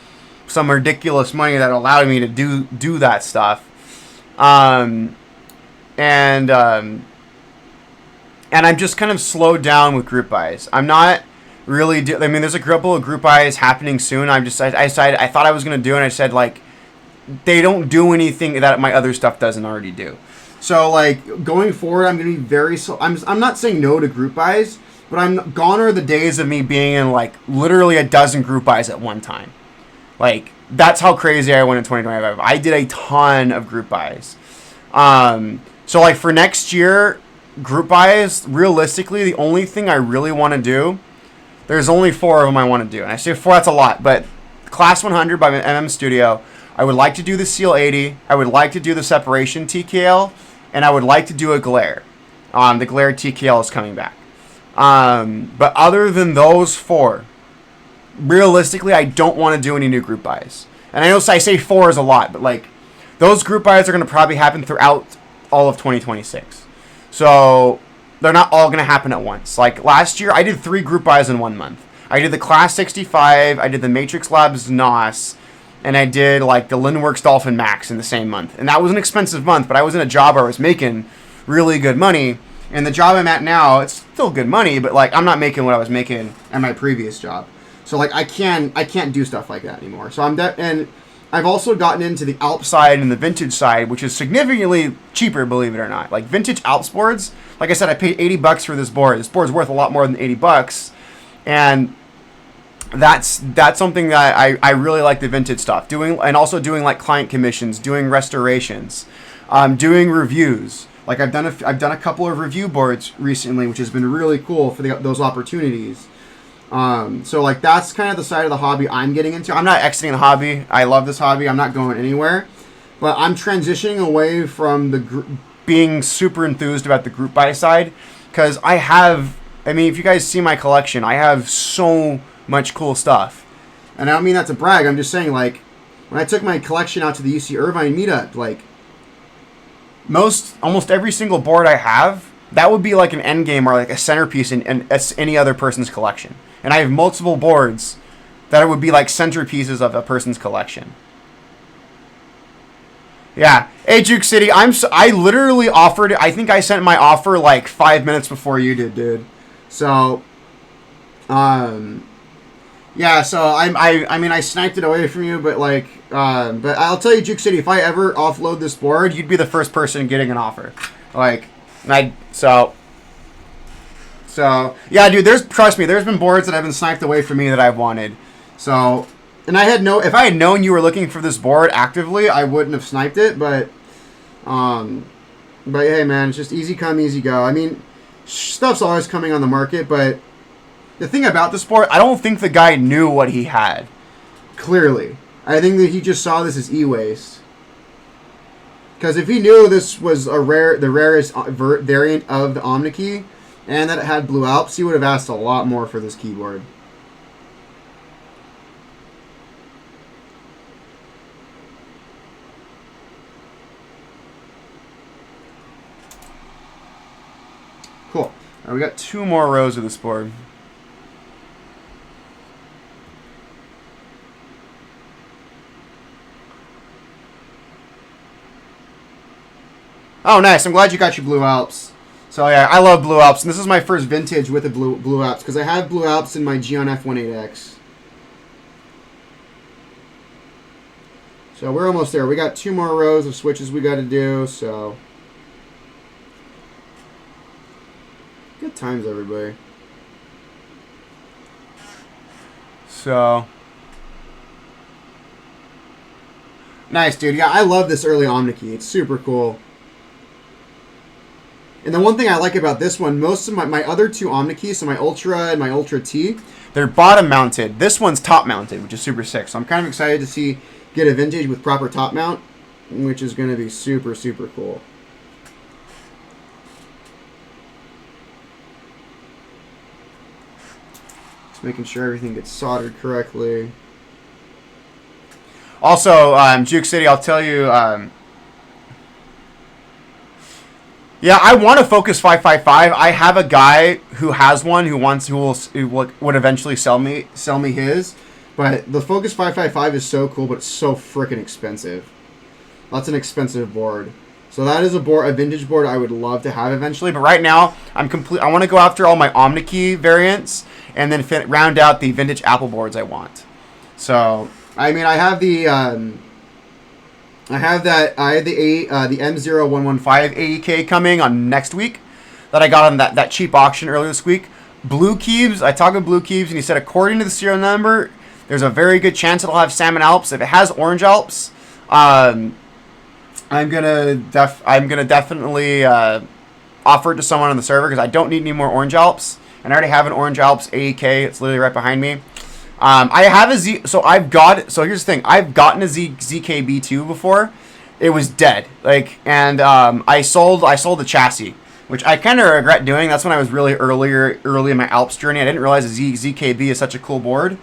some ridiculous money that allowed me to do that stuff. And I'm just kind of slowed down with group buys. I'm not really I mean, there's a couple of group buys happening soon. I decided I thought I was going to do, and I said, like, they don't do anything that my other stuff doesn't already do. So, like, going forward, I'm going to be very I'm not saying no to group buys, but gone are the days of me being in, like, literally a dozen group buys at one time. Like, that's how crazy I went in 2025. I did a ton of group buys. So, like, for next year, group buys, realistically, the only thing I really want to do, there's only 4 of them I want to do. And I say 4, that's a lot, but Class 100 by MM Studio, I would like to do the Seal 80, I would like to do the Separation TKL, and I would like to do a Glare. The Glare TKL is coming back. But other than those 4, realistically, I don't want to do any new group buys. And I know I say 4 is a lot, but like, those group buys are going to probably happen throughout all of 2026. So they're not all going to happen at once. Like last year, I did 3 group buys in 1 month. I did the Class 65, I did the Matrix Labs NOS, and I did like the Linworks Dolphin Max in the same month. And that was an expensive month, but I was in a job where I was making really good money. And the job I'm at now, it's still good money, but like I'm not making what I was making at my previous job. So like I can't do stuff like that anymore. So and I've also gotten into the Alps side and the vintage side, which is significantly cheaper, believe it or not. Like vintage Alps boards, like I said, I paid $80 for this board. This board's worth a lot more than $80, and that's something that I really like the vintage stuff. And also doing like client commissions, doing restorations, doing reviews. Like I've done a couple of review boards recently, which has been really cool for those opportunities. So like that's kind of the side of the hobby I'm getting into. I'm not exiting the hobby. I love this hobby. I'm not going anywhere, but I'm transitioning away from the being super enthused about the group buy side, because I mean, if you guys see my collection, I have so much cool stuff. And I don't mean that to brag. I'm just saying, like, when I took my collection out to the UC Irvine meetup, like, almost every single board I have, that would be like an end game or like a centerpiece in any other person's collection. And I have multiple boards that would be like centerpieces of a person's collection. Yeah. Hey, Juke City, I literally offered it. I think I sent my offer like 5 minutes before you did, dude. So, yeah, so I mean, I sniped it away from you, but like, but I'll tell you, Juke City, if I ever offload this board, you'd be the first person getting an offer. Like, so yeah, dude, trust me, there's been boards that have been sniped away from me that I've wanted. So, and if I had known you were looking for this board actively, I wouldn't have sniped it, but hey, man, it's just easy come, easy go. I mean, stuff's always coming on the market, but the thing about this board, I don't think the guy knew what he had. Clearly. I think that he just saw this as e-waste. Because if he knew this was the rarest variant of the OmniKey, and that it had Blue Alps, he would have asked a lot more for this keyboard. Cool. All right, we got 2 more rows of this board. Oh, nice. I'm glad you got your Blue Alps. So, yeah, I love Blue Alps. And this is my first vintage with a Blue Alps, because I have Blue Alps in my Geon F18X. So, we're almost there. We got 2 more rows of switches we got to do, so. Good times, everybody. So. Nice, dude. Yeah, I love this early OmniKey. It's super cool. And the one thing I like about this one, most of my other 2 OmniKeys, so my Ultra and my Ultra T, they're bottom mounted. This one's top mounted, which is super sick. So I'm kind of excited to get a vintage with proper top mount, which is going to be super, super cool. Just making sure everything gets soldered correctly. Also, Juke City, I'll tell you, yeah, I want a Focus 555. I have a guy who has one who would eventually sell me his, but the Focus 555 is so cool, but it's so freaking expensive. That's an expensive board. So that is a vintage board I would love to have eventually, but right now I want to go after all my OmniKey variants and then round out the vintage Apple boards I want. So, I mean, I have the M0115 AEK coming on next week that I got on that cheap auction earlier this week. Blue Keeps, I talked with Blue Keeps, and he said according to the serial number, there's a very good chance it'll have Salmon Alps. If it has Orange Alps, I'm gonna definitely offer it to someone on the server, because I don't need any more Orange Alps, and I already have an Orange Alps AEK. It's literally right behind me. I have a so here's the thing. I've gotten a ZKB2 before. It was dead. And I sold the chassis, which I kind of regret doing. That's when I was really early in my Alps journey. I didn't realize a ZKB is such a cool board.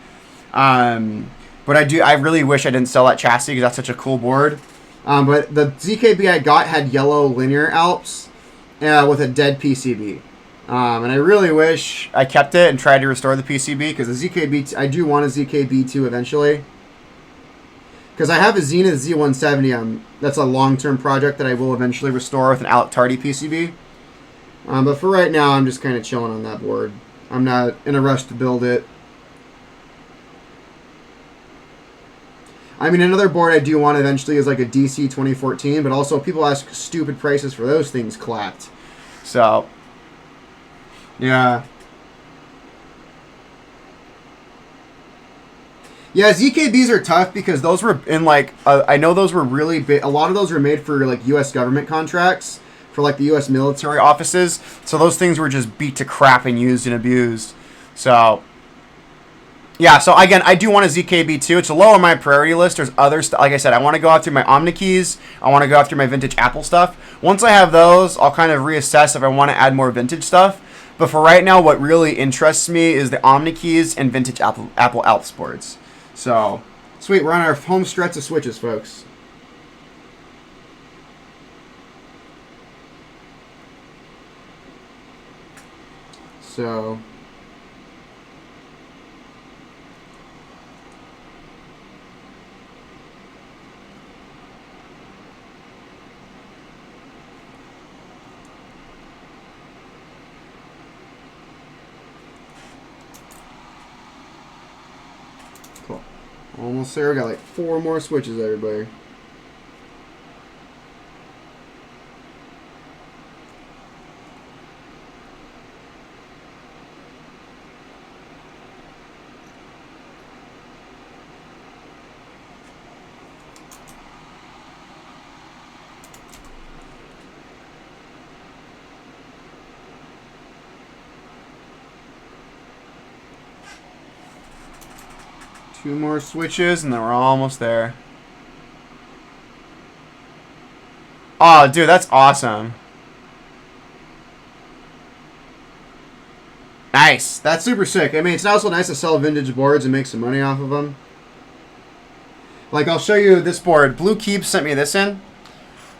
But I really wish I didn't sell that chassis, because that's such a cool board. But the ZKB I got had yellow linear Alps with a dead PCB. And I really wish I kept it and tried to restore the PCB, because the ZKB, I do want a ZKB2 eventually. Because I have a Zenith Z170, that's a long-term project that I will eventually restore with an Alec Tardy PCB. But for right now, I'm just kind of chilling on that board. I'm not in a rush to build it. I mean, another board I do want eventually is like a DC 2014, but also people ask stupid prices for those things clapped. So, yeah. Yeah, ZKBs are tough because those were in like, I know those were really big. A lot of those were made for like U.S. government contracts, for like the U.S. military offices. So those things were just beat to crap and used and abused. So, yeah, so again, I do want a ZKB too. It's low on my priority list. There's other stuff. Like I said, I want to go after my OmniKeys. I want to go after my vintage Apple stuff. Once I have those, I'll kind of reassess if I want to add more vintage stuff. But for right now, what really interests me is the OmniKeys and vintage Apple Alps boards. So, sweet, we're on our home stretch of switches, folks. So, cool. Almost there. We got like 4 more switches, everybody. Two more switches, and then we're almost there. Oh, dude, that's awesome. Nice. That's super sick. I mean, it's also nice to sell vintage boards and make some money off of them. Like, I'll show you this board. Blue Keeps sent me this in.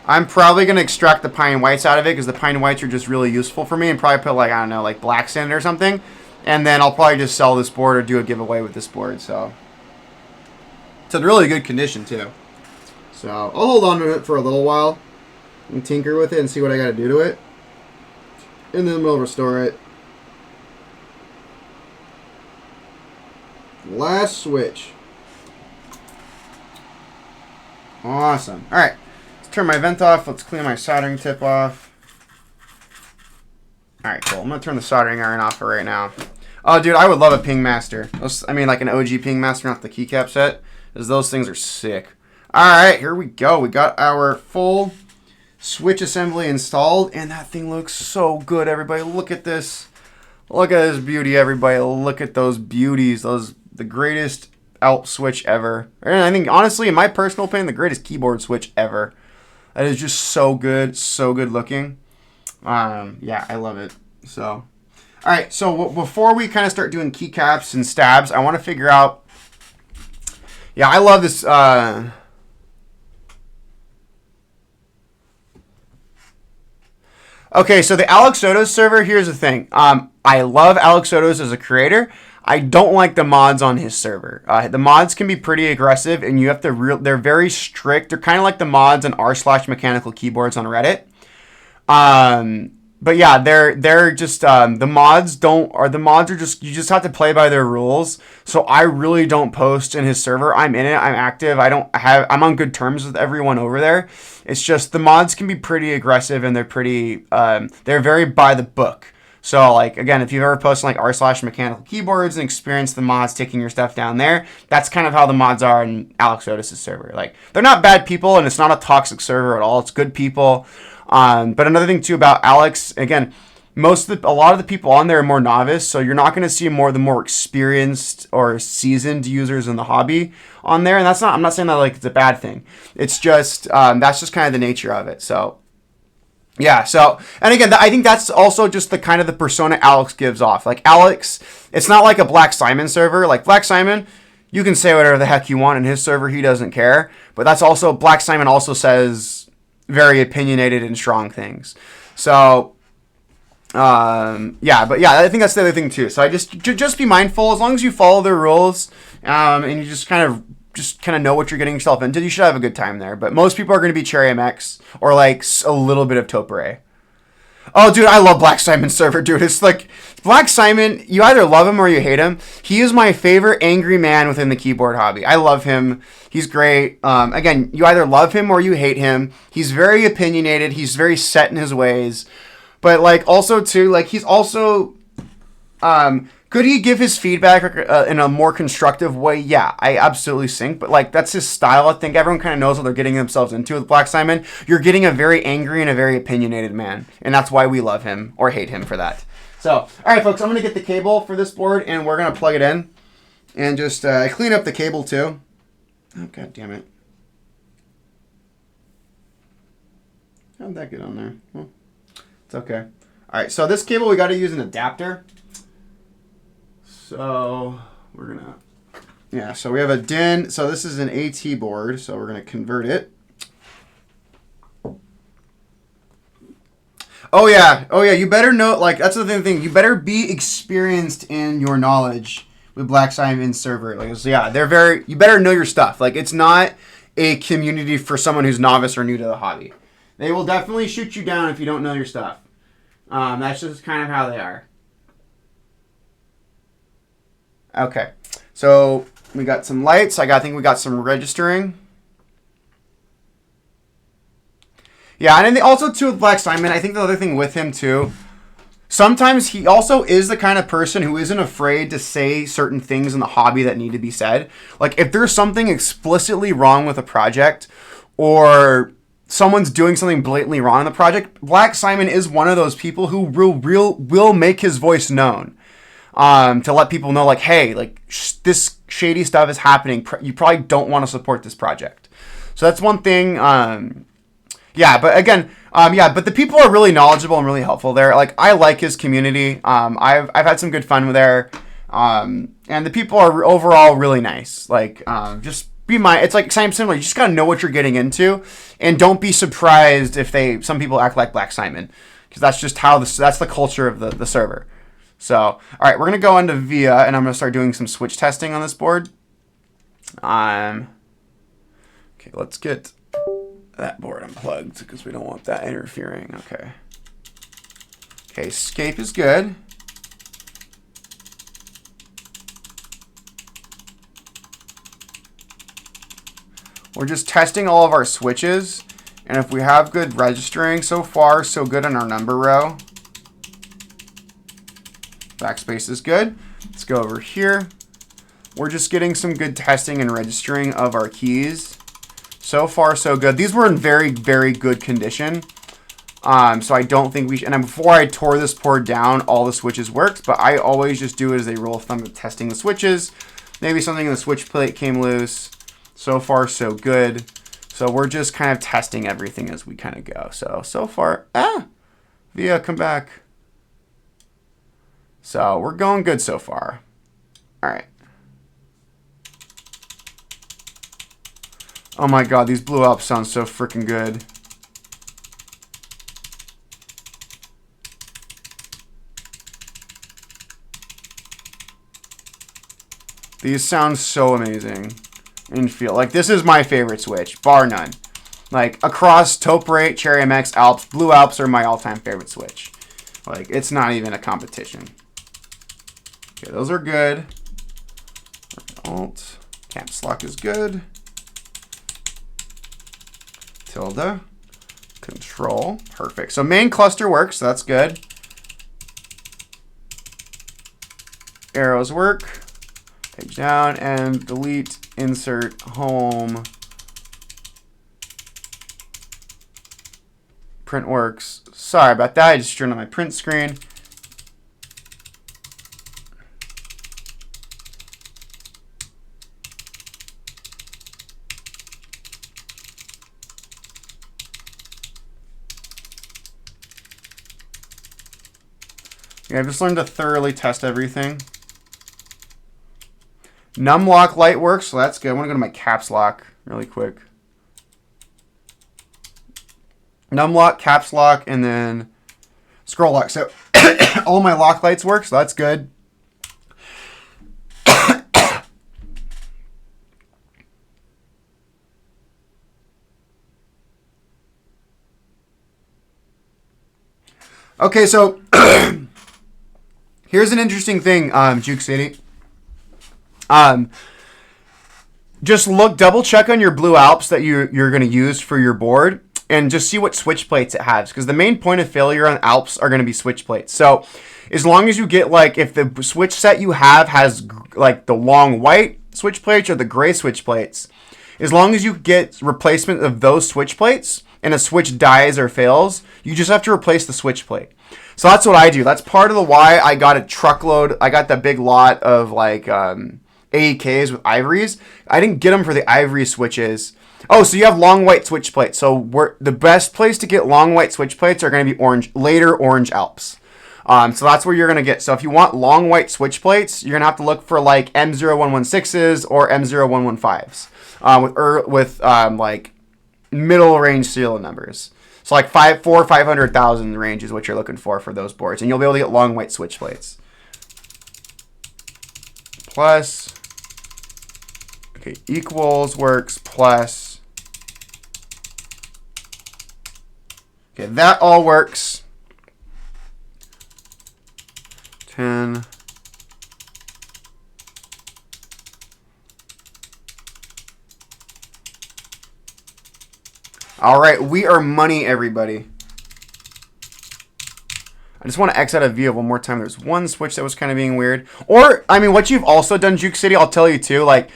I'm probably going to extract the pine whites out of it because the pine whites are just really useful for me, and probably put, like, I don't know, like blacks in it or something. And then I'll probably just sell this board or do a giveaway with this board, so... It's in really good condition, too. So, I'll hold on to it for a little while and tinker with it and see what I got to do to it. And then we'll restore it. Last switch. Awesome. Alright, let's turn my vent off. Let's clean my soldering tip off. Alright, cool. I'm going to turn the soldering iron off for right now. Oh, dude, I would love a Ping Master. I mean, like an OG Ping Master, not the Keycap set. Because those things are sick. Alright, here we go. We got our full switch assembly installed. And that thing looks so good, everybody. Look at this. Look at this beauty, everybody. Look at those beauties. The greatest Alps switch ever. And I think, honestly, in my personal opinion, the greatest keyboard switch ever. That is just so good looking. Yeah, I love it. So, alright, so before we kind of start doing keycaps and stabs, I want to figure out... Yeah, I love this. Okay, so the Alex Sotos server, here's the thing. I love Alex Sotos as a creator. I don't like the mods on his server. The mods can be pretty aggressive, and you have to they're very strict. They're kind of like the mods on r/mechanical keyboards on Reddit. But yeah, they're just the mods are just, you just have to play by their rules. So I really don't post in his server. I'm in it. I'm active. I'm on good terms with everyone over there. It's just the mods can be pretty aggressive, and they're pretty they're very by the book. So like, again, if you've ever posted like r/mechanical keyboards and experienced the mods taking your stuff down there, that's kind of how the mods are in Alex Sotos' server. Like, they're not bad people, and it's not a toxic server at all. It's good people. But another thing too about Alex, again, a lot of the people on there are more novice, so you're not going to see the more experienced or seasoned users in the hobby on there. And I'm not saying that like it's a bad thing. It's just that's just kind of the nature of it. So yeah. So, and again, I think that's also just the kind of the persona Alex gives off. Like Alex, it's not like a Black Simon server. Like Black Simon, you can say whatever the heck you want in his server. He doesn't care. But that's also, Black Simon also says very opinionated and strong things. So, yeah, but yeah, I think that's the other thing too. So I just be mindful. As long as you follow their rules, and you just kind of know what you're getting yourself into, you should have a good time there. But most people are going to be Cherry MX or like a little bit of Topere. Oh, dude, I love Black Simon's server, dude. It's like, Black Simon, you either love him or you hate him. He is my favorite angry man within the keyboard hobby. I love him. He's great. Again, you either love him or you hate him. He's very opinionated. He's very set in his ways. But, like, also, too, like, he's also... could he give his feedback in a more constructive way? Yeah, I absolutely think. But, like, that's his style. I think everyone kind of knows what they're getting themselves into with Black Simon. You're getting a very angry and a very opinionated man. And that's why we love him or hate him for that. So, all right, folks, I'm going to get the cable for this board, and we're going to plug it in. And just clean up the cable, too. Oh, God damn it. How'd that get on there? Well, it's okay. All right, so this cable, we got to use an adapter. So we're going to, yeah, so we have a DIN. So this is an AT board, so we're going to convert it. Oh yeah, you better know, like, that's the thing, you better be experienced in your knowledge with Black Simon's server. Like, so yeah, you better know your stuff. Like, it's not a community for someone who's novice or new to the hobby. They will definitely shoot you down if you don't know your stuff. That's just kind of how they are. Okay, so we got some lights. I think we got some registering. Yeah, and then also, too, with Black Simon, I think the other thing with him, too, sometimes he also is the kind of person who isn't afraid to say certain things in the hobby that need to be said. Like, if there's something explicitly wrong with a project, or someone's doing something blatantly wrong in the project, Black Simon is one of those people who will make his voice known. To let people know, like, hey, like, this shady stuff is happening. You probably don't want to support this project. So that's one thing. Yeah, but again, but the people are really knowledgeable and really helpful there. Like, I like his community. I've had some good fun there. And the people are overall really nice. Like, just it's like similar. You just gotta know what you're getting into, and don't be surprised if some people act like Black Simon, because that's just that's the culture of the server. So, all right, we're gonna go into VIA, and I'm gonna start doing some switch testing on this board. Okay, let's get that board unplugged because we don't want that interfering. Okay. Okay, escape is good. We're just testing all of our switches, and if we have good registering so far, so good on our number row. Backspace is good. Let's go over here. We're just getting some good testing and registering of our keys. So far, so good. These were in very, very good condition. So I don't think we should. And before I tore this board down, all the switches worked. But I always just do it as a rule of thumb of testing the switches. Maybe something in the switch plate came loose. So far, so good. So we're just kind of testing everything as we kind of go. So far, VIA, come back. So we're going good so far. All right. Oh my God, these blue Alps sound so freaking good. These sound so amazing and feel like this is my favorite switch, bar none. Like, across Taupe Rate, Cherry MX, Alps, blue Alps are my all-time favorite switch. Like, it's not even a competition. Okay, those are good. Alt, caps lock is good. Tilde, control, perfect. So main cluster works, so that's good. Arrows work. Page down and delete, insert, home. Print works. Sorry about that, I just turned on my print screen. Yeah, I've just learned to thoroughly test everything. Num lock light works, so that's good. I want to go to my caps lock really quick. Num lock, caps lock, and then scroll lock. So all my lock lights work, so that's good. Okay, so here's an interesting thing, Juke City. Just double check on your Blue Alps that you're going to use for your board, and just see what switch plates it has, because the main point of failure on Alps are going to be switch plates. So as long as you get, like, if the switch set you have has like the long white switch plates or the gray switch plates, as long as you get replacement of those switch plates and a switch dies or fails, you just have to replace the switch plate. So that's what I do. That's part of the why I got a truckload. I got that big lot of like AEKs with ivories. I didn't get them for the ivory switches. Oh, so you have long white switch plates. So the best place to get long white switch plates are going to be later orange Alps. So that's where you're going to get. So if you want long white switch plates, you're going to have to look for like M0116s or M0115s with like middle range serial numbers. So like 500,000 range is what you're looking for those boards. And you'll be able to get long white switch plates. Plus, okay, equals works, plus. Okay, that all works. 10. All right, we are money, everybody. I just want to X out of view one more time. There's one switch that was kind of being weird. Or, I mean, what you've also done, Juke City, I'll tell you too, like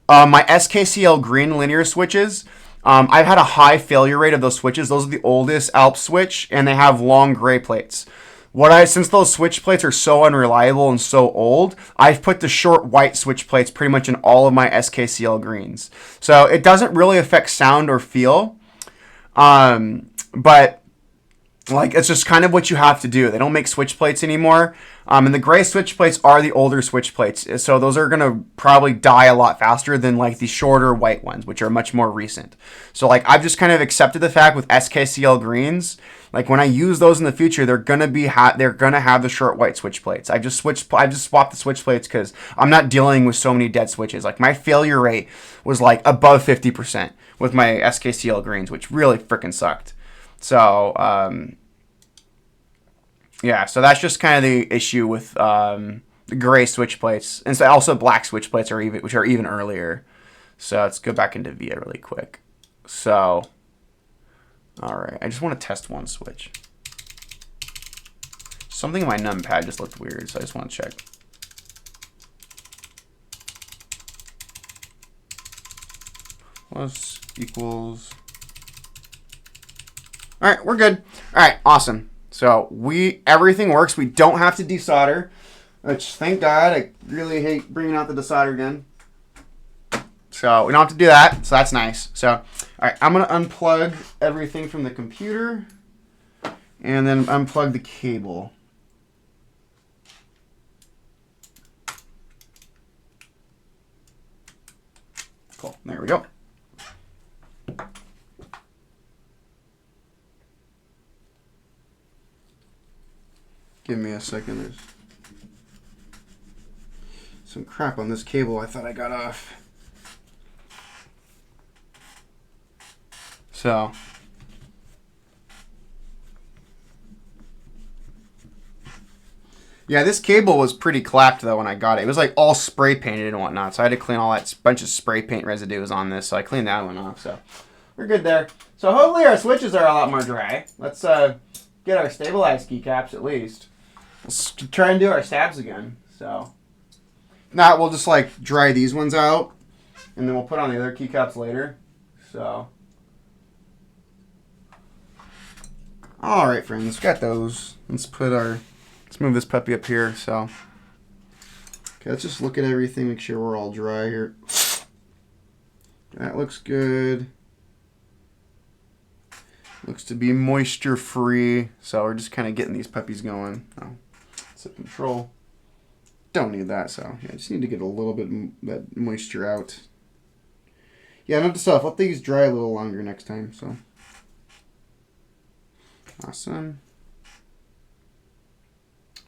my SKCL green linear switches, I've had a high failure rate of those switches. Those are the oldest Alps switch, and they have long gray plates. Since those switch plates are so unreliable and so old, I've put the short white switch plates pretty much in all of my SKCL greens. So it doesn't really affect sound or feel. But like, it's just kind of what you have to do. They don't make switch plates anymore. And the gray switch plates are the older switch plates. So those are going to probably die a lot faster than like the shorter white ones, which are much more recent. So like, I've just kind of accepted the fact with SKCL greens, like when I use those in the future, they're going to have the short white switch plates. I've just swapped the switch plates because I'm not dealing with so many dead switches. Like my failure rate was like above 50% with my SKCL greens, which really freaking sucked. So, yeah, so that's just kind of the issue with the gray switch plates. And so also black switch plates which are even earlier. So let's go back into VIA really quick. So, all right, I just want to test one switch. Something in my numpad just looked weird, so I just want to check. Plus equals. All right, we're good. All right, awesome. So everything works. We don't have to desolder, which thank God. I really hate bringing out the desolder gun. So we don't have to do that. So that's nice. So, all right, I'm going to unplug everything from the computer and then unplug the cable. Cool. There we go. Give me a second. There's some crap on this cable I thought I got off. So, yeah, this cable was pretty clapped though when I got it. It was like all spray painted and whatnot, so I had to clean all that bunch of spray paint residues on this. So I cleaned that one off. So we're good there. So hopefully our switches are a lot more dry. Let's get our stabilized keycaps at least. Let's try and do our stabs again. So now we'll just like dry these ones out, and then we'll put on the other keycaps later. So, all right, friends, got those. Let's move this puppy up here. So, okay, let's just look at everything, make sure we're all dry here. That looks good. Looks to be moisture free. So we're just kind of getting these puppies going. Oh, set control. Don't need that. So yeah, I just need to get a little bit that moisture out. Yeah, note to self, let these dry a little longer next time. So awesome.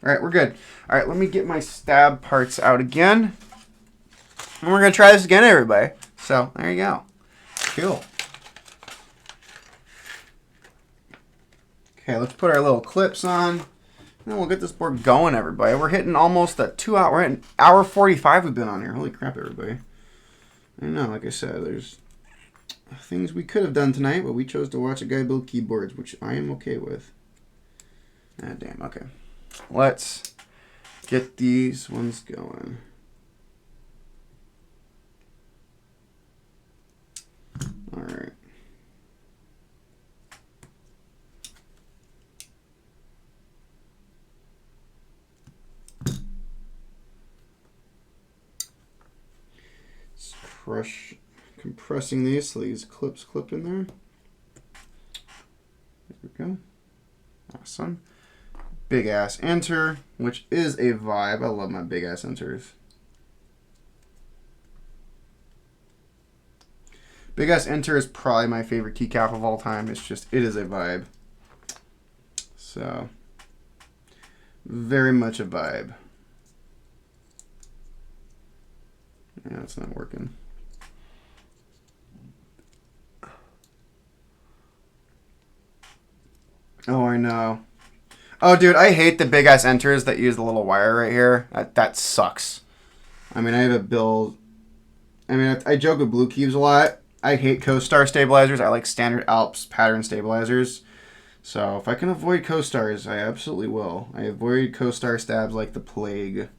All right, we're good. All right, let me get my stab parts out again. And we're going to try this again, everybody. So there you go. Cool. Okay, let's put our little clips on. And we'll get this board going, everybody. We're hitting almost a 2 hour. We're hitting hour 45 we've been on here. Holy crap, everybody. I know, like I said, there's things we could have done tonight, but we chose to watch a guy build keyboards, which I am okay with. Ah, damn, okay. Let's get these ones going. All right. Compressing these so these clips clip in there. There we go. Awesome. Big ass enter, which is a vibe. I love my big ass enters. Big ass enter is probably my favorite keycap of all time. It's just, it is a vibe. So, very much a vibe. Yeah, it's not working. Oh, I know. Oh, dude, I hate the big ass enters that use the little wire right here. That sucks. I mean, I have a build. I mean, I joke with blue cubes a lot. I hate co-star stabilizers. I like standard Alps pattern stabilizers. So if I can avoid co-stars, I absolutely will. I avoid co-star stabs like the plague.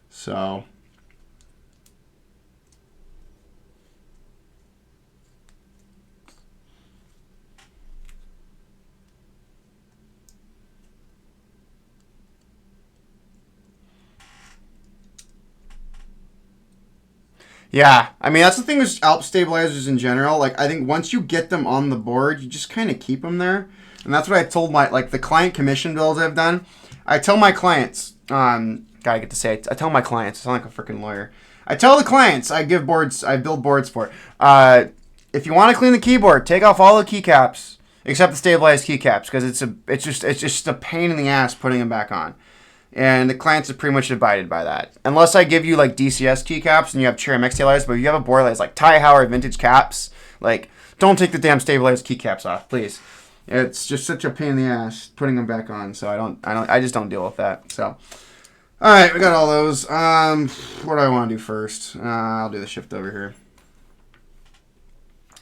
So. Yeah, I mean, that's the thing with Alps stabilizers in general. Like, I think once you get them on the board, you just kind of keep them there. And that's what I told my, like, the client commission builds I've done. I tell my clients, gotta get to say it. I tell my clients, I sound like a freaking lawyer. I tell the clients, I build boards for. If you want to clean the keyboard, take off all the keycaps, except the stabilized keycaps, because it's just a pain in the ass putting them back on. And the clients are pretty much abided by that. Unless I give you like DCS keycaps and you have Cherry MX stabilizers, but if you have a board that's like Ty Howard vintage caps, like, don't take the damn stabilized keycaps off, please. It's just such a pain in the ass putting them back on, so I just don't deal with that. So, all right, we got all those. What do I want to do first? I'll do the shift over here.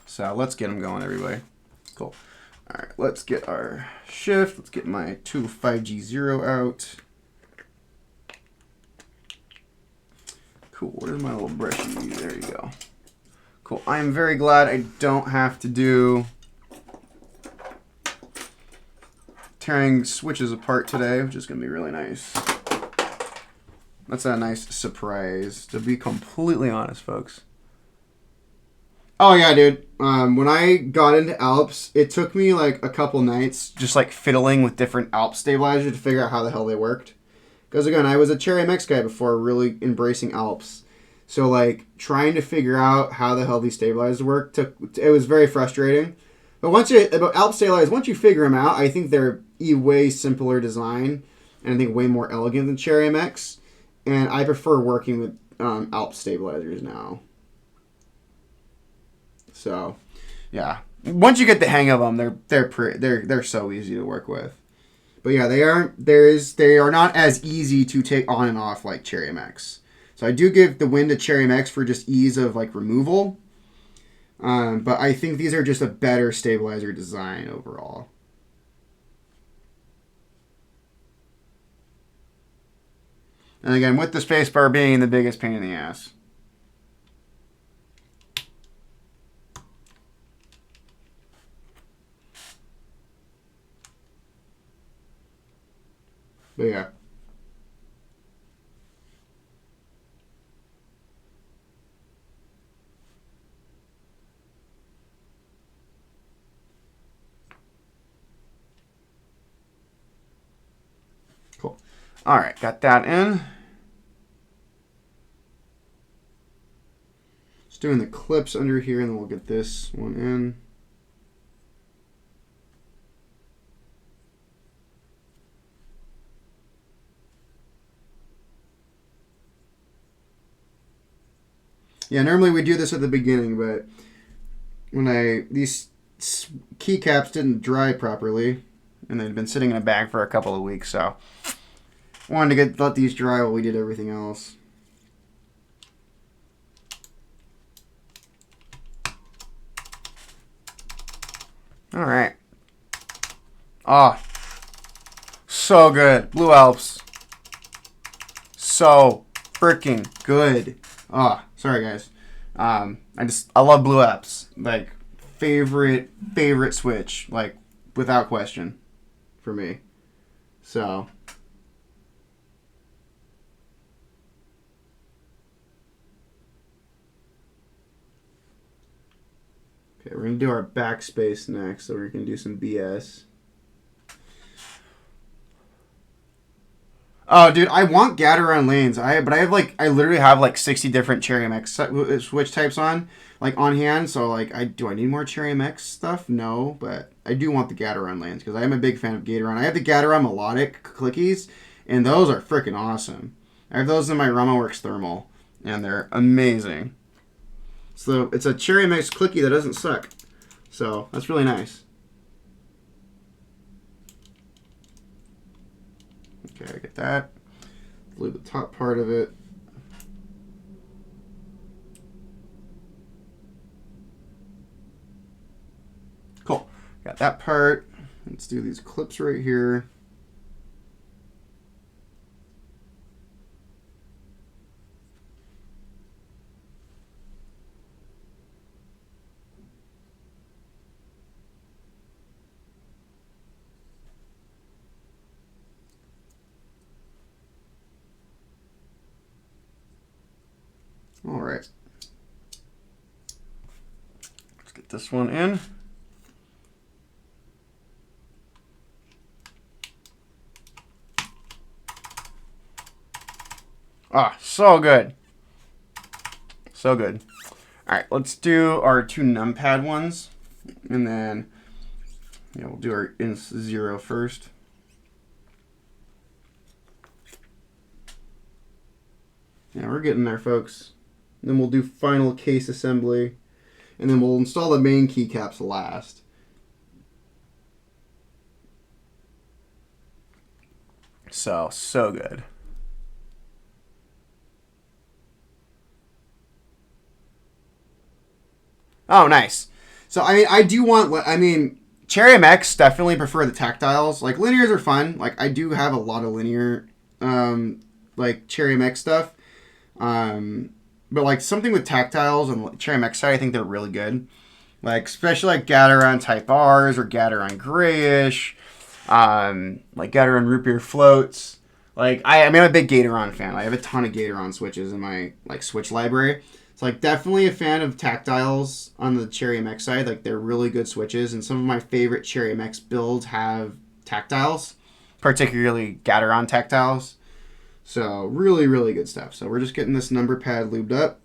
So let's get them going, everybody. Cool. All right, let's get our shift. Let's get my 2.5G0 out. Cool, where's my little brushy? There you go. Cool, I am very glad I don't have to do tearing switches apart today, which is going to be really nice. That's a nice surprise, to be completely honest, folks. Oh yeah, dude. When I got into Alps, it took me like a couple nights just like fiddling with different Alps stabilizers to figure out how the hell they worked. Because again, I was a Cherry MX guy before really embracing Alps. So like trying to figure out how the hell these stabilizers work, it was very frustrating. But about Alps stabilizers, once you figure them out, I think they're a way simpler design and I think way more elegant than Cherry MX. And I prefer working with Alps stabilizers now. So, yeah. Once you get the hang of them, they're so easy to work with. But yeah, they are not as easy to take on and off like Cherry MX. So I do give the win to Cherry MX for just ease of like removal. But I think these are just a better stabilizer design overall. And again, with the spacebar being the biggest pain in the ass. But yeah. Cool. All right, got that in. Just doing the clips under here, and then we'll get this one in. Yeah, normally we do this at the beginning, but when these keycaps didn't dry properly, and they've been sitting in a bag for a couple of weeks. So wanted to let these dry while we did everything else. All right. Oh, so good. Blue Alps. So freaking good. Oh, sorry guys. I love Blue Alps. Like favorite Switch, like without question for me. So okay, we're gonna do our backspace next, so we can do some BS. Oh, dude, I want Gateron lanes. I literally have like 60 different Cherry MX switch types on hand. So like, do I need more Cherry MX stuff? No, but I do want the Gateron lanes because I am a big fan of Gateron. I have the Gateron melodic clickies, and those are freaking awesome. I have those in my RamaWorks thermal, and they're amazing. So it's a Cherry MX clicky that doesn't suck. So that's really nice. Okay, I get that. Leave the top part of it. Cool. Got that part. Let's do these clips right here. All right. Let's get this one in. Ah, so good. So good. All right, let's do our two numpad ones. And then we'll do our ins 0 first. Yeah, we're getting there, folks. Then we'll do final case assembly, and then we'll install the main keycaps last. So good. Oh, nice. So, I do want, Cherry MX definitely prefer the tactiles. Like, linears are fun. Like, I do have a lot of linear, Cherry MX stuff. But like something with tactiles and Cherry MX side, I think they're really good. Like especially like Gateron Type R's or Gateron Grayish, like Gateron Root Beer floats. Like I'm a big Gateron fan. I have a ton of Gateron switches in my switch library. So like definitely a fan of tactiles on the Cherry MX side. Like they're really good switches, and some of my favorite Cherry MX builds have tactiles, particularly Gateron tactiles. So really, really good stuff. So we're just getting this number pad lubed up.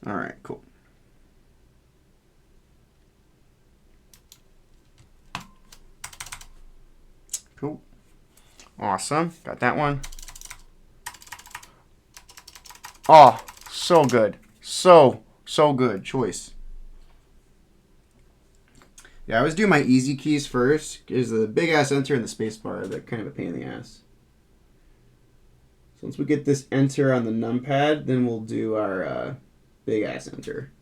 All right, cool. Cool. Awesome. Got that one. Oh, so good. So good. Choice. Yeah, I always do my easy keys first, because the big ass enter and the space bar, they're kind of a pain in the ass. So once we get this enter on the numpad, then we'll do our big ass enter.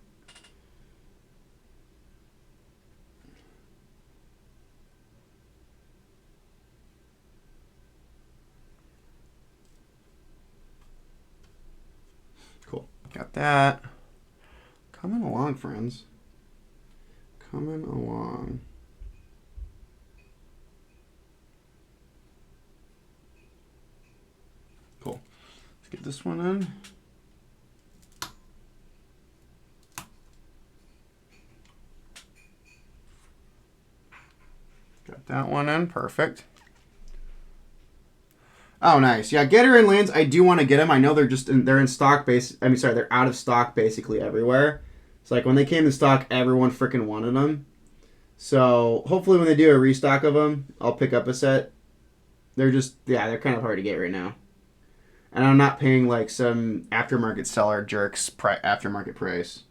Cool. Got that. Coming along, friends. Coming along. Cool. Let's get this one in. Got that one in. Perfect. Oh, nice. Yeah, Gator and Lands, I do want to get them. I know they're in stock they're out of stock basically everywhere. It's like when they came in stock, everyone freaking wanted them. So hopefully when they do a restock of them, I'll pick up a set. They're kind of hard to get right now. And I'm not paying like some aftermarket seller jerks aftermarket price.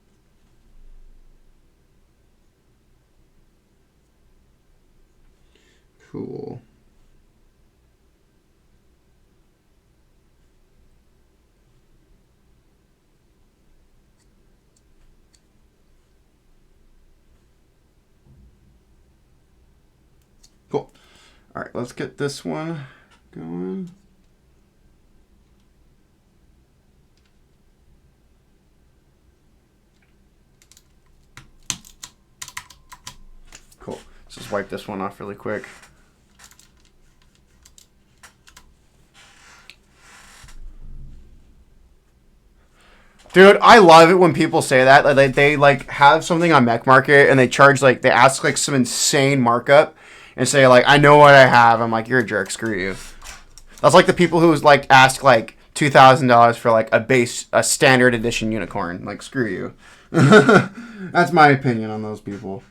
Cool. Cool. All right, let's get this one going. Cool. Let's just wipe this one off really quick. Dude, I love it when people say that. Like they like have something on Mech Market and they ask like some insane markup and say like, I know what I have. I'm like, you're a jerk. Screw you. That's like the people who like ask like $2,000 for like a standard edition unicorn. Like, screw you. That's my opinion on those people.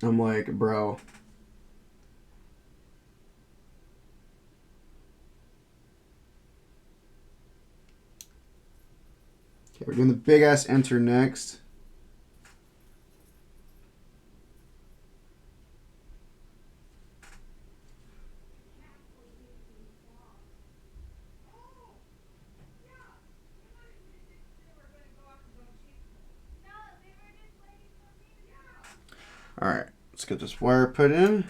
I'm like, bro. Okay, we're doing the big ass enter next. All right, let's get this wire put in.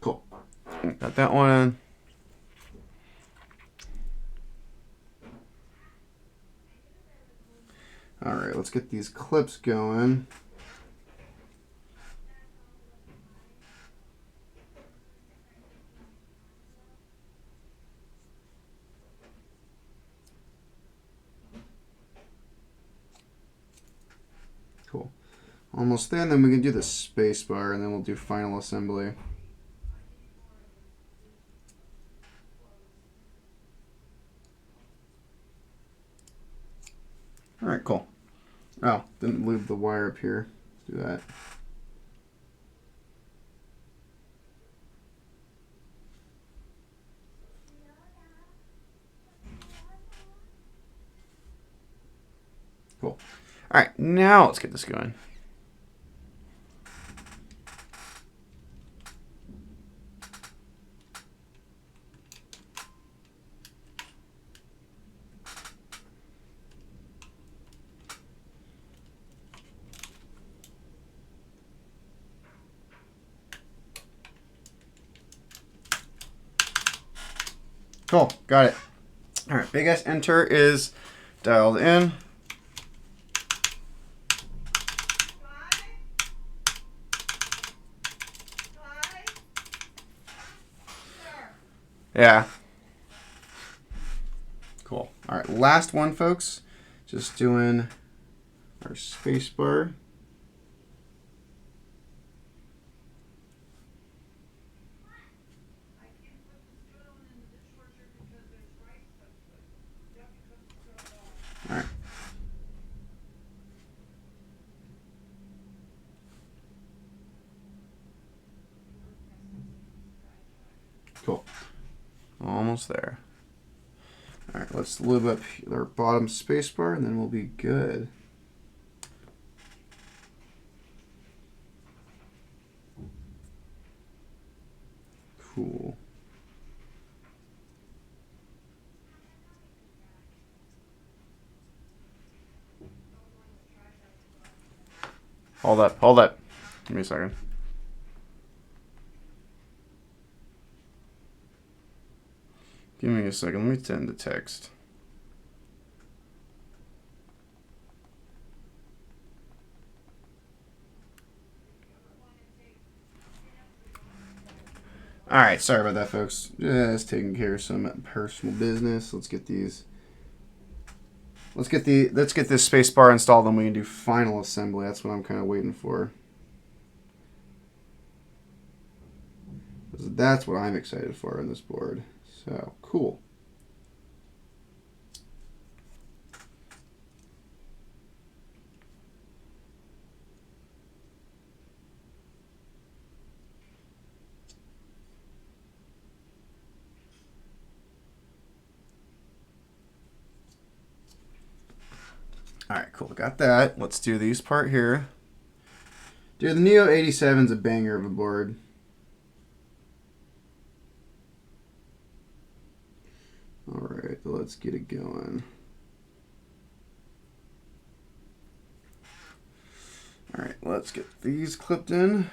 Cool. Got that one in. All right, let's get these clips going. Cool. Almost there, and then we can do the space bar, and then we'll do final assembly. All right, cool. Oh, didn't lube the wire up here. Let's do that. Cool. All right, now let's get this going. Cool, got it. All right, big ass enter is dialed in. Yeah. Cool. All right, last one, folks. Just doing our space bar. All right. Cool. Almost there. All right, let's lube up our bottom space bar, and then we'll be good. Cool. Hold up, hold up. Give me a second. Give me a second. Let me send the text. All right, sorry about that, folks. Just taking care of some personal business. Let's get these let's get this space bar installed, and we can do final assembly. That's what I'm kind of waiting for. That's what I'm excited for on this board. So cool. All right, cool. Got that. Let's do these part here. Dude, the Neo 87's a banger of a board. All right, let's get it going. All right, let's get these clipped in.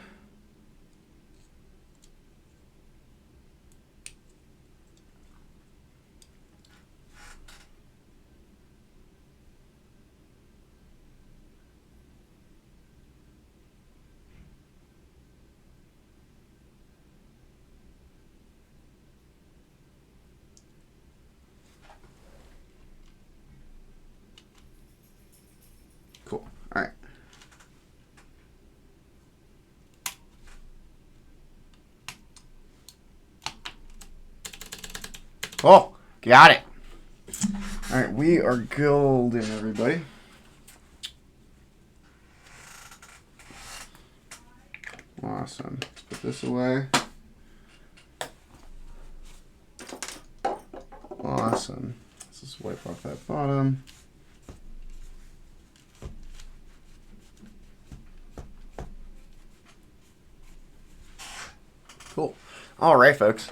Cool. All right. Oh, got it. All right, we are golden, everybody. Awesome. Let's put this away. Awesome. Let's just wipe off that bottom. Cool. All right, folks.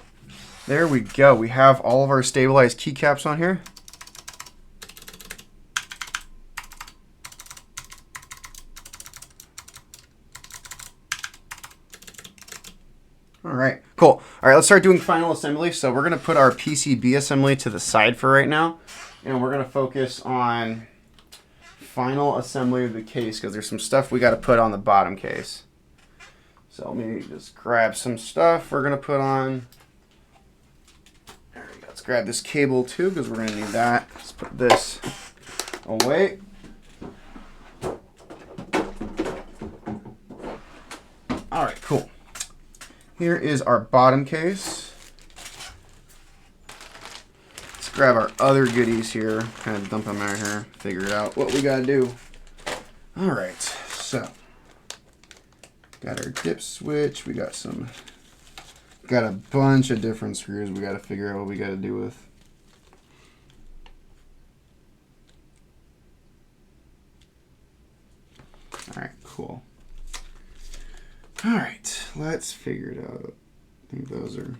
There we go. We have all of our stabilized keycaps on here. All right, cool. All right, let's start doing final assembly. So we're going to put our PCB assembly to the side for right now, and we're going to focus on final assembly of the case because there's some stuff we got to put on the bottom case. So let me just grab some stuff we're going to put on. There we go. Let's grab this cable too because we're going to need that. Let's put this away. All right, cool. Here is our bottom case. Let's grab our other goodies here, kind of dump them out here, figure out what we gotta do. All right, so got our dip switch. We got a bunch of different screws we gotta figure out what we gotta do with. All right, cool. All right, let's figure it out. I think those are...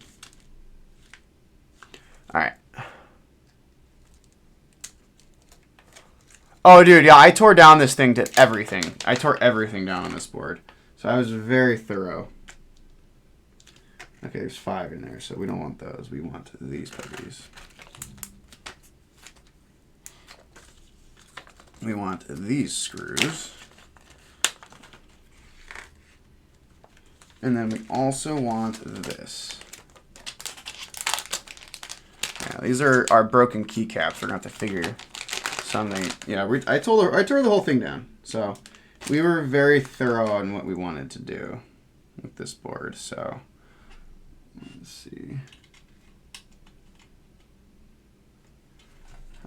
All right. Oh, dude, yeah, I tore down this thing to everything. I tore everything down on this board. So I was very thorough. Okay, there's 5 in there, so we don't want those. We want these puppies. We want these screws. And then we also want this. Yeah, these are our broken keycaps. We're gonna have to figure something. Yeah, I tore the whole thing down. So we were very thorough on what we wanted to do with this board. So let's see.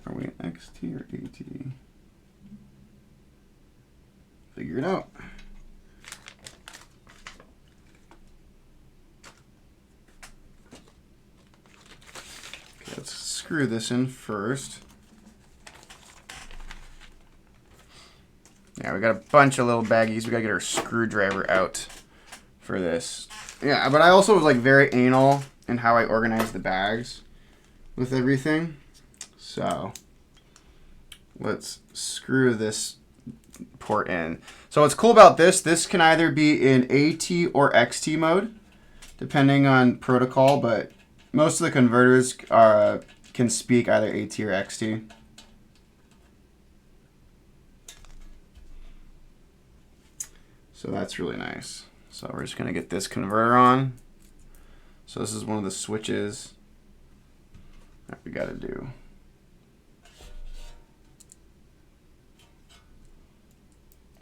Are we XT or AT? Figure it out. Let's screw this in first. Yeah, we got a bunch of little baggies. We gotta get our screwdriver out for this. Yeah, but I also was like very anal in how I organized the bags with everything. So let's screw this port in. So what's cool about this can either be in AT or XT mode, depending on protocol, but most of the converters can speak either AT or XT. So that's really nice. So we're just gonna get this converter on. So this is one of the switches that we gotta do.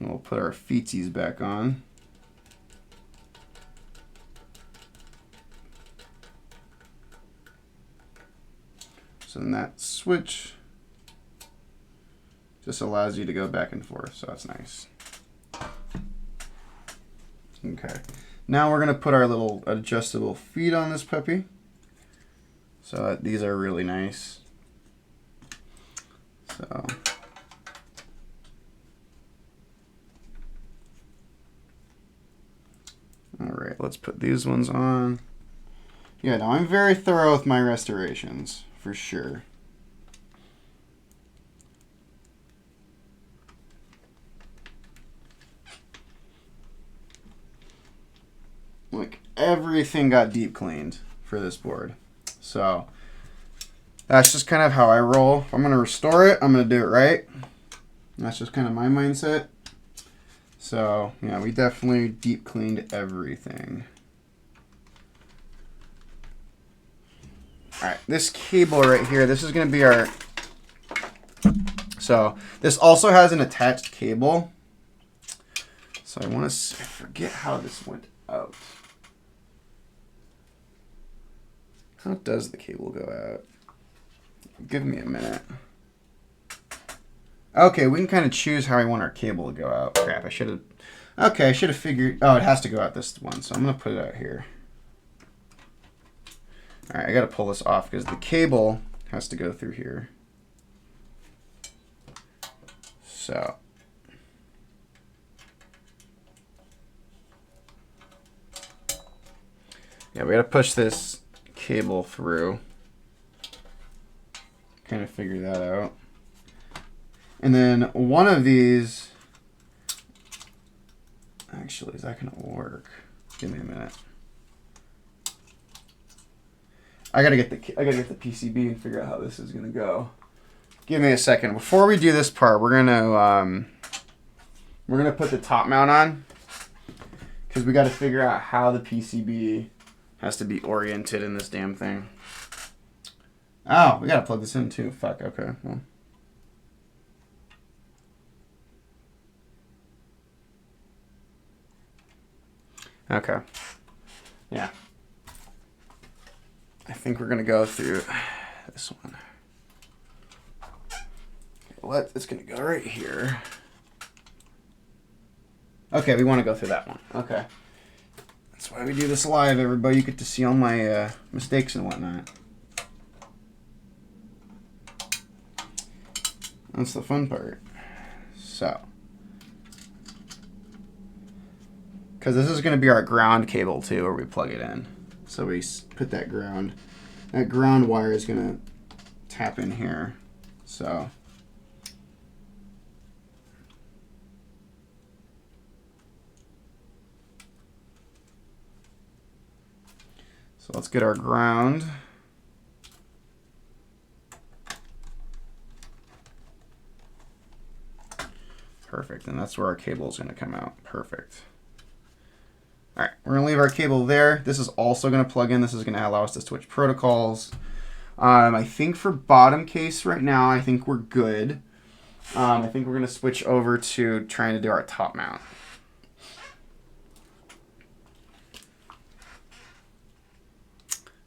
And we'll put our feetsies back on. So then that switch just allows you to go back and forth, so that's nice. Okay, now we're gonna put our little adjustable feet on this puppy. So these are really nice. So all right, let's put these ones on. Yeah, no, I'm very thorough with my restorations, for sure. Like, everything got deep cleaned for this board. So, that's just kind of how I roll. If I'm going to restore it, I'm going to do it right. That's just kind of my mindset. So, yeah, we definitely deep cleaned everything. Alright, this cable right here, this is going to be our... So, this also has an attached cable. So I want to... I forget how this went out. How does the cable go out? Give me a minute. Okay, we can kind of choose how I want our cable to go out. Crap, I should have... Okay, I should have figured... Oh, it has to go out this one, so I'm going to put it out here. Alright, I gotta pull this off because the cable has to go through here. So. Yeah, we gotta push this cable through. Kind of figure that out. And then one of these... Actually, is that gonna work? Give me a minute. I gotta get the PCB and figure out how this is gonna go. Give me a second. Before we do this part, we're gonna put the top mount on because we got to figure out how the PCB has to be oriented in this damn thing. Oh, we gotta plug this in too. Fuck. Okay. Well. Okay. Yeah. I think we're gonna go through this one. Okay, it's gonna go right here. Okay, we want to go through that one. Okay. That's why we do this live, everybody. You get to see all my mistakes and whatnot. That's the fun part. So. Because this is going to be our ground cable too, where we plug it in. So we put that ground. That ground wire is going to tap in here. So. So let's get our ground. Perfect. And that's where our cable is going to come out. Perfect. All right, we're going to leave our cable there. This is also going to plug in. This is going to allow us to switch protocols. I think for bottom case right now, I think we're good. I think we're going to switch over to trying to do our top mount.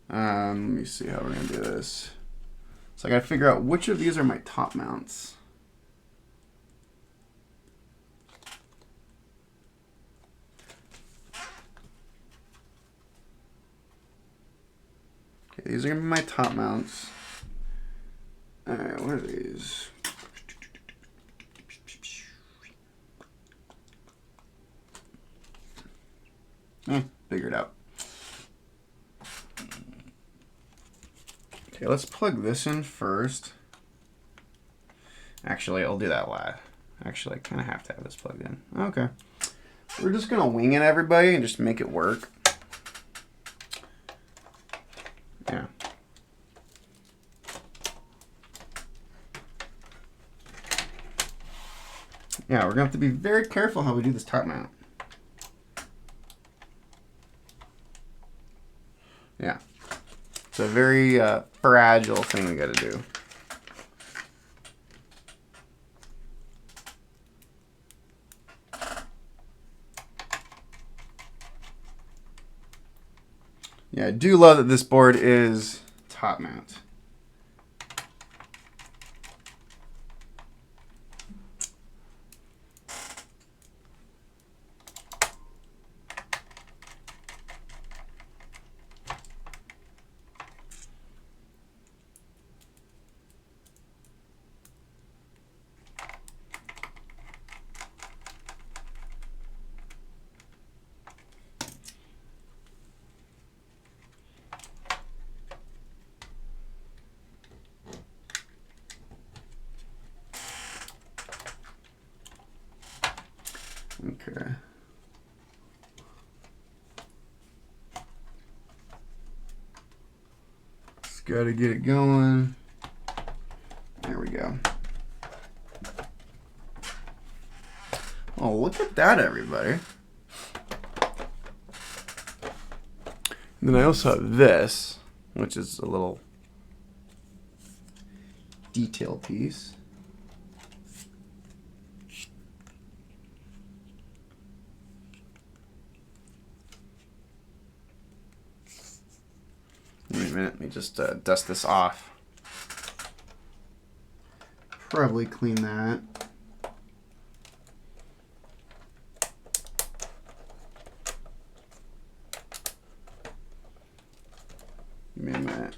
Let me see how we're going to do this. So I got to figure out which of these are my top mounts. Okay, these are going to be my top mounts. All right, what are these? Figure it out. Okay, let's plug this in first. Actually, I'll do that live. Actually, I kind of have to have this plugged in. Okay. We're just going to wing it, everybody, and just make it work. Yeah. Yeah, we're going to have to be very careful how we do this top mount. Yeah. It's a very fragile thing we got to do. Yeah, I do love that this board is top mount. Okay. Just gotta get it going. There we go. Oh, look at that, everybody. And then I also have this, which is a little detail piece. Wait a minute, let me just dust this off. Probably clean that. Give me a minute.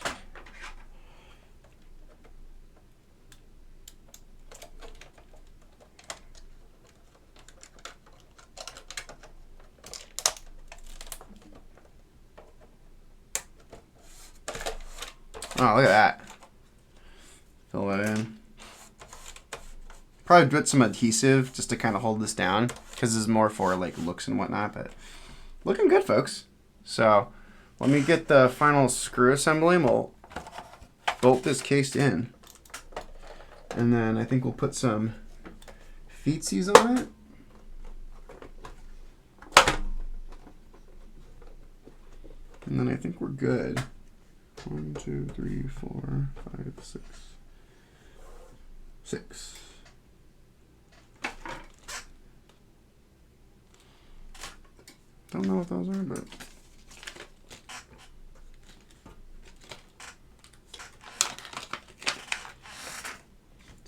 Oh, look at that. Fill that in. Probably put some adhesive just to kind of hold this down, because this is more for like looks and whatnot, but looking good, folks. So let me get the final screw assembly and we'll bolt this case in. And then I think we'll put some feetsies on it. And then I think we're good. 1, 2, 3, 4, 5, 6. 6. Don't know what those are, but let's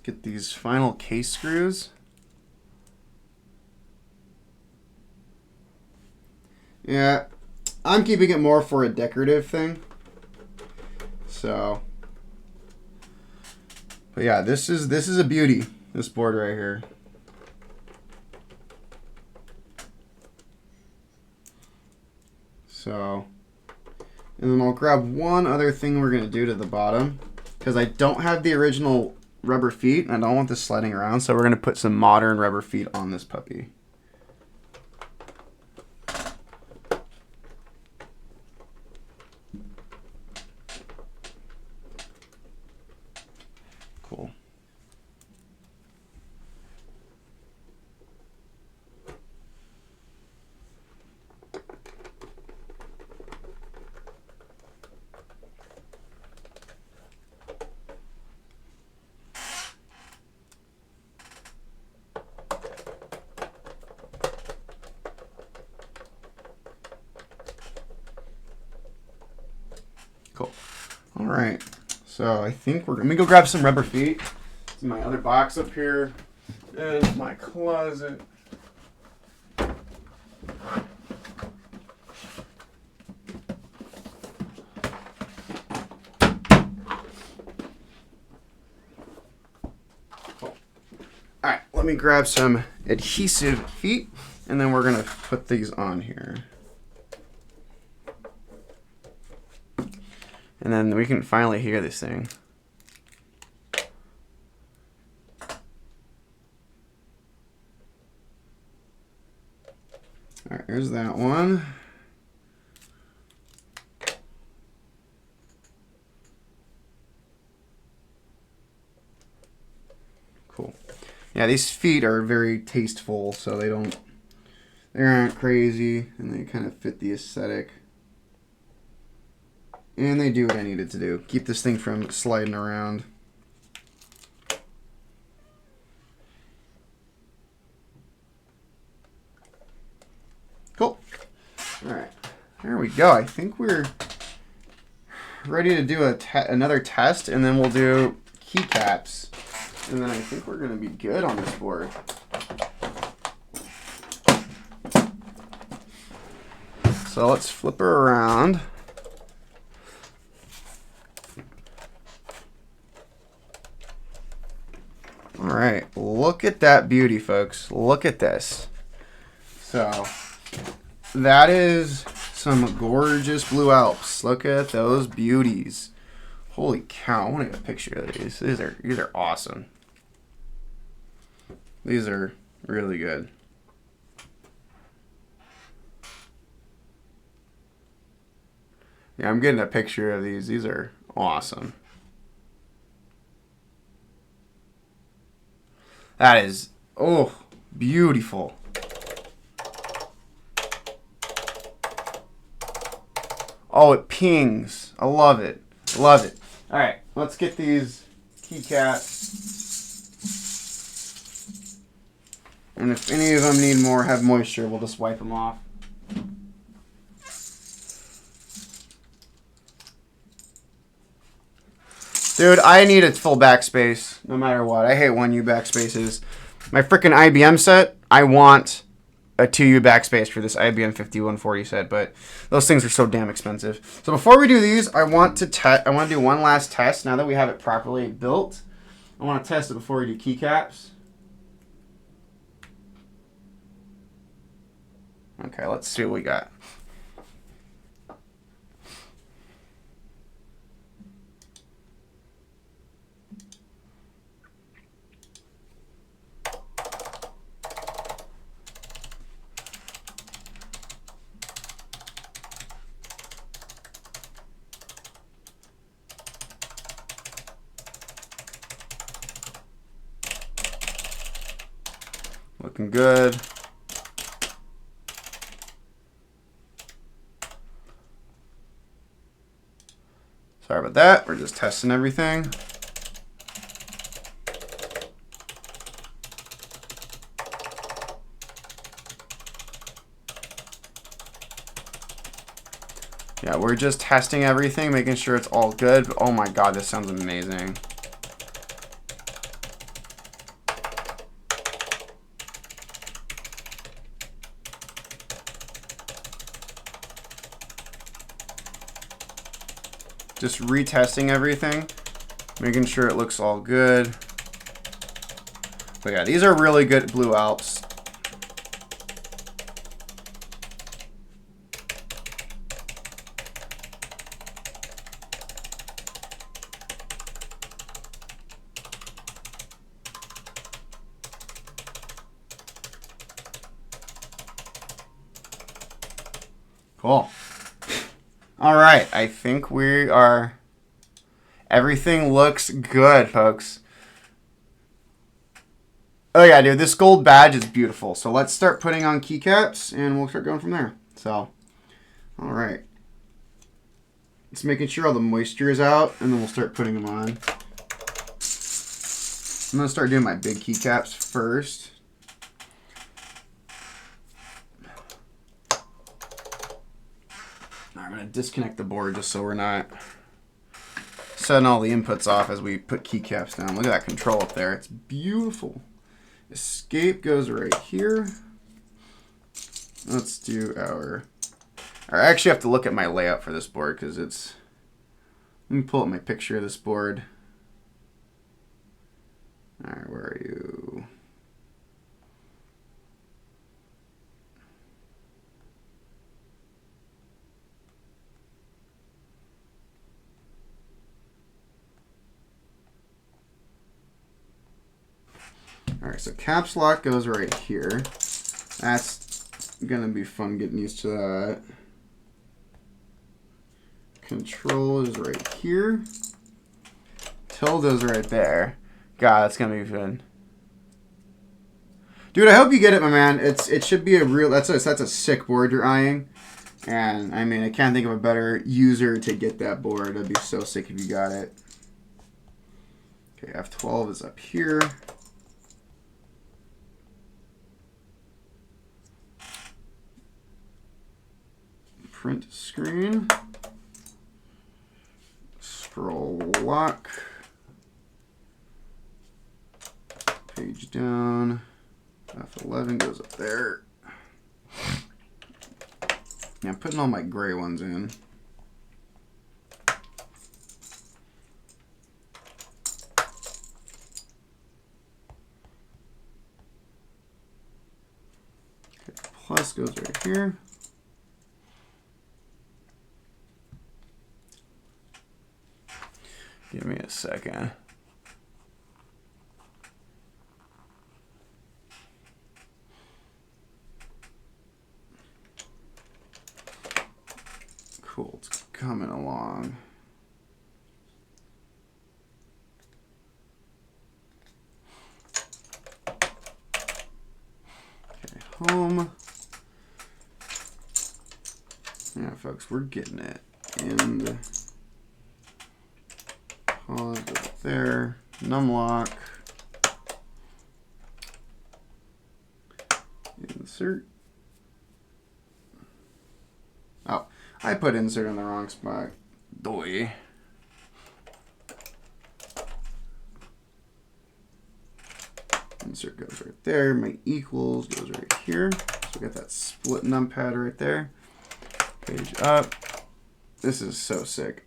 get these final case screws. Yeah, I'm keeping it more for a decorative thing. So, but yeah, this is a beauty, this board right here. So, and then I'll grab one other thing we're gonna do to the bottom, because I don't have the original rubber feet and I don't want this sliding around, so we're gonna put some modern rubber feet on this puppy. Cool. Cool. All right. So I think let me go grab some rubber feet. It's in my other box up here in my closet. Cool. All right, let me grab some adhesive feet, and then we're gonna put these on here. And then we can finally hear this thing. All right, here's that one. Cool. Yeah, these feet are very tasteful, so they aren't crazy, and they kind of fit the aesthetic. And they do what I needed to do. Keep this thing from sliding around. Cool. All right. There we go. I think we're ready to do another test, and then we'll do keycaps. And then I think we're going to be good on this board. So let's flip her around. All right, look at that beauty, folks. Look at this. So that is some gorgeous blue Alps. Look at those beauties. Holy cow, I want to get a picture of these. These are awesome. These are really good. Yeah, I'm getting a picture of these. These are awesome. That is, oh, beautiful. Oh, it pings. I love it. Love it. All right, let's get these keycaps. And if any of them need more, have moisture, we'll just wipe them off. Dude, I need a full backspace, no matter what. I hate 1U backspaces. My freaking IBM set, I want a 2U backspace for this IBM 5140 set, but those things are so damn expensive. So before we do these, I want to do one last test. Now that we have it properly built, I want to test it before we do keycaps. Okay, let's see what we got. Looking good. Sorry about that. We're just testing everything. Yeah, we're just testing everything, making sure it's all good. Oh my God, this sounds amazing. Just retesting everything, making sure it looks all good. But yeah, these are really good blue Alps. Cool. All right, I think we are, everything looks good, folks. Oh yeah, dude, this gold badge is beautiful. So let's start putting on keycaps and we'll start going from there. So, all right. Just making sure all the moisture is out and then we'll start putting them on. I'm gonna start doing my big keycaps first. I'm going to disconnect the board just so we're not setting all the inputs off as we put keycaps down. Look at that control up there. It's beautiful. Escape goes right here. Let's do our... I actually have to look at my layout for this board because it's... Let me pull up my picture of this board. All right, where are you? All right, so caps lock goes right here. That's gonna be fun getting used to that. Control is right here. Tilde is right there. God, that's gonna be fun. Dude, I hope you get it, my man. It should be a real, that's a sick board you're eyeing. And I mean, I can't think of a better user to get that board. That'd be so sick if you got it. Okay, F12 is up here. Print screen. scroll lock. Page down. F11 goes up there. Yeah, I'm putting all my gray ones in. Okay, plus goes right here. Give me a second. Cool, it's coming along. Okay, home. Yeah, folks, we're getting it. And pause up there. Numlock. Insert. Oh, I put insert in the wrong spot. Doy. Insert goes right there. My equals goes right here. So we got that split numpad right there. Page up. This is so sick.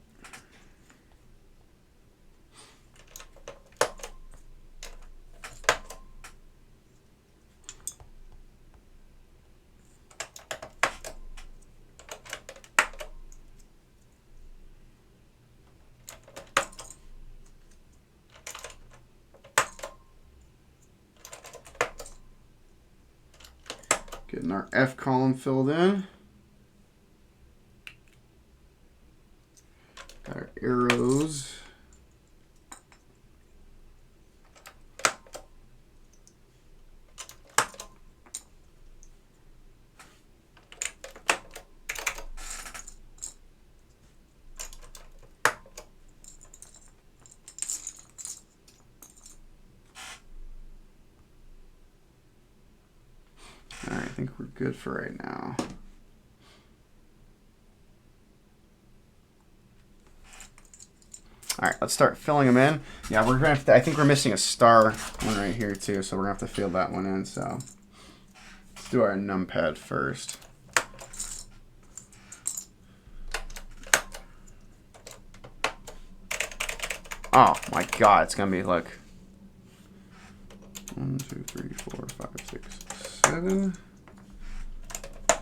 Getting our F column filled in. Got our arrows. All right, I think we're good for right now. All right, let's start filling them in. Yeah, we're gonna have to, I think we're missing a star one right here too, so we're gonna have to fill that one in. So let's do our numpad first. Oh my God, it's gonna be like 1, 2, 3, 4, 5, 6, 7,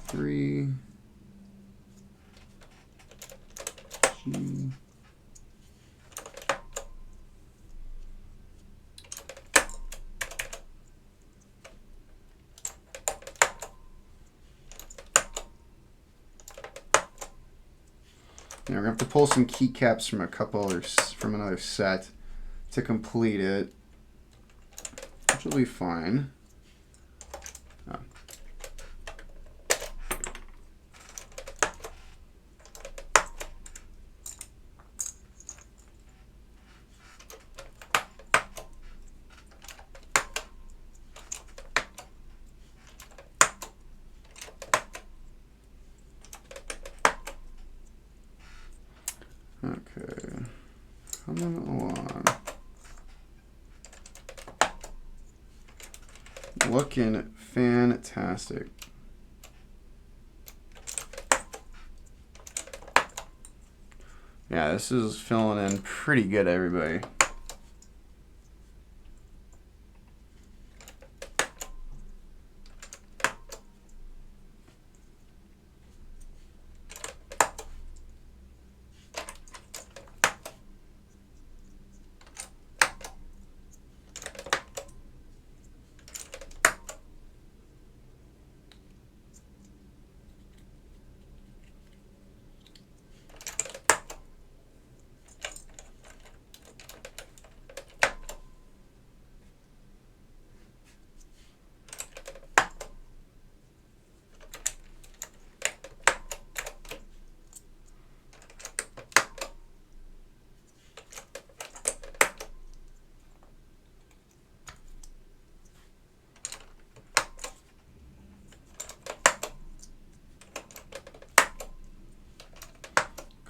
3, G. Now we're gonna have to pull some keycaps from a couple others, from another set to complete it, which will be fine. Oh. Okay, coming along. Looking fantastic. Yeah, this is filling in pretty good, everybody.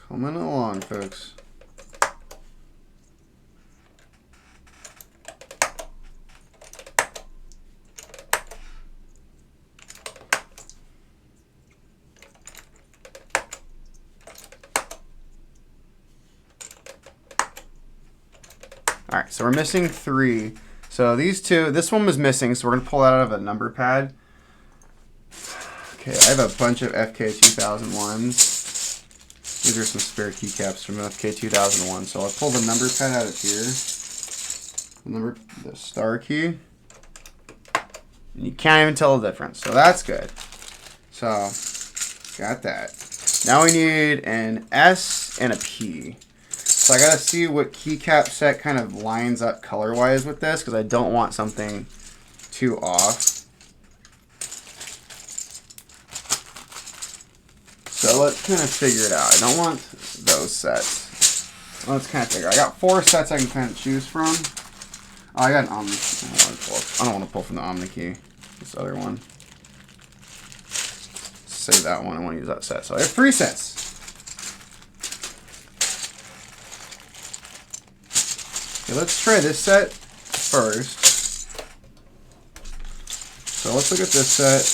Coming along, folks. All right, so we're missing 3. So these 2, this one was missing, so we're gonna pull that out of a number pad. Okay, I have a bunch of FK2001s. These are some spare keycaps from FK2001. So I'll pull the number pad out of here. The star key. And you can't even tell the difference, so that's good. So, got that. Now we need an S and a P. So I gotta see what keycap set kind of lines up color-wise with this, because I don't want something too off. So let's kind of figure it out. I don't want those sets. Let's kind of figure. I got 4 sets I can kind of choose from. Oh, I got an OmniKey. I don't want to pull from the OmniKey. This other one. Save that one. I want to use that set. So I have 3 sets. Okay, let's try this set first. So let's look at this set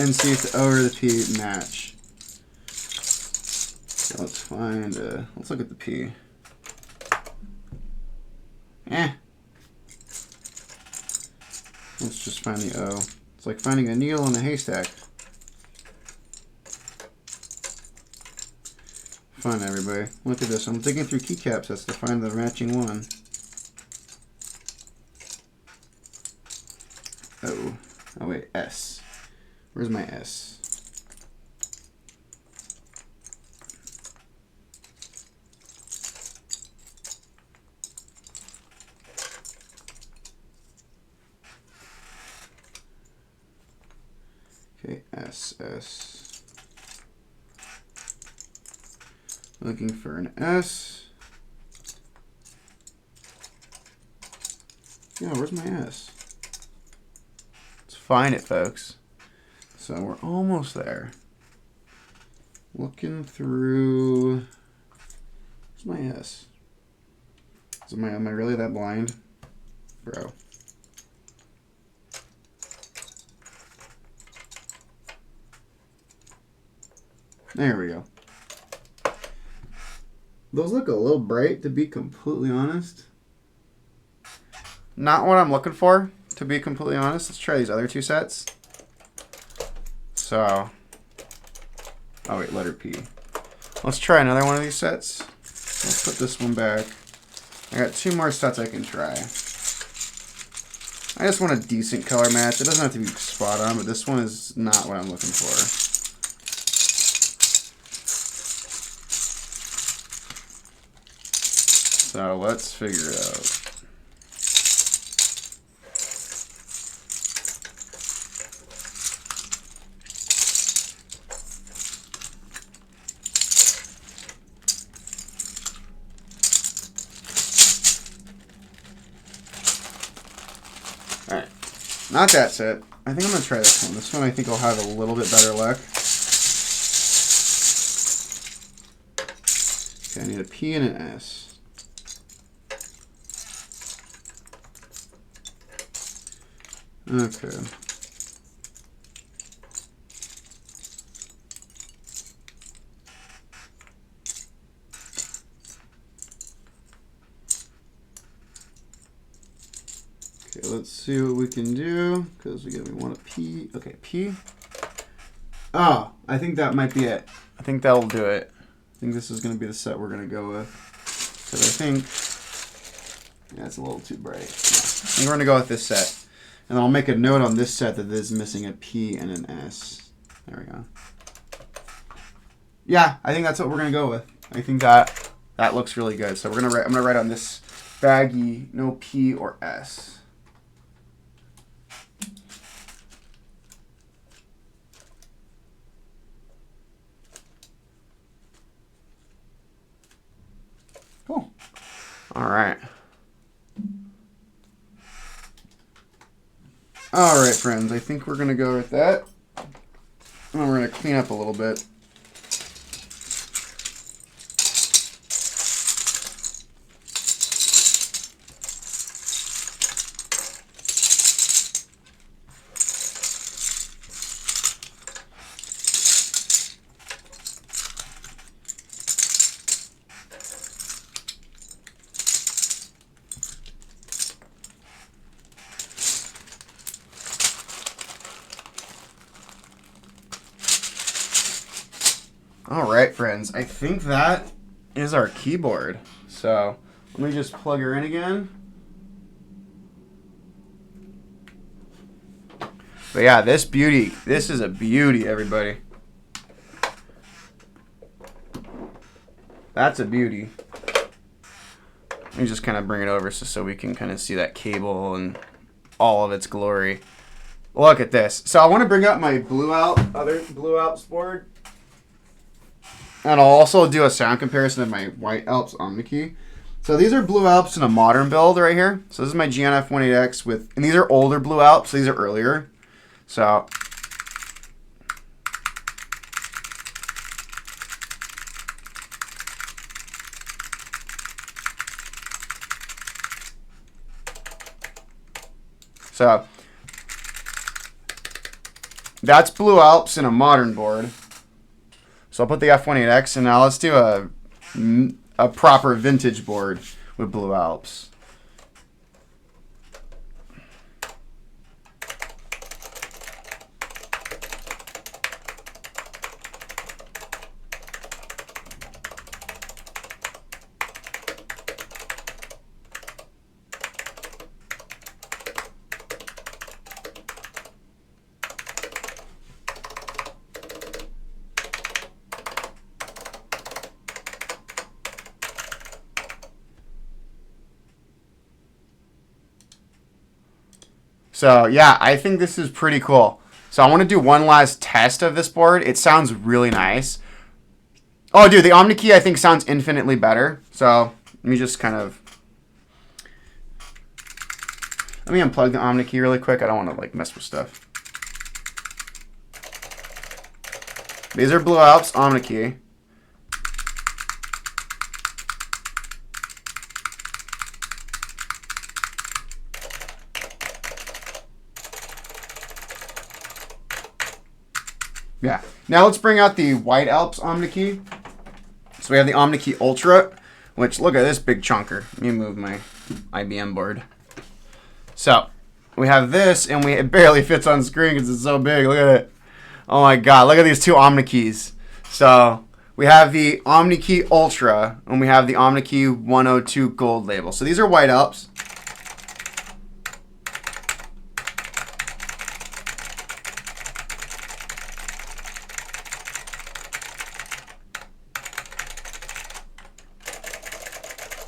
and see if the O or the P match. Okay, let's find. Let's look at the P. Let's just find the O. It's like finding a needle in a haystack. Fun, everybody. Look at this. I'm digging through keycaps sets to find the matching one. Oh. Oh, wait. S. Where's my S? Okay, S. Looking for an S. Yeah, where's my S? Let's find it, folks. So we're almost there. Looking through. Where's my S? Am I really that blind? Bro. There we go. Those look a little bright, to be completely honest. Not what I'm looking for, to be completely honest. Let's try these other 2 sets. So, oh wait, letter P. Let's try another one of these sets. Let's put this one back. I got 2 more sets I can try. I just want a decent color match. It doesn't have to be spot on, but this one is not what I'm looking for. So let's figure it out. Alright, not that set. I think I'm going to try this one. This one I think I'll have a little bit better luck. Okay, I need a P and an S. Okay. Okay, let's see what we can do, because we want a P. Okay, P. Oh, I think that might be it. I think that'll do it. I think this is going to be the set we're going to go with. Because I think, yeah, it's a little too bright. Yeah. I think we're going to go with this set. And I'll make a note on this set that this is missing a P and an S. There we go. Yeah, I think that's what we're going to go with. I think that looks really good. So I'm going to write on this baggie, no P or S. Cool. All right. All right, friends. I think we're going to go with that. And we're going to clean up a little bit. All right, friends. I think that is our keyboard. So let me just plug her in again. But yeah, this is a beauty, everybody. That's a beauty. Let me just kind of bring it over so we can kind of see that cable and all of its glory. Look at this. So I want to bring up my other Blue Alps board. And I'll also do a sound comparison of my White Alps OmniKey. So these are Blue Alps in a modern build right here. So this is my GNF18X and these are older Blue Alps. These are earlier. So that's Blue Alps in a modern board. So I'll put the F18X, and now let's do a proper vintage board with Blue Alps. So yeah, I think this is pretty cool. So I want to do one last test of this board. It sounds really nice. Oh, dude, the OmniKey I think sounds infinitely better. So let me just kind of... Let me unplug the OmniKey really quick. I don't want to like mess with stuff. These are Blue Alps OmniKey. Yeah. Now let's bring out the White Alps OmniKey. So we have the OmniKey Ultra, which look at this big chunker. Let me move my IBM board. So we have this, and it barely fits on screen because it's so big. Look at it. Oh my God! Look at these two OmniKeys. So we have the OmniKey Ultra, and we have the OmniKey 102 Gold label. So these are White Alps.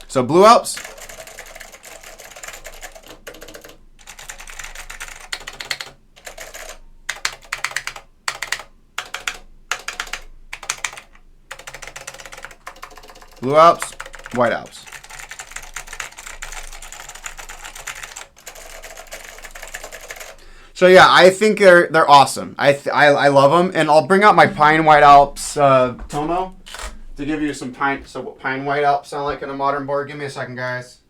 So Blue Alps. Blue Alps, White Alps. So yeah, I think they're awesome. I love them, and I'll bring out my Pine White Alps Tomo to give you some Pine White Alps sound like in a modern board. Give me a second, guys.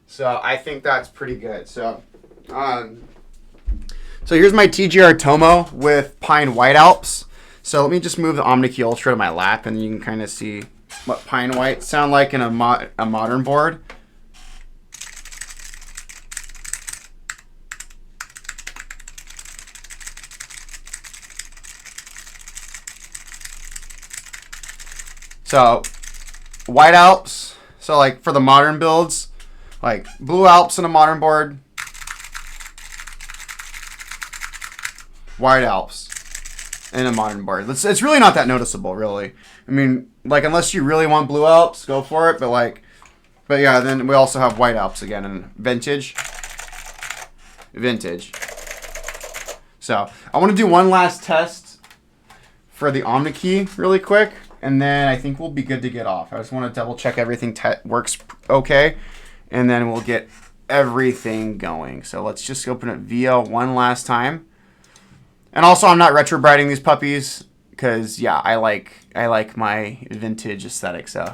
So I think that's pretty good. So here's my TGR Tomo with Pine White Alps. So let me just move the OmniKey Ultra to my lap, and you can kind of see what Pine White sound like in a modern board. So White Alps, so like for the modern builds, like Blue Alps in a modern board, White Alps in a modern board. It's really not that noticeable, really. I mean, like unless you really want Blue Alps, go for it. But yeah, then we also have White Alps again in vintage. So I want to do one last test for the OmniKey really quick, and then I think we'll be good to get off. I just want to double check everything works okay, and then we'll get everything going. So let's just open up VO one last time. And also, I'm not retrobrighting these puppies because, yeah, I like my vintage aesthetic. So.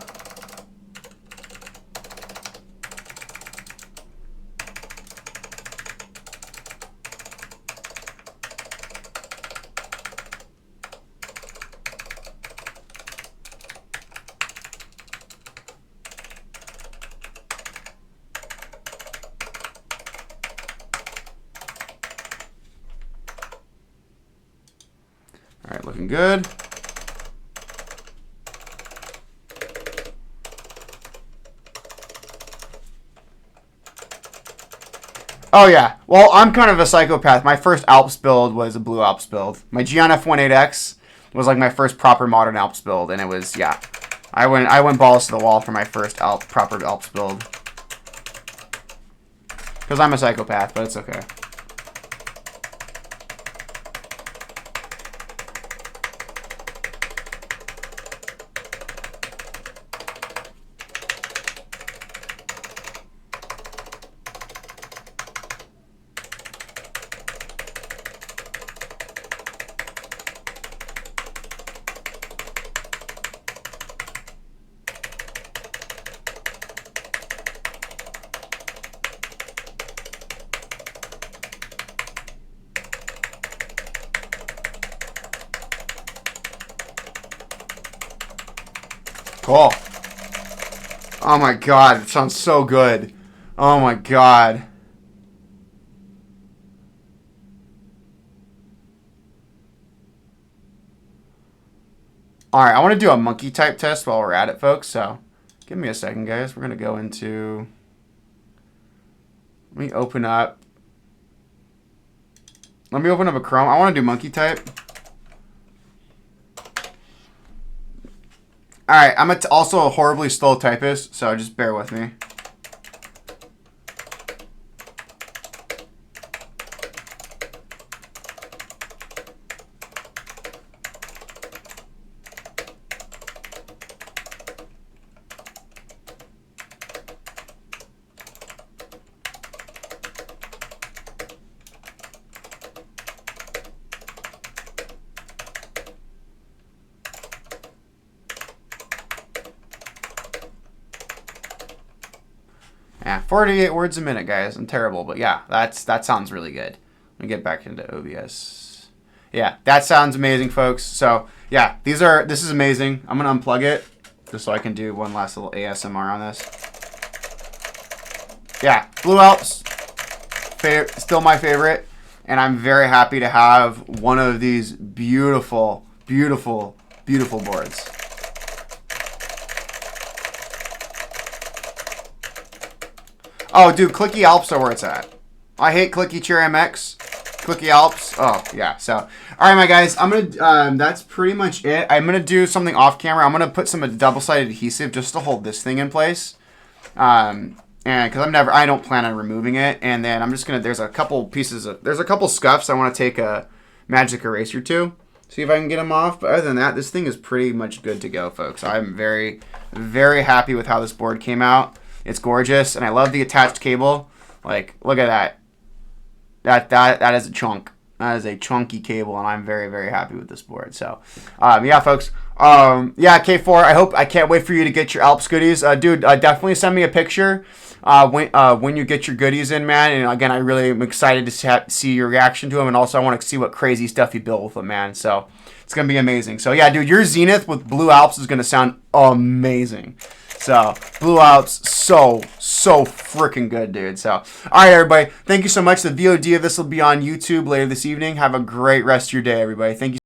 All right, looking good. Oh yeah. Well, I'm kind of a psychopath. My first Alps build was a blue Alps build. My Gion F18X was like my first proper modern Alps build, and it was, yeah. I went balls to the wall for my first proper Alps build. Because I'm a psychopath, but it's okay. Cool. Oh my god, it sounds so good. Oh my god. Alright, I want to do a monkey type test while we're at it, folks. So, give me a second, guys. We're going to go into... Let me open up a Chrome. I want to do monkey type. Alright, I'm also a horribly slow typist, so just bear with me. Yeah, 48 words a minute, guys. I'm terrible, but yeah, that sounds really good. Let me get back into OBS. Yeah, that sounds amazing, folks. So yeah, this is amazing. I'm gonna unplug it just so I can do one last little ASMR on this. Yeah, Blue Alps, still my favorite, and I'm very happy to have one of these beautiful, beautiful, beautiful boards. Oh, dude, Clicky Alps are where it's at. I hate Clicky Chair MX. Clicky Alps. Oh, yeah. So, all right, my guys. I'm going to, that's pretty much it. I'm going to do something off camera. I'm going to put some double-sided adhesive just to hold this thing in place. And because I don't plan on removing it. And then I'm just going to, there's a couple scuffs I want to take a magic eraser to. See if I can get them off. But other than that, this thing is pretty much good to go, folks. I'm very, very happy with how this board came out. It's gorgeous, and I love the attached cable. Like, look at that. That is a chunk. That is a chunky cable, and I'm very, very happy with this board. So, yeah, folks. Yeah, K4. I can't wait for you to get your Alps goodies, dude. Definitely send me a picture when you get your goodies in, man. And again, I really am excited to see your reaction to them, and also I want to see what crazy stuff you built with them, man. So it's gonna be amazing. So yeah, dude, your Zenith with Blue Alps is gonna sound amazing. So, Blue Alps, so freaking good, dude. So, all right, everybody. Thank you so much. The VOD of this will be on YouTube later this evening. Have a great rest of your day, everybody. Thank you.